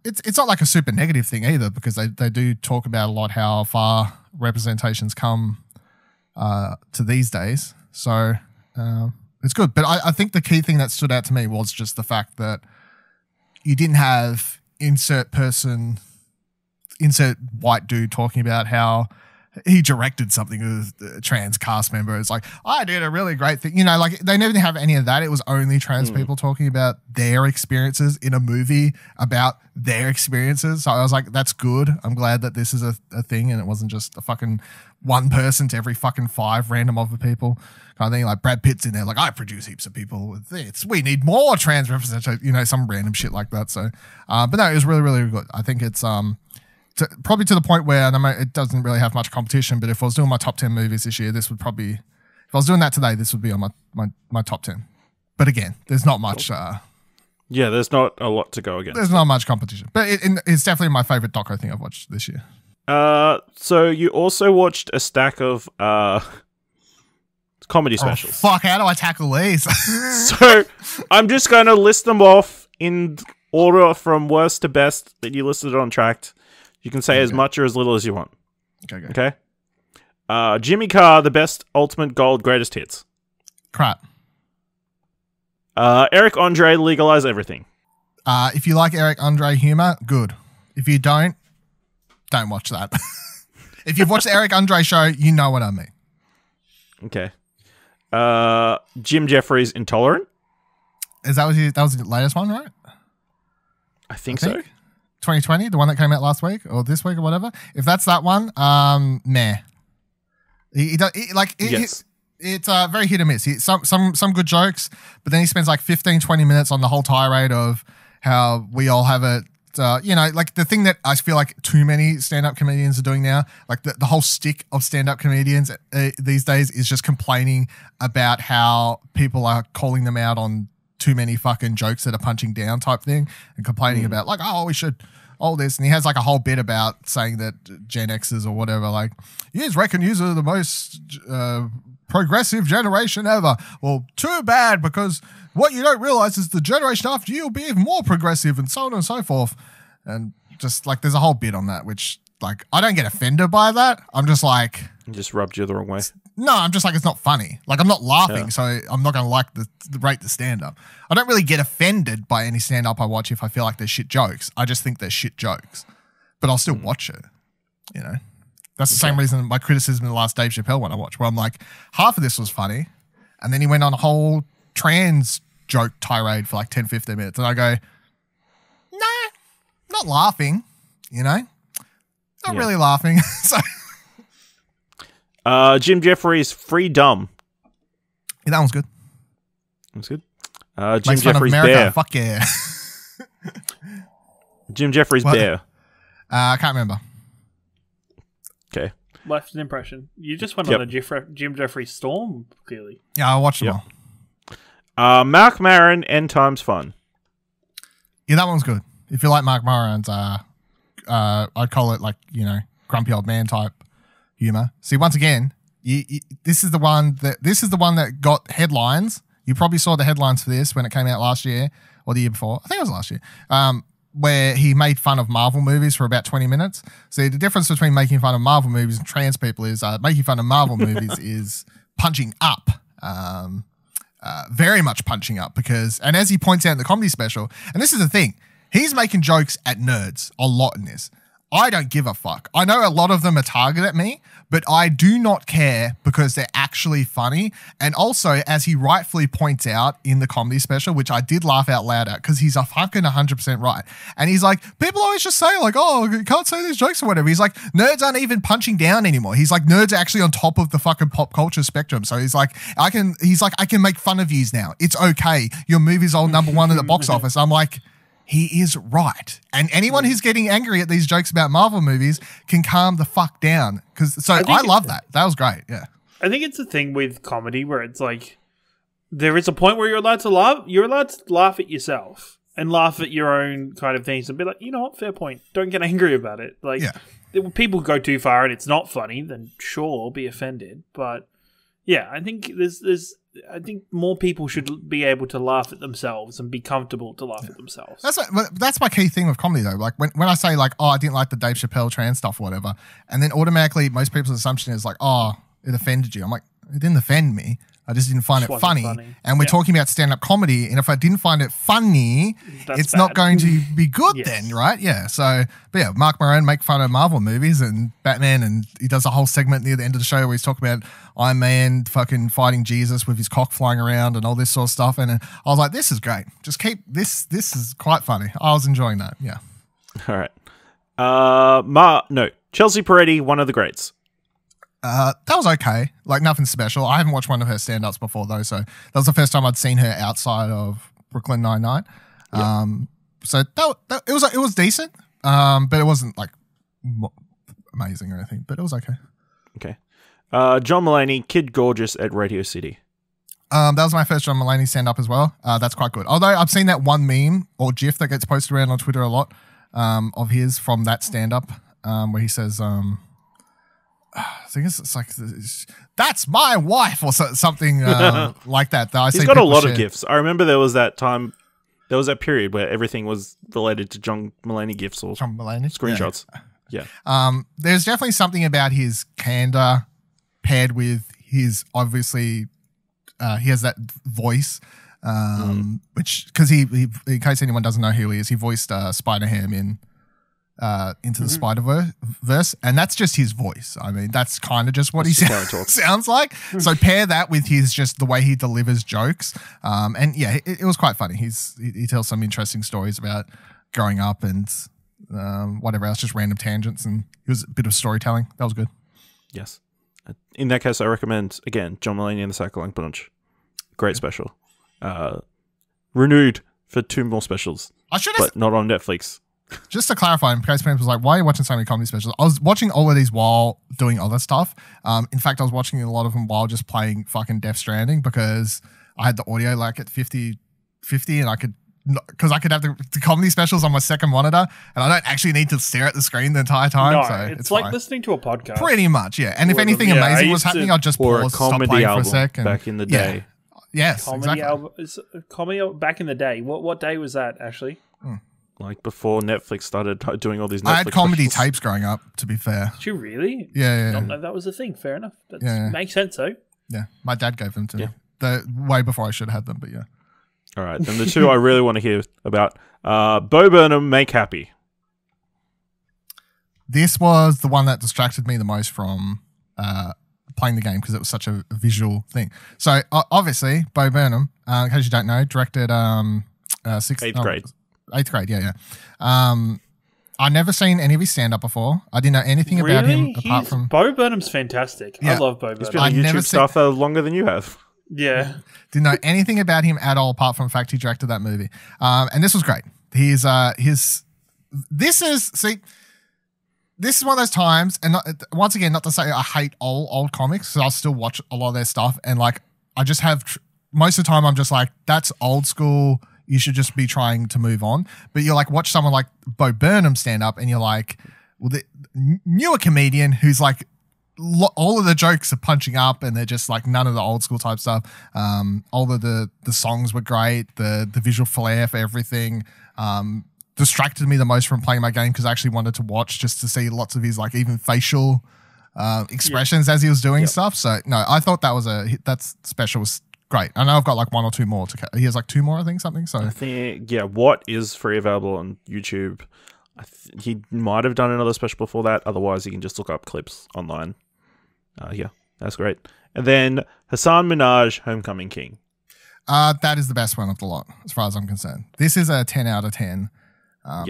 it's not like a super negative thing either, because they do talk about a lot how far representations come to these days. So it's good. But I think the key thing that stood out to me was just the fact that you didn't have insert white dude talking about how he directed something with a trans cast member. It's like, I did a really great thing. You know, like they never have any of that. It was only trans people talking about their experiences in a movie about their experiences. So I was like, that's good. I'm glad that this is a thing and it wasn't just a fucking one person to every fucking 5 random other people kind of thing. Like Brad Pitt's in there, like, I produce heaps of people with this. We need more trans representation, you know, some random shit like that. So, but no, it was really, really good. I think it's, probably to the point where, and it doesn't really have much competition, but if I was doing my top 10 movies this year, this would probably, if I was doing that today, this would be on my top 10. But again, there's not much. Yeah, there's not a lot to go against. There's not much competition, but it's definitely my favorite doco thing I've watched this year. So you also watched a stack of comedy specials. Oh, fuck, how do I tackle these? So I'm just going to list them off in order from worst to best that you listed on Trakt. You can say as much or as little as you want. Okay. Jimmy Carr, the best ultimate gold greatest hits. Crap. Eric Andre, legalize everything. If you like Eric Andre humor, good. If you don't watch that. If you've watched the Eric Andre show, you know what I mean. Okay. Jim Jeffries, Intolerant. That was the latest one, right? I think so. 2020, the one that came out last week or this week or whatever. If that's that one, meh. It's very hit or miss. Some good jokes, but then he spends like 15-20 minutes on the whole tirade of how we all have it. Like the thing that I feel like too many stand-up comedians are doing now, like the whole stick of stand-up comedians these days is just complaining about how people are calling them out on too many fucking jokes that are punching down type thing, and complaining about like, oh, we should all this. And he has like a whole bit about saying that Gen Xers or whatever, like, you reckon you are the most progressive generation ever. Well, too bad, because what you don't realize is the generation after you will be even more progressive, and so on and so forth. And just like, there's a whole bit on that, which like, I don't get offended by that. I'm just like, it just rubbed you the wrong way. No, I'm just like, it's not funny. Like, I'm not laughing, so I'm not going to like rate the stand-up. I don't really get offended by any stand-up I watch if I feel like there's shit jokes. I just think there's shit jokes. But I'll still watch it, you know? That's the same reason my criticism of the last Dave Chappelle one I watched, where I'm like, half of this was funny, and then he went on a whole trans joke tirade for like 10, 15 minutes, and I go, nah, not laughing, you know? Not really laughing. So... Jim Jeffries, Free Dumb. Yeah, that one's good. That's good. Jim Jeffries, Bear. Fuck yeah. Jim Jeffries, Bear. I can't remember. left an impression. You just went on a Jim Jeffrey storm, clearly. Yeah, I watched them all. Mark Maron, End Times Fun. Yeah, that one's good. If you like Mark Maron's, I'd call it grumpy old man type humor. See, once again, this is the one that got headlines. You probably saw the headlines for this when it came out last year or the year before. I think it was last year. Where he made fun of Marvel movies for about 20 minutes. See, the difference between making fun of Marvel movies and trans people is making fun of Marvel movies is punching up. Very much punching up and as he points out in the comedy special, and this is the thing, he's making jokes at nerds a lot in this. I don't give a fuck. I know a lot of them are targeted at me, but I do not care because they're actually funny. And also, as he rightfully points out in the comedy special, which I did laugh out loud at because he's a fucking 100% right. And he's like, people always just say oh, you can't say these jokes or whatever. He's like, nerds aren't even punching down anymore. He's like, nerds are actually on top of the fucking pop culture spectrum. So he's like, I can make fun of yous now. It's okay. Your movie's all number one at the box office. I'm like, he is right. And anyone who's getting angry at these jokes about Marvel movies can calm the fuck down. I love that. That was great. Yeah. I think it's a thing with comedy where it's like, there is a point where you're allowed to laugh. You're allowed to laugh at yourself and laugh at your own kind of things and be like, you know what, fair point. Don't get angry about it. Like, if people go too far and it's not funny, then sure, be offended. But yeah, I think I think more people should be able to laugh at themselves and be comfortable to laugh at themselves. That's my key thing with comedy, though. Like when I say I didn't like the Dave Chappelle trans stuff or whatever, and then automatically most people's assumption is it offended you. I'm like, it didn't offend me. I just didn't find it funny. And we're talking about stand-up comedy, and if I didn't find it funny, it's not going to be good then, right? Yeah. So, but yeah, Mark Maron make fun of Marvel movies and Batman, and he does a whole segment near the end of the show where he's talking about Iron Man fucking fighting Jesus with his cock flying around and all this sort of stuff. And I was like, this is great. Just keep this. This is quite funny. I was enjoying that. Yeah. All right. Chelsea Peretti, one of the greats. That was okay. Like, nothing special. I haven't watched one of her stand-ups before, though, so that was the first time I'd seen her outside of Brooklyn Nine-Nine. So it was decent, but it wasn't, amazing or anything, but it was okay. Okay. John Mulaney, Kid Gorgeous at Radio City. That was my first John Mulaney stand-up as well. That's quite good. Although I've seen that one meme or GIF that gets posted around on Twitter a lot of his from that stand-up where he says... I think it's like, that's my wife or something like that. He's got a lot of gifs. I remember there was that period where everything was related to John Mulaney gifs or John Mulaney screenshots. Yeah. There's definitely something about his candor paired with his, obviously, he has that voice, which, because he, in case anyone doesn't know who he is, he voiced Spider-Ham in Into the Spider-Verse, and that's just his voice. I mean, that's kind of just what he sounds like. So pair that with just the way he delivers jokes, and yeah, it was quite funny. He tells some interesting stories about growing up and whatever else, just random tangents, and it was a bit of storytelling. That was good. Yes. In that case, I recommend, again, John Mulaney and the Psycholank Bunch. Great special. Renewed for 2 more specials, but not on Netflix. Just to clarify, in case people was like, why are you watching so many comedy specials? I was watching all of these while doing other stuff. In fact, I was watching a lot of them while just playing fucking Death Stranding because I had the audio at 50, and I could have the comedy specials on my second monitor, and I don't actually need to stare at the screen the entire time. No, so it's like listening to a podcast. Pretty much, yeah. And if anything amazing was happening, I'd just pause, stop playing for a sec. Back in the day. Yeah. Yes, comedy back in the day. What day was that, Ashley? Like before Netflix started doing all these Netflix I had comedy specials. tapes growing up, to be fair. Did you really? Yeah. I don't know that was a thing. Fair enough. That makes sense, though. Yeah. My dad gave them to me. Way before I should have had them, but yeah. All right. Then the 2 I really want to hear about, Bo Burnham, Make Happy. This was the one that distracted me the most from playing the game because it was such a visual thing. So, obviously, Bo Burnham, in case you don't know, directed 8th grade. 8th grade, yeah. I've never seen any of his stand-up before. I didn't know anything about him apart from... Bo Burnham's fantastic. Yeah. I love Bo Burnham. He's been on YouTube stuff longer than you have. Yeah. Didn't know anything about him at all apart from the fact he directed that movie. And this was great. this is one of those times, and once again, not to say I hate old comics, because I'll still watch a lot of their stuff, and like I just have most of the time I'm just like, that's old school. You should just be trying to move on. But you're like, watch someone like Bo Burnham stand up, and you're like, well, the newer comedian who's like, all of the jokes are punching up, and they're just like none of the old school type stuff. All of the songs were great. The visual flair for everything. Distracted me the most from playing my game because I actually wanted to watch just to see lots of his like even facial expressions as he was doing stuff. So no, I thought that special was great. I know I've got like one or two more he has like two more, I think, something. So I think what is free available on YouTube. He might have done another special before that. Otherwise, you can just look up clips online. That's great. And then Hassan Minhaj, Homecoming King. That is the best one of the lot, as far as I'm concerned. This is a 10 out of 10.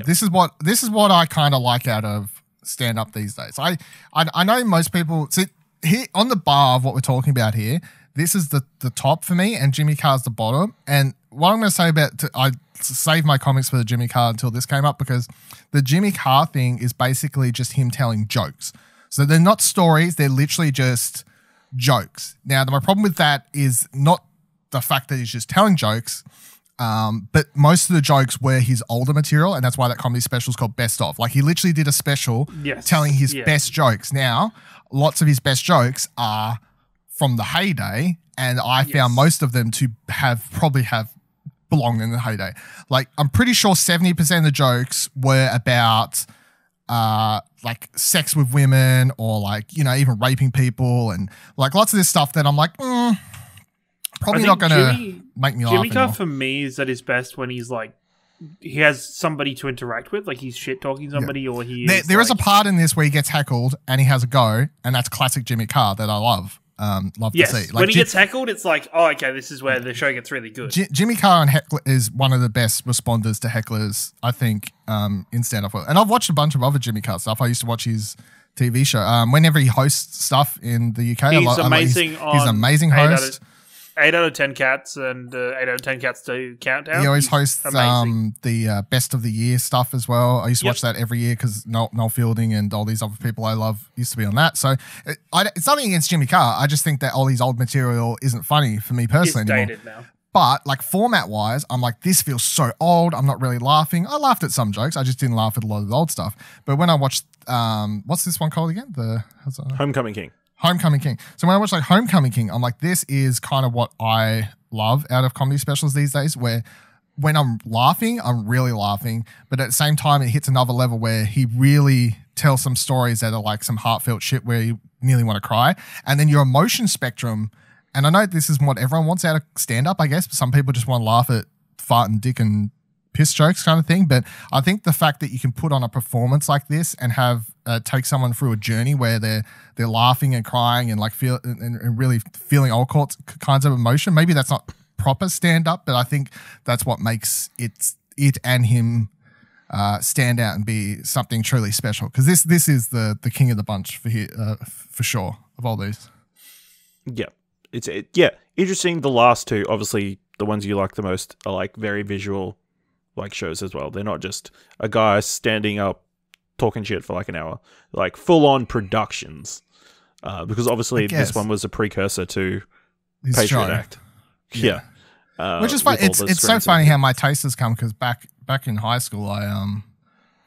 This is what I kind of like out of stand up these days. I know most people see here on the bar of what we're talking about here. This is the top for me, and Jimmy Carr's the bottom. And what I'm going to say I saved my comics for the Jimmy Carr until this came up, because the Jimmy Carr thing is basically just him telling jokes. So they're not stories; they're literally just jokes. Now, my problem with that is not the fact that he's just telling jokes. But most of the jokes were his older material, and that's why that comedy special is called Best Of. Like, he literally did a special telling his best jokes. Now, lots of his best jokes are from the heyday, and I found most of them to probably have belonged in the heyday. Like, I'm pretty sure 70% of the jokes were about like sex with women, or like, you know, even raping people, and like lots of this stuff that I'm like, probably not going to make me laugh Jimmy Carr anymore. for me is at his best when he's like, he has somebody to interact with, like he's shit talking somebody, or there is a part in this where he gets heckled and he has a go, and that's classic Jimmy Carr that I love. To see. Like, when he gets heckled, it's like, oh, okay, this is where the show gets really good. Jimmy Carr and heckler is one of the best responders to hecklers, I think, in stand-up world. And I've watched a bunch of other Jimmy Carr stuff. I used to watch his TV show. Whenever he hosts stuff in the UK, he's amazing. He's an amazing host. 8 out of 10 Cats and 8 out of 10 Cats to Countdown. He always hosts the Best of the Year stuff as well. I used to watch that every year because Noel Fielding and all these other people I love used to be on that. So it's nothing against Jimmy Carr. I just think that all his old material isn't funny for me personally anymore. Dated now. But like format-wise, I'm like, this feels so old. I'm not really laughing. I laughed at some jokes. I just didn't laugh at a lot of the old stuff. But when I watched, what's this one called again? Homecoming King. Homecoming King. So when I watch like Homecoming King, I'm like, this is kind of what I love out of comedy specials these days, where when I'm laughing, I'm really laughing. But at the same time, it hits another level where he really tells some stories that are like some heartfelt shit where you nearly want to cry. And then your emotion spectrum, and I know this is what everyone wants out of stand-up, I guess, but some people just want to laugh at fart and dick and piss jokes kind of thing. But I think the fact that you can put on a performance like this and have take someone through a journey where they're laughing and crying and like feel and really feeling all kinds of emotion. Maybe that's not proper stand up, but I think that's what makes it and him stand out and be something truly special. Because this is the king of the bunch for sure of all these. Yeah, it's interesting. The last two, obviously, the ones you like the most are like very visual, like shows as well. They're not just a guy standing up talking shit for like an hour, like full on productions. Because obviously this one was a precursor to his Patriot show. Act. Yeah. Which is funny. It's so funny how my taste has come, because back in high school,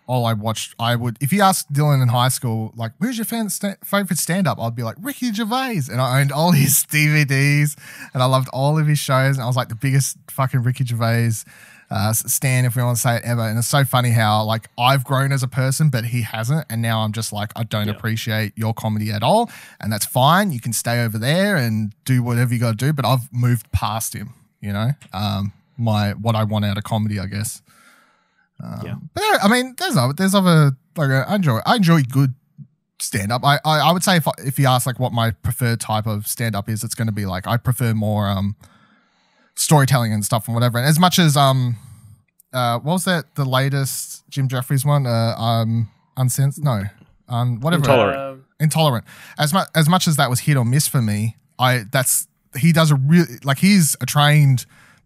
if you asked Dylan in high school, like, who's your favorite stand-up? I'd be like, Ricky Gervais. And I owned all his DVDs and I loved all of his shows. And I was like the biggest fucking Ricky Gervais stan, if we want to say it, ever. And it's so funny how like I've grown as a person, but he hasn't. And now I'm just like, I don't appreciate your comedy at all. And that's fine. You can stay over there and do whatever you got to do. But I've moved past him, you know, what I want out of comedy, I guess. But I mean, there's other like I enjoy good stand up. I would say if you ask like what my preferred type of stand up is, it's going to be like I prefer more storytelling and stuff and whatever. And as much as what was that, the latest Jim Jeffries one, Uncensored? No, whatever. Intolerant. As much as that was hit or miss for me, he does a really, like, he's a trained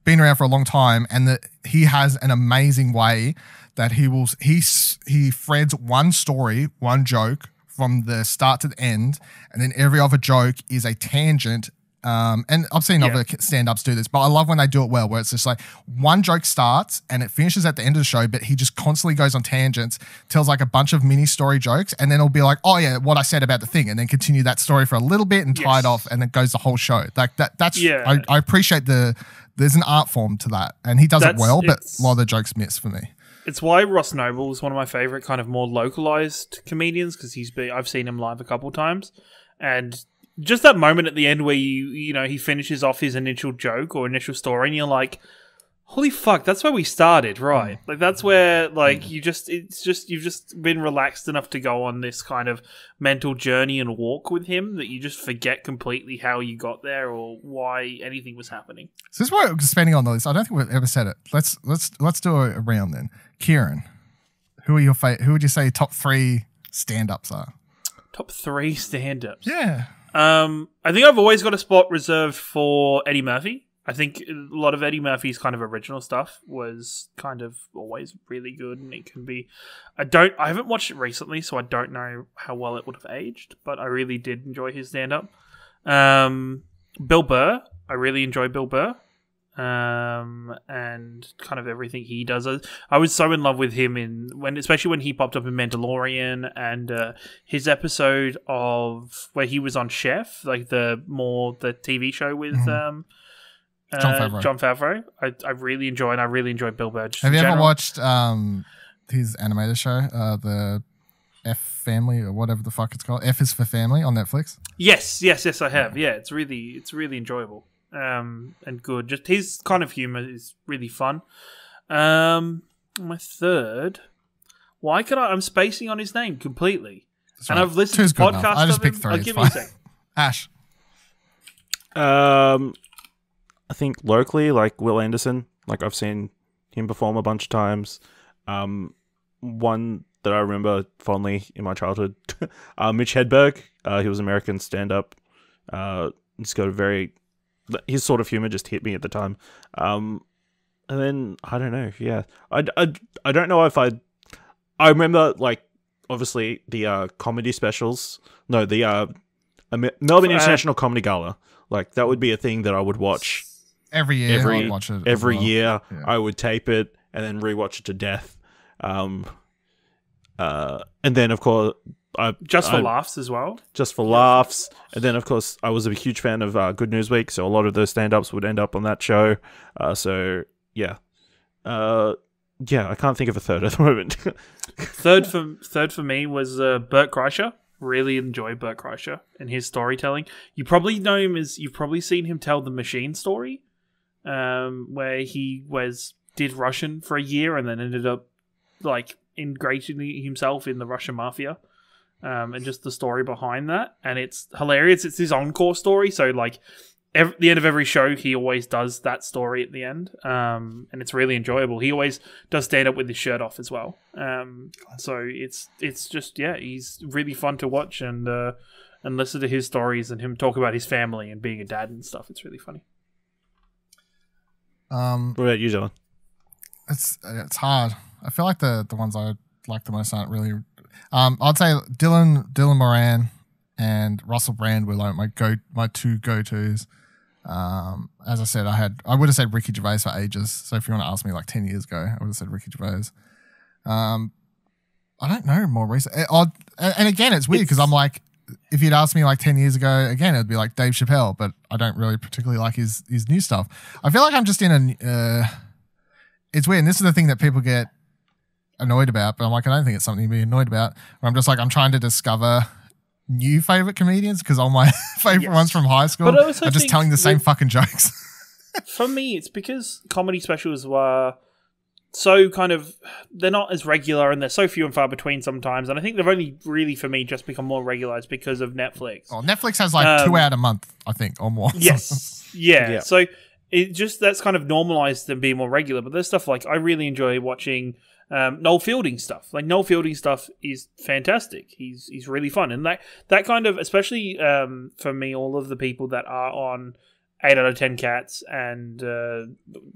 been around for a long time, and that he has an amazing way that he threads one story, one joke from the start to the end, and then every other joke is a tangent. And I've seen other stand-ups do this, but I love when they do it well, where it's just like one joke starts and it finishes at the end of the show, but he just constantly goes on tangents, tells like a bunch of mini story jokes, and then it'll be like, oh yeah, what I said about the thing, and then continue that story for a little bit and tie it off, and it goes the whole show. Like that's I appreciate there's an art form to that, and he does it well, but a lot of the jokes miss for me. It's why Ross Noble is one of my favorite kind of more localized comedians, because I've seen him live a couple times, and just that moment at the end where he finishes off his initial joke or initial story, and you're like, holy fuck, that's where we started, right? Like that's where you've just been relaxed enough to go on this kind of mental journey and walk with him that you just forget completely how you got there or why anything was happening. So this is what we're spending on this. I don't think we've ever said it. Let's do a round then. Ciaran, who are your who would you say top 3 stand-ups are? Top 3 stand-ups? Yeah. I think I've always got a spot reserved for Eddie Murphy. I think a lot of Eddie Murphy's kind of original stuff was kind of always really good, and it can be. I haven't watched it recently, so I don't know how well it would have aged, but I really did enjoy his stand-up. Bill Burr, I really enjoy Bill Burr. And kind of everything he does. I was so in love with him especially when he popped up in Mandalorian, and his episode of where he was on Chef, like the TV show with Jon Favreau. I really enjoy, and I really enjoy Bill Burr. Have you ever watched his animated show, the F Family or whatever the fuck it's called? F is for Family on Netflix. Yes, I have. Yeah, it's really enjoyable. And good. Just his kind of humor is really fun. My third. I'm spacing on his name completely. That's and right. I've listened to podcasts. I just picked 3. I'll give you a second. Ash. I think locally, like Will Anderson. Like I've seen him perform a bunch of times. One that I remember fondly in my childhood, Mitch Hedberg. He was American stand-up. He's got his sort of humor just hit me at the time. And then I don't know. Yeah, I don't know if I remember, like, obviously the comedy specials. No, the Melbourne International Comedy Gala. Like that would be a thing that I would watch every year. I'd watch it every year. Yeah. I would tape it and then rewatch it to death. And then of course. Just for laughs as well. Just for laughs. And then, of course, I was a huge fan of Good News Week, so a lot of those stand-ups would end up on that show. Yeah, I can't think of a third at the moment. Third for me was Bert Kreischer. Really enjoy Bert Kreischer and his storytelling. You probably know him you've probably seen him tell the Machine story, where he did Russian for a year and then ended up like integrating himself in the Russian mafia. And just the story behind that, and it's hilarious. It's his encore story, so like the end of every show, he always does that story at the end, and it's really enjoyable. He always does stand up with his shirt off as well, so it's just he's really fun to watch and listen to his stories and him talk about his family and being a dad and stuff. It's really funny. What about you, Dylan? It's hard. I feel like the ones I like the most aren't really. I'd say Dylan Moran and Russell Brand were like my 2 go-tos. As I said, I would have said Ricky Gervais for ages. So if you want to ask me like 10 years ago, I would have said Ricky Gervais. I don't know more recent. And again, it's weird because I'm like, if you'd asked me like 10 years ago, again, it'd be like Dave Chappelle, but I don't really particularly like his new stuff. I feel like I'm just in it's weird. And this is the thing that people get annoyed about, but I'm like, I don't think it's something to be annoyed about. Where I'm just like, I'm trying to discover new favorite comedians because all my favorite ones from high school are just telling the same fucking jokes. For me, it's because comedy specials were so kind of, they're not as regular and they're so few and far between sometimes. And I think they've only really, for me, just become more regularized because of Netflix. Oh, Netflix has like 2 out a month, I think, or more. Yes. Yeah. So it just, that's kind of normalized them being more regular. But there's stuff like, I really enjoy watching Noel Fielding stuff. Like Noel Fielding stuff is fantastic. He's really fun, and that kind of, especially for me, all of the people that are on 8 out of 10 cats and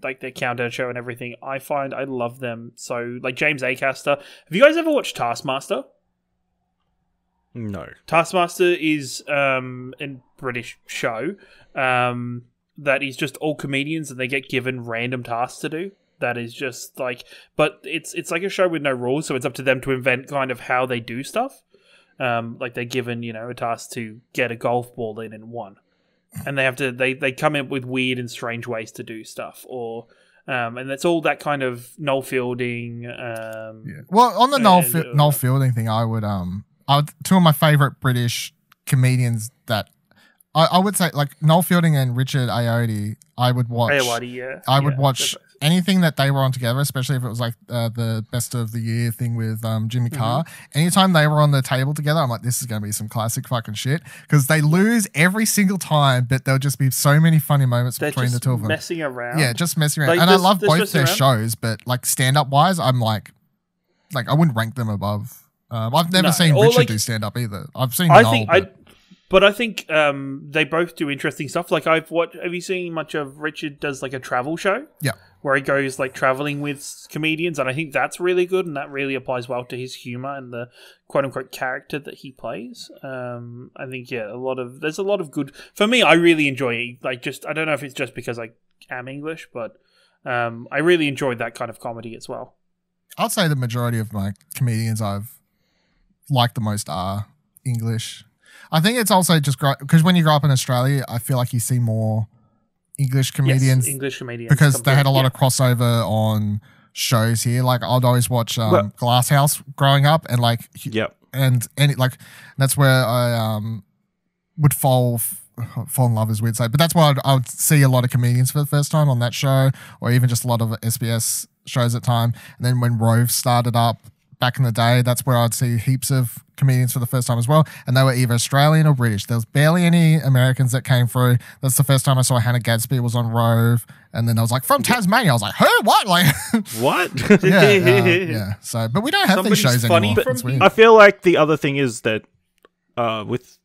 like their countdown show and everything. I love them. So like James Acaster. Have you guys ever watched Taskmaster? No. Taskmaster is a British show that is just all comedians and they get given random tasks to do. That is just like, but it's like a show with no rules, so it's up to them to invent kind of how they do stuff. Like they're given, a task to get a golf ball in one, and they have to they come in with weird and strange ways to do stuff, or and it's all that kind of Noel Fielding. Well, on the Noel Fielding thing, I would two of my favorite British comedians that I would say, like Noel Fielding and Richard Ayoade. I would watch. I would watch anything that they were on together, especially if it was like the best of the year thing with Jimmy Carr. Anytime they were on the table together, I'm like, this is going to be some classic fucking shit, because they lose every single time, but there'll just be so many funny moments between the two of them. Messing around. Yeah, just messing around. Like, and I love both their shows, but like stand-up wise, I'm like I wouldn't rank them above. I've never seen Richard do stand-up either. I've seen But I think they both do interesting stuff. Like have you seen much of Richard does like a travel show? Yeah. Where he goes like traveling with comedians, and I think that's really good, and that really applies well to his humor and the quote unquote character that he plays. I think there's a lot of good for me. I really enjoy it. Like I don't know if it's just because I am English, but I really enjoyed that kind of comedy as well. I'd say the majority of my comedians I've liked the most are English. I think it's also just because when you grow up in Australia, I feel like you see more English comedians. Yes, English comedians. Because they had a lot of crossover on shows here. Like I'd always watch Glass House growing up, and that's where I would fall in love is weird to say, but that's why I would see a lot of comedians for the first time on that show, or even just a lot of SBS shows at time. And then when Rove started up back in the day, that's where I'd see heaps of comedians for the first time as well, and they were either Australian or British. There was barely any Americans that came through. That's the first time I saw Hannah Gadsby was on Rove, and then I was like, from Tasmania. I was like, who? What? Like, what? yeah. So, but we don't have these shows anymore. I feel like the other thing is that with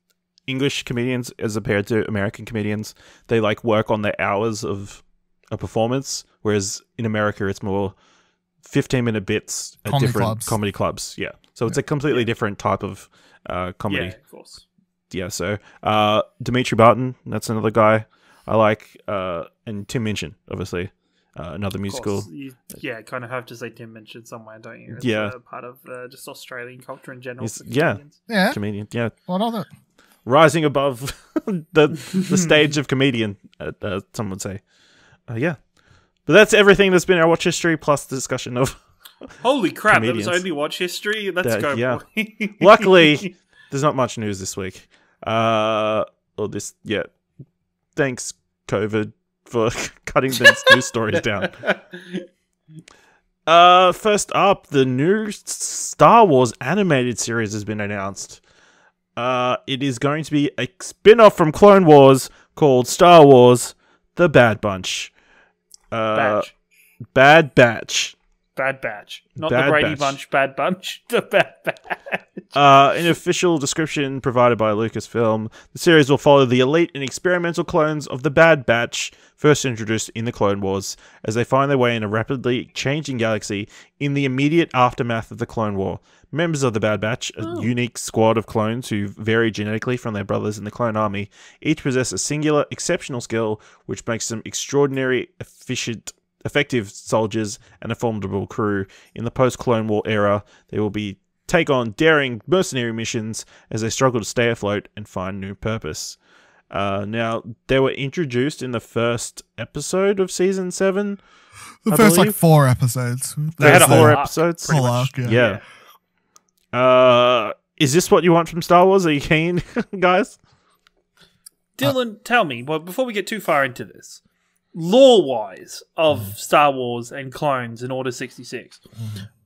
English comedians as compared to American comedians, they like work on their hours of a performance, whereas in America it's more 15-minute bits at different comedy clubs. Yeah. So it's a completely different type of comedy. Yeah, of course. Yeah, so Dimitri Barton, that's another guy I like. And Tim Minchin, obviously. Another musical. You kind of have to say Tim Minchin somewhere, don't you? It's part of just Australian culture in general. Yeah. Comedian, yeah. What other? Rising above the stage of comedian, some would say. Yeah. But that's everything that's been our watch history, plus the discussion of holy crap, comedians. That was only watch history? Let's go, boy. Luckily, there's not much news this week. Thanks, COVID, for cutting the news stories down. First up, the new Star Wars animated series has been announced. It is going to be a spin-off from Clone Wars called Star Wars The Bad Bunch. Bad Batch. Not the Brady Bunch, Bad Bunch. The Bad Batch. An official description provided by Lucasfilm, the series will follow the elite and experimental clones of the Bad Batch, first introduced in the Clone Wars, as they find their way in a rapidly changing galaxy in the immediate aftermath of the Clone War. Members of the Bad Batch, a unique squad of clones who vary genetically from their brothers in the Clone Army, each possess a singular, exceptional skill which makes them extraordinary, effective soldiers and a formidable crew. In the post-Clone War era, they will take on daring mercenary missions as they struggle to stay afloat and find new purpose. Now, they were introduced in the first episode of Season 7. The first, like, 4 episodes. They had 4 episodes? Whole arc, yeah. Is this what you want from Star Wars? Are you keen, guys? Dylan, tell me, well, before we get too far into this, lore-wise of Star Wars and clones in Order 66,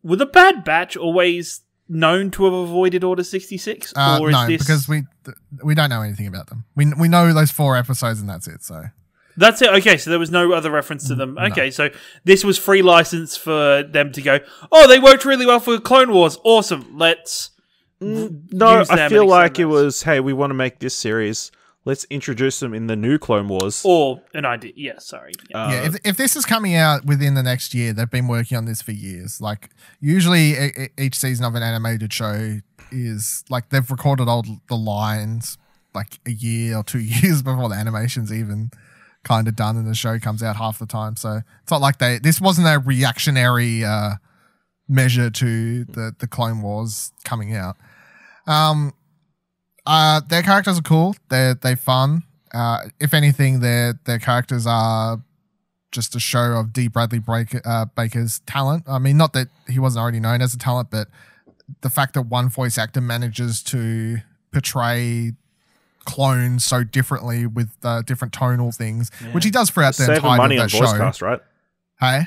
were the Bad Batch always known to have avoided Order 66? Or is this... because we don't know anything about them. We know those 4 episodes and that's it, so... That's it. Okay, so there was no other reference to them. Okay, so this was free license for them to go, oh, they worked really well for Clone Wars. Awesome. Let's No, I feel like it was, hey, we want to make this series. let's introduce them in the new Clone Wars. Or an idea. Yeah, sorry. Yeah, if this is coming out within the next year, they've been working on this for years. Like, usually each season of an animated show is, like, they've recorded all the lines, like, a year or 2 years before the animation's even kind of done and the show comes out half the time. So it's not like this wasn't a reactionary measure to the Clone Wars coming out. Their characters are cool. They're fun. If anything, their characters are just a show of D. Bradley Baker's talent. I mean, not that he wasn't already known as a talent, but the fact that one voice actor manages to portray clones so differently with different tonal things, which he does throughout the entire money of on that voice show. cast, right? Hey,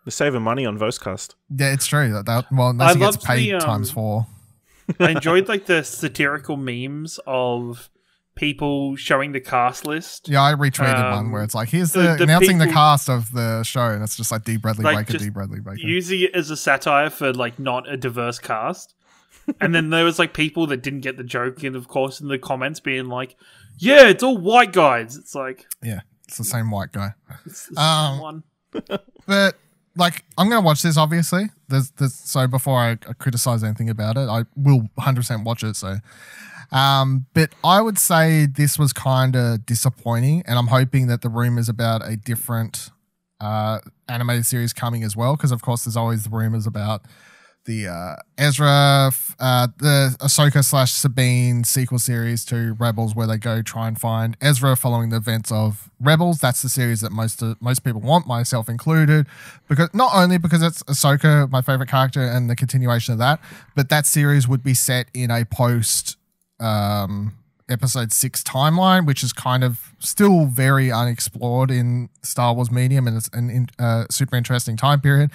They're saving money on voice cast. yeah, it's true. Well, unless he gets paid times 4. I enjoyed like the satirical memes of people showing the cast list. Yeah, I retweeted one where it's like, here's the announcing the cast of the show, and it's just like D. Bradley Baker, D. Bradley Baker. Using it as a satire for like not a diverse cast. And then there was like people that didn't get the joke, and of course in the comments being like, yeah, it's all white guys. It's like, yeah, it's the same white guy. It's the same one. But like, I'm gonna watch this obviously. So before I criticize anything about it, I will 100% watch it. So, but I would say this was kind of disappointing, and I'm hoping that the rumors about a different animated series coming as well, because of course there's always the rumors about the Ezra, the Ahsoka / Sabine sequel series to Rebels, where they go try and find Ezra following the events of Rebels. That's the series that most people want, myself included, because not only because it's Ahsoka, my favorite character, and the continuation of that, but that series would be set in a post episode 6 timeline, which is kind of still very unexplored in Star Wars medium, and it's a super interesting time period.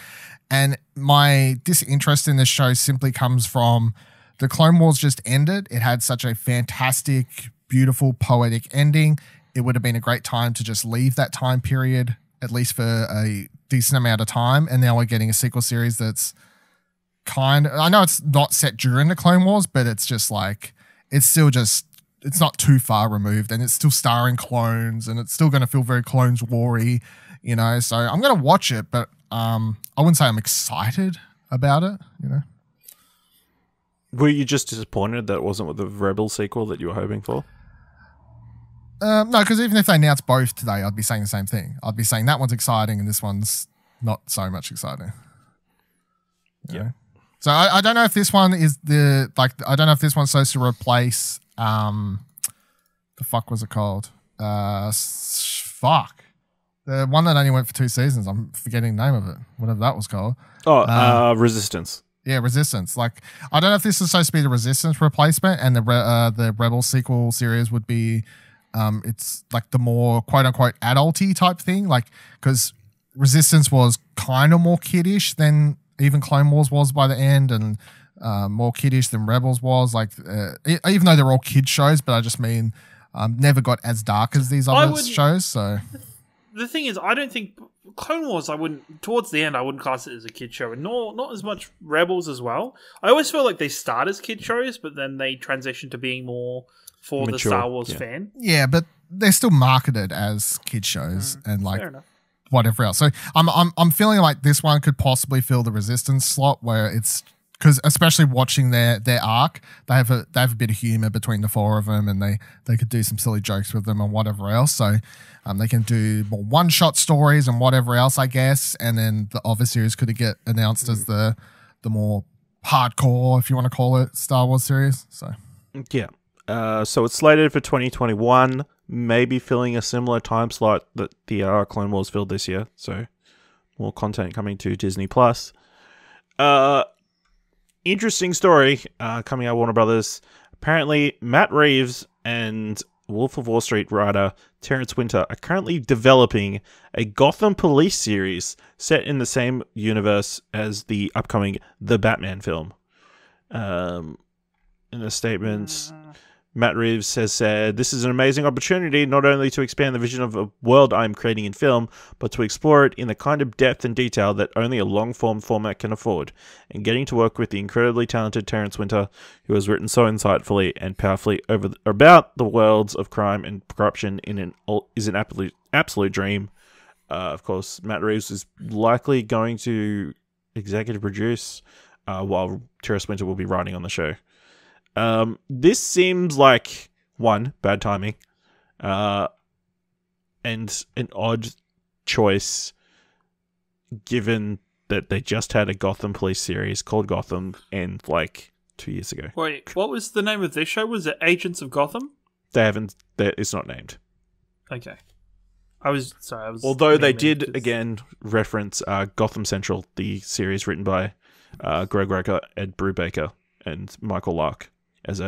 And my disinterest in this show simply comes from the Clone Wars just ended. It had such a fantastic, beautiful, poetic ending. It would have been a great time to just leave that time period, at least for a decent amount of time. And now we're getting a sequel series that's I know it's not set during the Clone Wars, but it's just like, it's still just, it's not too far removed, and it's still starring clones, and it's still going to feel very Clones War-y, you know. So I'm going to watch it, but I wouldn't say I'm excited about it, you know. Were you just disappointed that it wasn't with the Rebel sequel that you were hoping for? No, because even if they announced both today, I'd be saying the same thing. I'd be saying that one's exciting and this one's not so much exciting. Yeah. So I don't know if this one is I don't know if this one's supposed to replace the fuck was it called? The one that only went for 2 seasons. I'm forgetting the name of it. Whatever that was called. Resistance. Yeah, Resistance. Like, I don't know if this is supposed to be the Resistance replacement, and the Rebel sequel series would be, it's like the more quote unquote adulty type thing. Like, because Resistance was kind of more kiddish than even Clone Wars was by the end, and more kiddish than Rebels was. Like, even though they're all kid shows, but I just mean never got as dark as these other shows. So the thing is, I don't think Clone Wars, towards the end, I wouldn't class it as a kid show, and not as much Rebels as well. I always feel like they start as kid shows, but then they transition to being more for the Star Wars fan. Yeah, but they're still marketed as kid shows and like whatever else. So I'm feeling like this one could possibly fill the Resistance slot, where it's, because especially watching their arc, they have a bit of humor between the 4 of them, and they could do some silly jokes with them and whatever else. So they can do more one-shot stories and whatever else, I guess. And then the other series could get announced as the more hardcore, if you want to call it, Star Wars series. So yeah. So it's slated for 2021, maybe filling a similar time slot that the Clone Wars filled this year. So more content coming to Disney Plus. Interesting story coming out of Warner Brothers. Apparently, Matt Reeves and Wolf of Wall Street writer Terrence Winter are currently developing a Gotham Police series set in the same universe as the upcoming The Batman film. In a statement, Matt Reeves has said, "This is an amazing opportunity not only to expand the vision of a world I'm creating in film, but to explore it in the kind of depth and detail that only a long-form format can afford. And getting to work with the incredibly talented Terence Winter, who has written so insightfully and powerfully about the worlds of crime and corruption is an absolute dream." Of course, Matt Reeves is likely going to executive produce, while Terence Winter will be writing on the show. This seems like, one, bad timing, and an odd choice given that they just had a Gotham police series called Gotham end like 2 years ago. Wait, what was the name of this show? Was it Agents of Gotham? It's not named. Okay. I was Although they did again reference Gotham Central, the series written by Greg Rucka, Ed Brubaker, and Michael Lark, as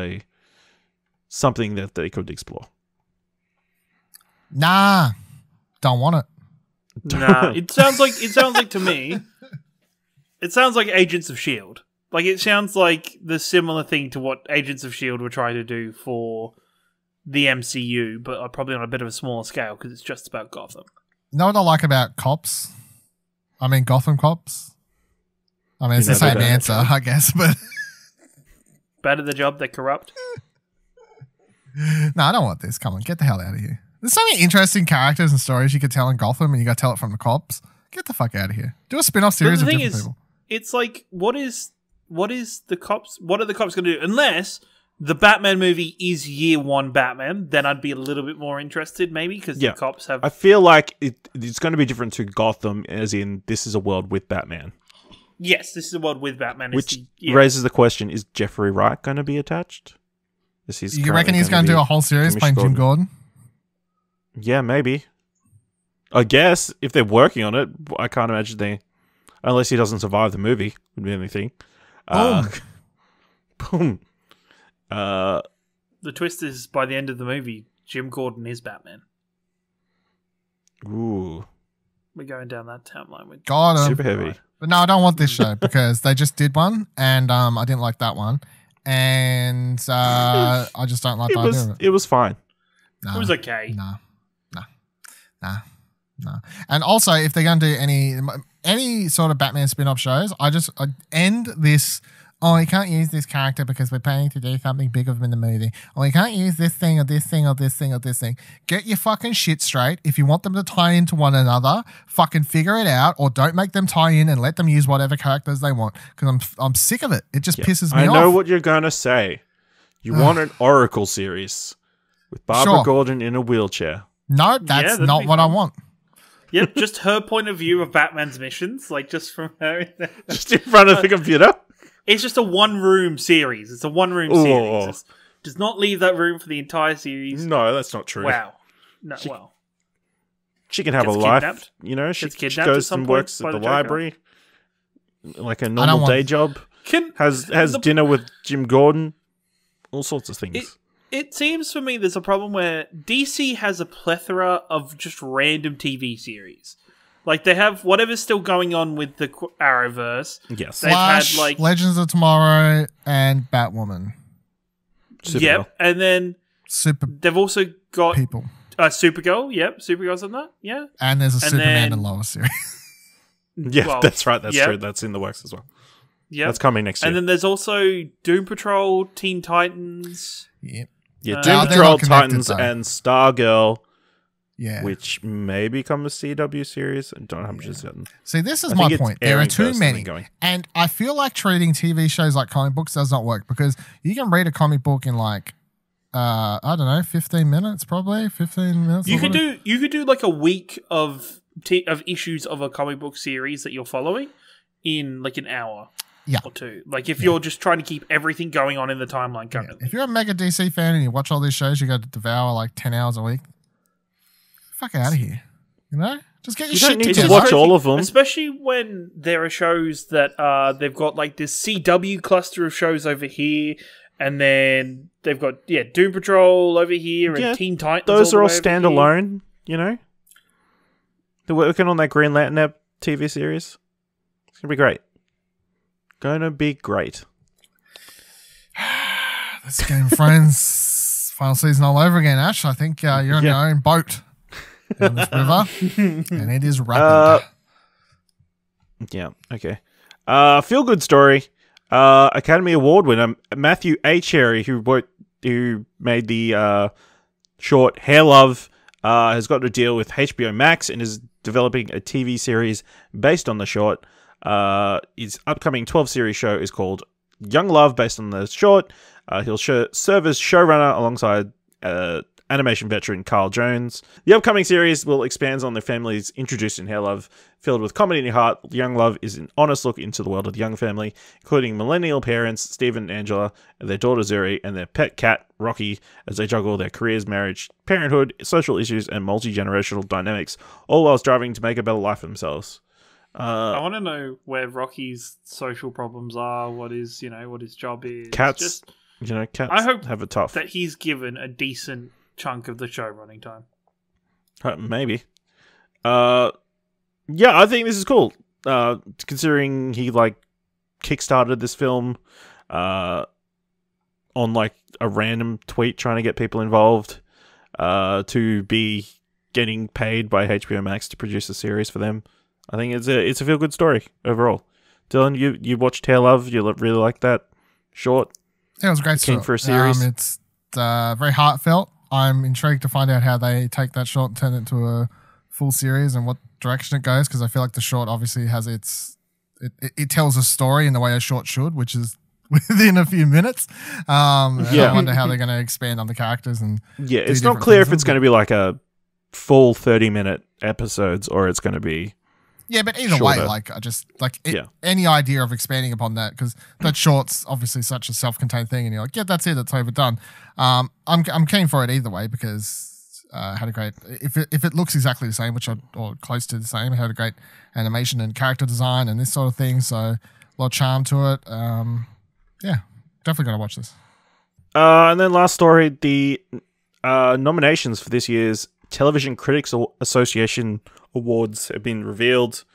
something that they could explore. Nah, don't want it. Nah, it sounds like to me. It sounds like Agents of S.H.I.E.L.D. Like, it sounds like the similar thing to what Agents of S.H.I.E.L.D. were trying to do for the MCU, but probably on a bit of a smaller scale because it's just about Gotham. You know what I like about cops? I mean, Gotham cops. I mean, it's the same answer, I guess, but... Bad at the job, they're corrupt. No, I don't want this. Come on, get the hell out of here. There's so many interesting characters and stories you could tell in Gotham, and you got to tell it from the cops. Get the fuck out of here. Do a spin-off series of different people. It's like, what is the cops? What are the cops going to do? Unless the Batman movie is year one Batman, then I'd be a little bit more interested, maybe, because the cops have... I feel like it's going to be different to Gotham, as in this is a world with Batman. Yes, this is a world with Batman. Which raises the question, is Jeffrey Wright going to be attached? You reckon he's going to do a whole series playing Jim Gordon? Yeah, maybe. I guess, if they're working on it, I can't imagine they... Unless he doesn't survive the movie, would be anything. Boom. The twist is, by the end of the movie, Jim Gordon is Batman. Ooh. We're going down that timeline with Super heavy. But no, I don't want this show because they just did one, and I didn't like that one, and I just don't like the idea of it. It was fine. It was okay. Nah. And also, if they're going to do any sort of Batman spin-off shows, I end this. Oh, we can't use this character because we're planning to do something big of him in the movie. Or we can't use this thing or this thing or this thing or this thing. Get your fucking shit straight. If you want them to tie into one another, fucking figure it out, or don't make them tie in and let them use whatever characters they want. Because I'm sick of it. It just pisses me off. I know what you're going to say. You want an Oracle series with Barbara Gordon in a wheelchair. No, that's not what I want. Yep, just her point of view of Batman's missions, like just from her. Just in front of the computer. It's just a one-room series. It's a one-room series. It does not leave that room for the entire series. No, that's not true. Wow. No, she can have a life. You know, she goes and works at the library, like a normal day job. Has dinner with Jim Gordon. All sorts of things. It seems for me there's a problem where DC has a plethora of just random TV series. Like, they have whatever's still going on with the Arrowverse. Yes. They've Flash, had, like, Legends of Tomorrow, and Batwoman. Supergirl. Yep, and then they've also got... People. Supergirl, yep. Supergirl's on that, yeah. And there's a Superman and Lois series. Yeah, that's right. That's true. That's in the works as well. Yeah. That's coming next year. And then there's also Doom Patrol, Teen Titans. Yep. Yeah, Doom Patrol, Titans, and Stargirl. Yeah. Which may become a CW series. I don't know how much it's gotten. See, this is my point. There are too many. And I feel like treating TV shows like comic books does not work because you can read a comic book in like, I don't know, 15 minutes probably. 15 minutes. You could do like a week of issues of a comic book series that you're following in like an hour. Yeah. Or two. Like if you're just trying to keep everything going on in the timeline currently. Yeah. If you're a mega DC fan and you watch all these shows, you got to devour like 10 hours a week. Fuck out of here. You know? Just get your shit together. You don't need to watch all of them. Especially when there are shows that they've got like this CW cluster of shows over here, and then they've got Doom Patrol over here and Teen Titans. Those are all standalone, you know? They're working on that Green Lantern TV series. It's gonna be great. Gonna be great. This Game of Thrones final season all over again, Ash. I think you're on your own boat in this river, and it is rapid. Yeah, okay. Feel good story. Academy Award winner Matthew A. Cherie, who made the short Hair Love, has got a deal with HBO Max and is developing a TV series based on the short. His upcoming 12-series show is called Young Love, based on the short. He'll serve as showrunner alongside animation veteran Carl Jones. The upcoming series will expand on the families introduced in Hair Love. Filled with comedy and heart, Young Love is an honest look into the world of the Young family, including millennial parents Stephen and Angela, and their daughter Zuri, and their pet cat Rocky, as they juggle their careers, marriage, parenthood, social issues, and multi-generational dynamics, all while striving to make a better life for themselves. I want to know where Rocky's social problems are. What his job is. Cats, cats. I hope have it tough. That he's given a decent chunk of the show running time. Maybe. Yeah, I think this is cool. Considering he kickstarted this film on a random tweet trying to get people involved, to be getting paid by HBO Max to produce a series for them. I think it's a feel good story overall. Dylan, you watched Hair Love. You really like that short. Yeah, it was a great. Keen for a series. It's very heartfelt. I'm intrigued to find out how they take that short and turn it into a full series and what direction it goes, because I feel like the short obviously has it tells a story in the way a short should, which is within a few minutes. I wonder how they're going to expand on the characters and it's not clear if it's going to be like a full 30-minute episodes or it's going to be. Yeah, but either shorter. Way, any idea of expanding upon that, because that short's obviously such a self-contained thing, and you're like, yeah, that's it, it's overdone. I'm keen for it either way, because had a great, if it looks exactly the same, or close to the same, it had a great animation and character design and this sort of thing, so a lot of charm to it. Yeah, definitely gonna watch this. And then last story, the nominations for this year's Television Critics Association Awards have been revealed.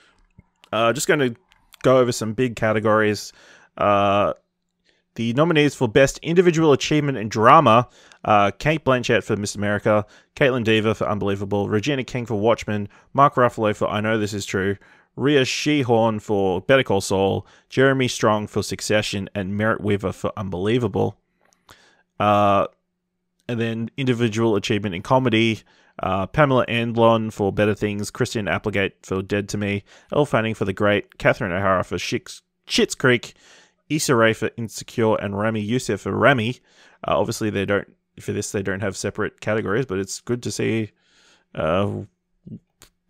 Just going to go over some big categories. The nominees for Best Individual Achievement in Drama: Kate Blanchett for Miss America, Caitlin Dever for Unbelievable, Regina King for Watchmen, Mark Ruffalo for I Know This Is True, Rhea Seehorn for Better Call Saul, Jeremy Strong for Succession, and Merritt Weaver for Unbelievable. And then Individual Achievement in Comedy: Pamela Andlon for Better Things, Christian Applegate for Dead to Me, Elle Fanning for The Great, Catherine O'Hara for Schitt's Creek, Issa Rae for Insecure, and Rami Youssef for Rami. Obviously, they don't have separate categories, but it's good to see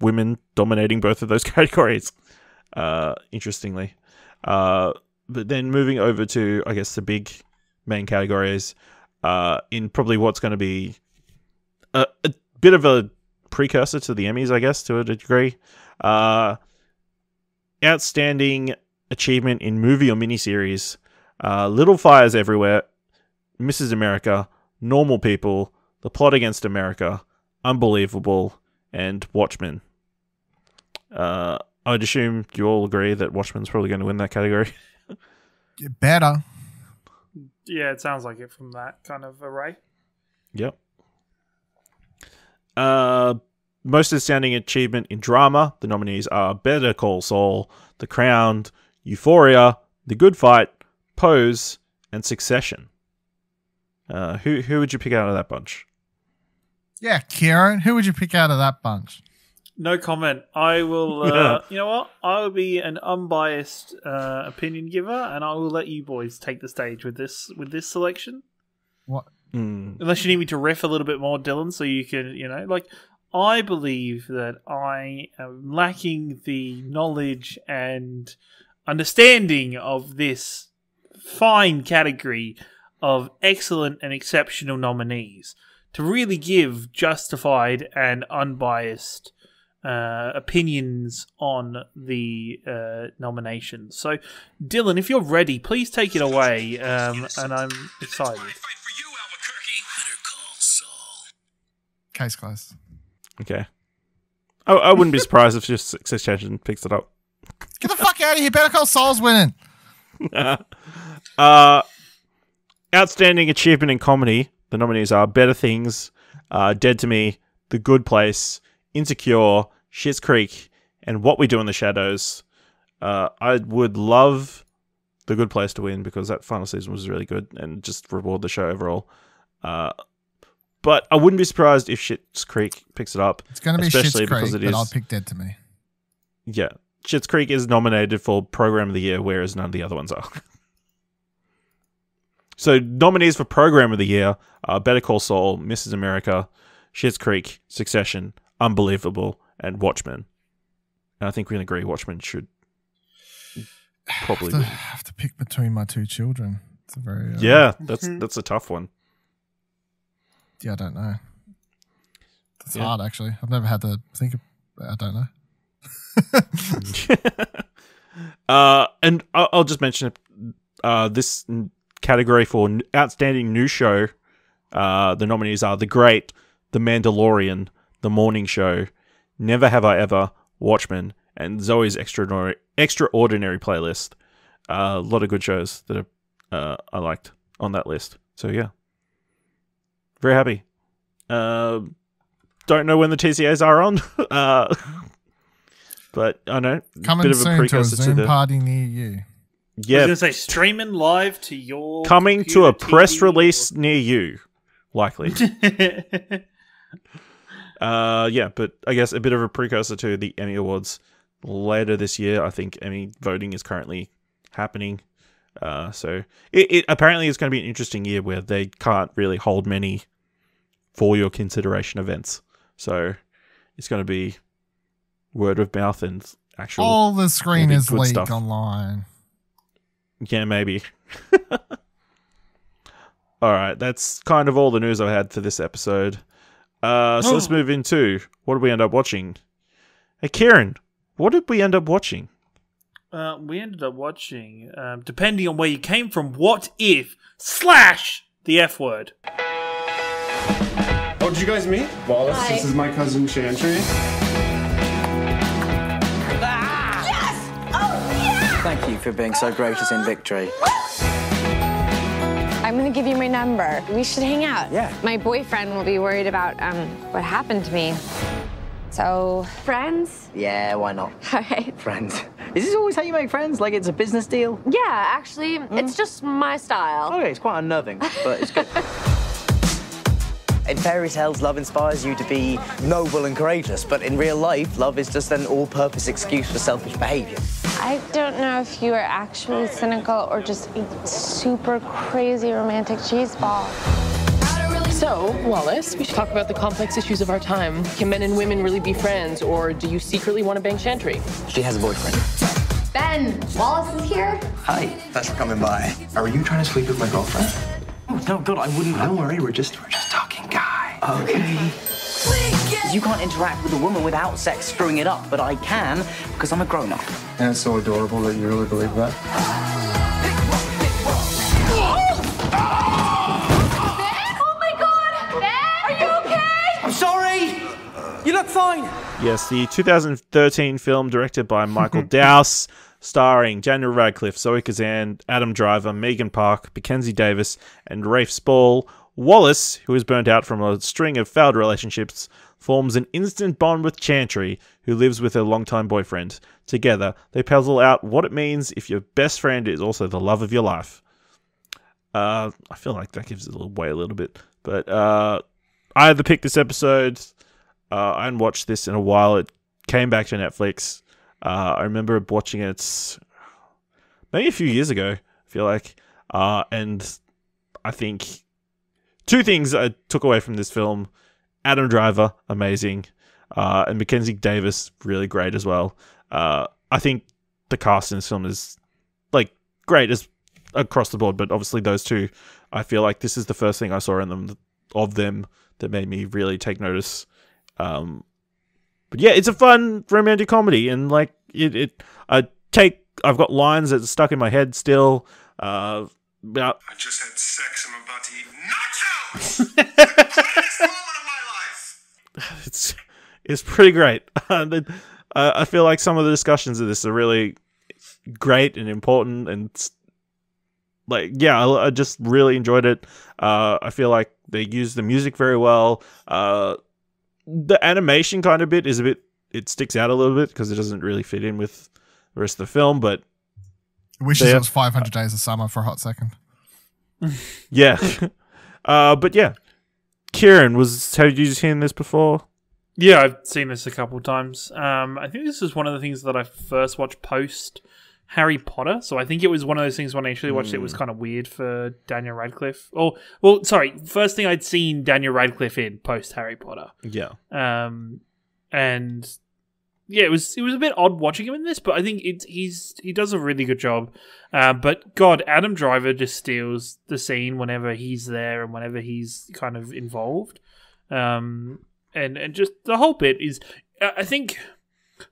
women dominating both of those categories. Interestingly, but then moving over to, I guess, the big main categories, in probably what's going to be a bit of a precursor to the Emmys, I guess, to a degree. Outstanding achievement in movie or miniseries: Little Fires Everywhere, Mrs. America, Normal People, The Plot Against America, Unbelievable, and Watchmen. I'd assume you all agree that Watchmen's probably going to win that category. Get better. Yeah, it sounds like it from that kind of array. Yep. Most outstanding achievement in drama: the nominees are Better Call Saul, The Crown, Euphoria, The Good Fight, Pose, and Succession. Who would you pick out of that bunch? Yeah, Ciaran, who would you pick out of that bunch? No comment. I will. You know what? I will be an unbiased opinion giver, and I will let you boys take the stage with this selection. What? Unless you need me to riff a little bit more, Dylan, so you can, I believe that I am lacking the knowledge and understanding of this fine category of excellent and exceptional nominees to really give justified and unbiased opinions on the nominations. So, Dylan, if you're ready, please take it away, and I'm excited. Case closed. Okay. I wouldn't be surprised if just Succession picks it up. Get the fuck out of here. Better Call Saul's winning. Outstanding achievement in comedy: The nominees are Better Things, Dead to Me, The Good Place, Insecure, Schitt's Creek, and What We Do in the Shadows. I would love The Good Place to win because that final season was really good and just reward the show overall. But I wouldn't be surprised if Schitt's Creek picks it up. It's going to be Schitt's Creek, but I'll pick Dead to Me. Yeah. Schitt's Creek is nominated for Program of the Year, whereas none of the other ones are. So nominees for Program of the Year are Better Call Saul, Mrs. America, Schitt's Creek, Succession, Unbelievable, and Watchmen. And I think we can agree Watchmen should probably I have to pick between my two children. It's a very that's a tough one. Yeah, I don't know. That's hard, actually. I've never had to think of. I don't know. And I'll just mention this category for Outstanding New Show. The nominees are The Great, The Mandalorian, The Morning Show, Never Have I Ever, Watchmen, and Zoe's Extraordinary Playlist. A lot of good shows that I liked on that list. So yeah, very happy. Don't know when the TCAs are on, but I know coming bit of a precursor to a Zoom party near you. Yeah, I was going to say streaming live to your coming to a press release near you, likely. Yeah, but I guess a bit of a precursor to the Emmy Awards later this year. I think Emmy voting is currently happening. So it apparently is going to be an interesting year where they can't really hold many for your consideration events. So it's going to be word of mouth and actual. All the screen is leaked stuff online. Yeah, maybe. All right, that's kind of all the news I had for this episode. So let's move into what did we end up watching? Hey, Ciaran, what did we end up watching? We ended up watching, depending on where you came from, What If / the F Word. Oh, did you guys meet? Wallace, Hi. This is my cousin Chantry. Yes! Oh, yeah! Thank you for being so gracious in victory. I'm gonna give you my number. We should hang out. Yeah. My boyfriend will be worried about what happened to me. So, friends? Yeah, why not? All right. Friends. Is this always how you make friends? Like it's a business deal? Yeah, actually, it's just my style. Okay, it's quite unnerving, but it's good. In fairy tales, love inspires you to be noble and courageous, but in real life, love is just an all-purpose excuse for selfish behavior. I don't know if you are actually cynical or just a super crazy romantic cheeseball. So, Wallace, we should talk about the complex issues of our time. Can men and women really be friends, or do you secretly want to bang Chantry? She has a boyfriend. Ben, Wallace is here. Hi. Thanks for coming by. Are you trying to sleep with my girlfriend? Oh, no, God, I wouldn't. Don't worry, we're just talking guy. Okay. You can't interact with a woman without sex screwing it up, but I can because I'm a grown-up. And it's so adorable that you really believe that. Oh my God! Ben, are you okay? I'm sorry! You look fine! Yes, the 2013 film directed by Michael Dowse, starring Daniel Radcliffe, Zoe Kazan, Adam Driver, Megan Park, Mackenzie Davis, and Rafe Spall. Wallace, who is burnt out from a string of failed relationships, forms an instant bond with Chantry, who lives with her longtime boyfriend. Together, they puzzle out what it means if your best friend is also the love of your life. I feel like that gives it away a little bit, but I had to pick this episode. I hadn't watched this in a while. It came back to Netflix. I remember watching it maybe a few years ago, I feel like. And I think two things I took away from this film. Adam Driver, amazing. And Mackenzie Davis, really great as well. I think the cast in this film is like great as across the board, but obviously those two, I feel like this is the first thing I saw in them that made me really take notice. But yeah, it's a fun romantic comedy, and like I've got lines that are stuck in my head still. About I just had sex. I'm about to eat nachos. The greatest moment of my life. It's pretty great. I feel like some of the discussions of this are really great and important, and like I just really enjoyed it. I feel like They use the music very well. The animation kind of bit is it sticks out a little bit because it doesn't really fit in with the rest of the film, but Wishes it was 500 Days of Summer for a hot second. Yeah. But yeah. Ciaran, have you seen this before? Yeah, I've seen this a couple of times. I think this is one of the things that I first watched post Harry Potter. So I think it was one of those things when I initially watched it was kind of weird for Daniel Radcliffe. First thing I'd seen Daniel Radcliffe in post Harry Potter. Yeah. And yeah, it was a bit odd watching him in this, but I think he does a really good job. But God, Adam Driver just steals the scene whenever he's there and whenever he's kind of involved. And just the whole bit is, I think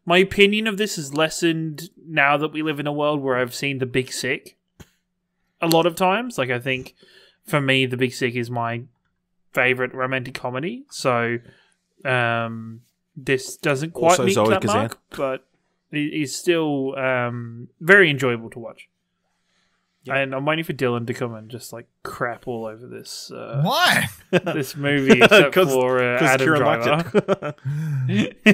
my opinion of this is lessened now that we live in a world where I've seen The Big Sick a lot of times. Like, I think for me, The Big Sick is my favorite romantic comedy. So, this doesn't quite meet that mark, but it is still very enjoyable to watch. Yep. And I'm waiting for Dylan to come and just like crap all over this. Why? This movie, except for Adam Driver.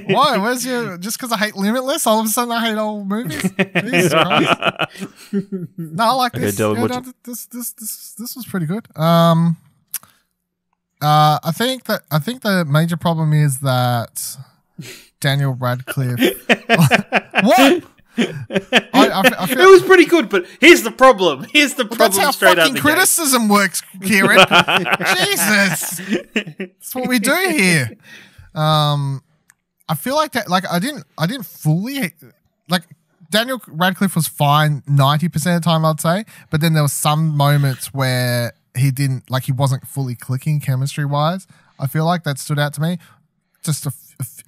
Why? Where's your? Just because I hate Limitless, all of a sudden I hate old movies. Jesus Christ. No, I like this. Dylan, yeah, this was pretty good. I think the major problem is that Daniel Radcliffe. What? I feel, it was pretty good, but here's the problem. Here's the problem. That's how fucking criticism works, Ciaran. Jesus, that's what we do here. I feel like that. Like I didn't fully like Daniel Radcliffe was fine 90% of the time, I'd say, but then there were some moments where he didn't, like, he wasn't fully clicking chemistry wise. I feel like that stood out to me just a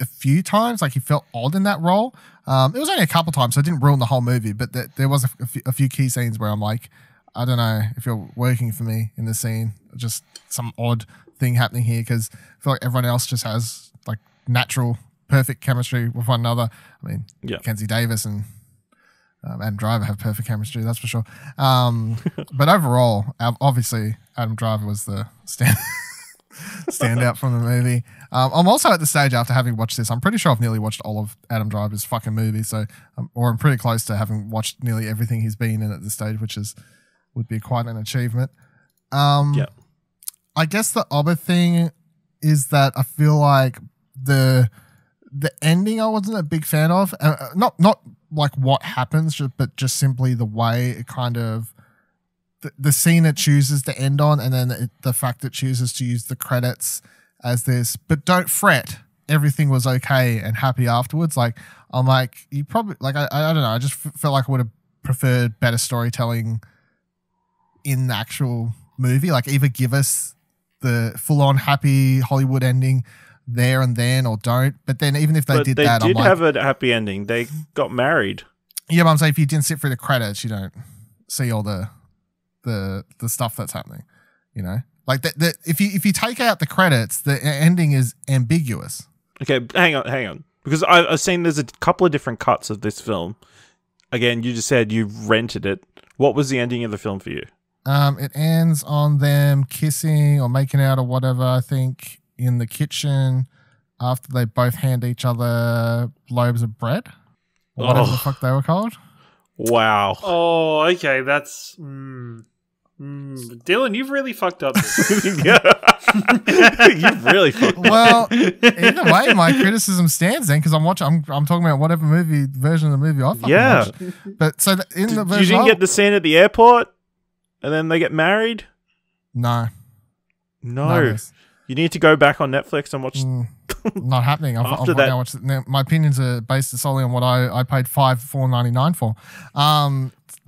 few times. Like, he felt odd in that role. It was only a couple times, so it didn't ruin the whole movie, but there was a few key scenes where I'm like, I don't know if you're working for me in the scene. Just some odd thing happening here, because I feel like everyone else just has like natural, perfect chemistry with one another. I mean, Kenzie Davis and Adam Driver have perfect chemistry, that's for sure. But overall, obviously, Adam Driver was the standout from the movie. I'm also at the stage after having watched this. I'm pretty sure I've nearly watched all of Adam Driver's fucking movies, so or I'm pretty close to having watched nearly everything he's been in at this stage, which would be quite an achievement. I guess the other thing is that I feel like the ending I wasn't a big fan of. Not like what happens, but just simply the way it kind of the scene it chooses to end on, and then the fact it chooses to use the credits as this. But don't fret, everything was okay and happy afterwards. Like, I'm like, you probably like I don't know. I just felt like I would have preferred better storytelling in the actual movie. Like, either give us the full-on happy Hollywood ending there and then, or don't. But then even if they did that, they did I'm like, have a happy ending. They got married. Yeah, but I'm saying if you didn't sit through the credits, you don't see all the stuff that's happening. You know, like if you take out the credits, the ending is ambiguous. Okay, hang on, because I've seen there's a couple of different cuts of this film. Again, you just said you rented it. What was the ending of the film for you? It ends on them kissing or making out or whatever, I think, in the kitchen after they both hand each other loaves of bread or whatever the fuck they were called. Wow. Oh, okay. That's... Dylan, you've really fucked up this. You've really fucked up. Well, either way, my criticism stands then, because I'm talking about whatever version of the movie I fucking watched. But so in the version, you didn't get the scene at the airport, and then they get married. No. You need to go back on Netflix and watch. Not happening. After that, now my opinions are based solely on what I paid $4.99 for.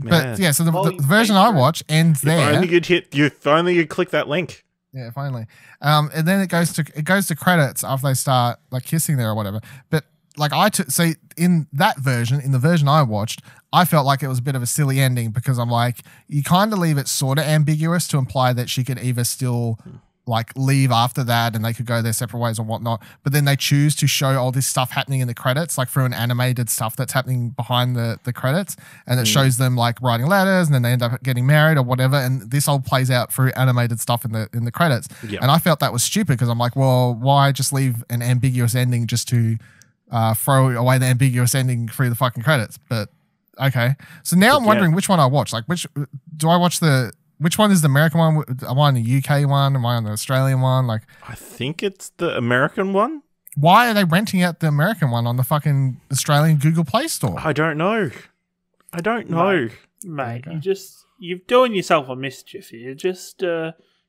But yeah, so the version I watch ends there. If only you'd click that link. Yeah, finally. And then it goes to credits after they start like kissing there or whatever. But like in that version, in the version I watched, I felt like it was a bit of a silly ending, because I'm like, you kind of leave it sort of ambiguous to imply that she could either still like leave after that and they could go their separate ways or whatnot. But then they choose to show all this stuff happening in the credits, like through an animated stuff that's happening behind the credits. And it shows them like writing letters and then they end up getting married or whatever. And this all plays out through animated stuff in the credits. Yeah. And I felt that was stupid because I'm like, well, why just leave an ambiguous ending just to throw away the ambiguous ending through the fucking credits? But okay. So now I'm wondering which one I watch. Like which one is the American one? Am I on the UK one? Am I on the Australian one? Like, I think it's the American one. Why are they renting out the American one on the fucking Australian Google Play Store? I don't know. Mate, you're doing yourself a mischief here. Just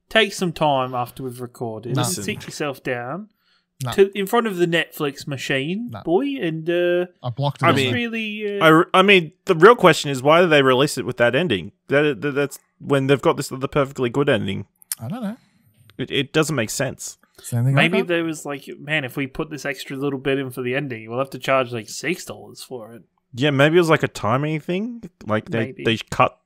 take some time after we've recorded and sit yourself down in front of the Netflix machine, boy, and I blocked it. I mean, really. I mean, the real question is why did they release it with that ending? That's when they've got the perfectly good ending. I don't know. It doesn't make sense. Maybe there was like, man, if we put this extra little bit in for the ending, we'll have to charge like $6 for it. Yeah, maybe it was like a timing thing. Like they cut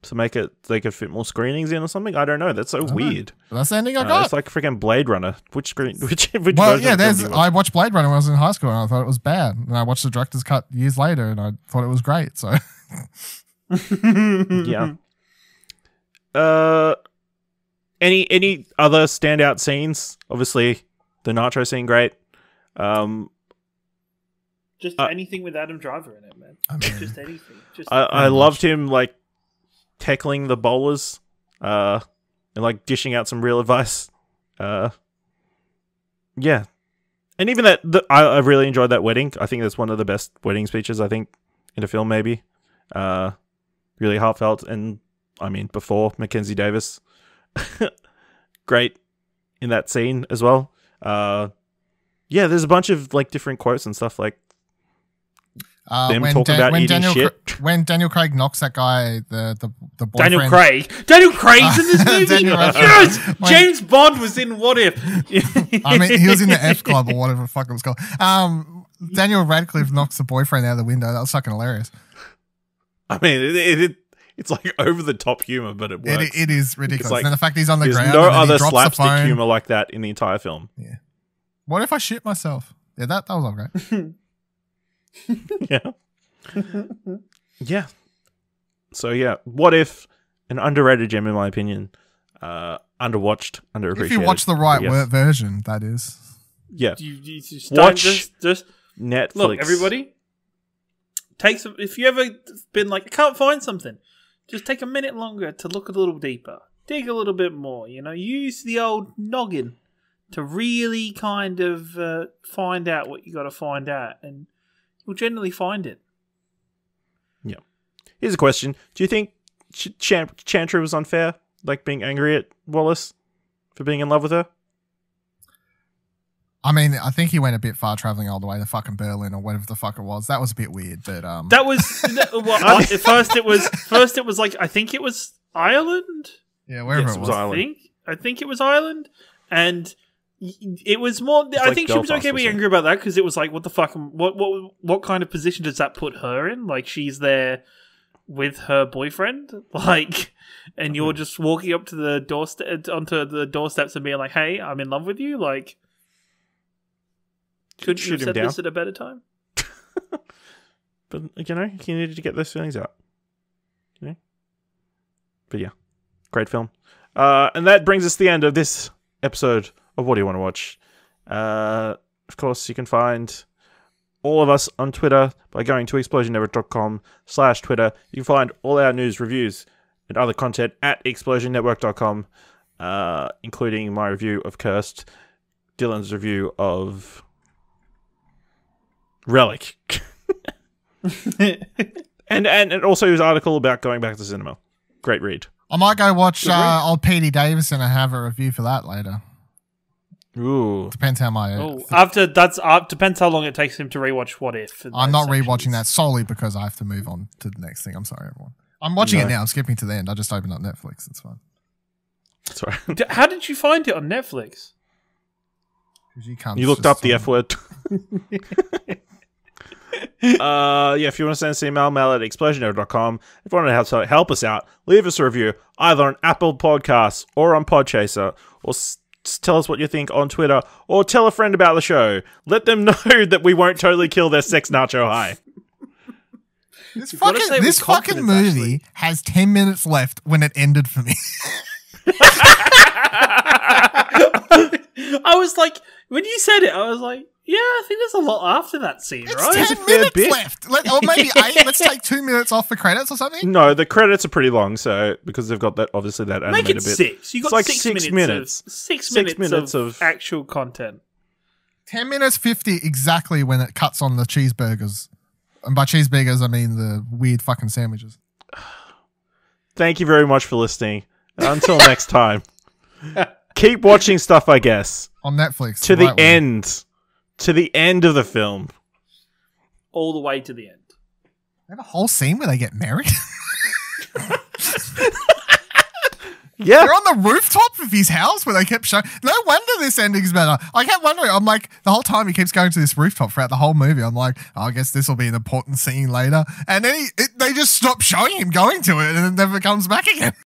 to make it they could fit more screenings in or something. I don't know. That's so weird. That's the ending I got. It's like freaking Blade Runner. Which well, yeah, I watched Blade Runner when I was in high school and I thought it was bad. And I watched the director's cut years later and I thought it was great. So yeah. Any other standout scenes? Obviously, the Nacho scene, great. Just anything with Adam Driver in it, man. Just anything. I loved him like tackling the bowlers, and like dishing out some real advice. Yeah, and even I really enjoyed that wedding. I think that's one of the best wedding speeches I think in a film, maybe. Really heartfelt, and I mean before Mackenzie Davis, great in that scene as well. Yeah, there's a bunch of like different quotes and stuff like. Them talking about eating shit. When Daniel Craig knocks that guy, the boyfriend. Daniel Craig's in this movie. Yes, James Bond was in What If. I mean, he was in the F Club or whatever the fuck it was called. Daniel Radcliffe knocks the boyfriend out of the window. That was fucking hilarious. I mean, it's like over the top humor, but it works. It is ridiculous. Like, and the fact he's on the ground. There's no and other slapstick humor like that in the entire film. Yeah. What if I shit myself? Yeah, that was all great. Yeah. Yeah. So yeah, What If, an underrated gem in my opinion. Underwatched, underappreciated. If you watch the right version, that is. Yeah. You just watch just Netflix. Look, everybody, take some. If you ever been like, I can't find something, just take a minute longer to look a little deeper, dig a little bit more. You know, use the old noggin to really kind of find out what you got to find out, and you'll generally find it. Yeah. Here's a question: do you think Chantry was unfair, like being angry at Wallace for being in love with her? I mean, I think he went a bit far traveling all the way to fucking Berlin or whatever the fuck it was. That was a bit weird, but that was well. First, it was like I think it was Ireland. Yeah, wherever it was. Ireland. I think it was Ireland, and it was more. I think she was okay being angry about that because it was like, what the fuck? What kind of position does that put her in? Like she's there with her boyfriend, like, and you're just walking up to the onto the doorsteps and being like, "Hey, I'm in love with you." Like, couldn't you have said this at a better time? But you know, he needed to get those feelings out. You know? But yeah, great film. And that brings us to the end of this episode of What Do You Want to Watch? Of course, you can find all of us on Twitter by going to explosionnetwork.com/Twitter. You can find all our news, reviews, and other content at explosionnetwork.com, including my review of Cursed, Dylan's review of Relic, and also his article about going back to cinema. Great read. I might go watch old Petey Davison and have a review for that later. Ooh. Depends how my... depends how long it takes him to rewatch What If. I'm not rewatching that solely because I have to move on to the next thing. I'm sorry, everyone. I'm watching it now. I'm skipping to the end. I just opened up Netflix. It's fine. Sorry. How did you find it on Netflix? You looked up the F word. Yeah, if you want to send us an email, mail at explosionero.com. If you want to help us out, leave us a review either on Apple Podcasts or on Podchaser, or tell us what you think on Twitter, or tell a friend about the show. Let them know that we won't totally kill their sex nacho high. This fucking movie has 10 minutes left when it ended for me. I was like, when you said it, I was like, yeah, I think there's a lot after that scene, right? It's 10 minutes left. Or maybe 8. Let's take 2 minutes off for credits or something. No, the credits are pretty long, so because they've got that obviously that animated Make it bit. 6. You got like 6 minutes. 6 minutes of actual content. 10 minutes 50 exactly when it cuts on the cheeseburgers. And by cheeseburgers, I mean the weird fucking sandwiches. Thank you very much for listening. Until next time. Keep watching stuff, I guess. On Netflix. To the end. To the end of the film. All the way to the end. They have a whole scene where they get married? Yeah. They're on the rooftop of his house where they kept showing. No wonder this ending's better. I kept wondering. I'm like, the whole time he keeps going to this rooftop throughout the whole movie. I'm like, oh, I guess this will be an important scene later. And then they just stop showing him going to it and it never comes back again.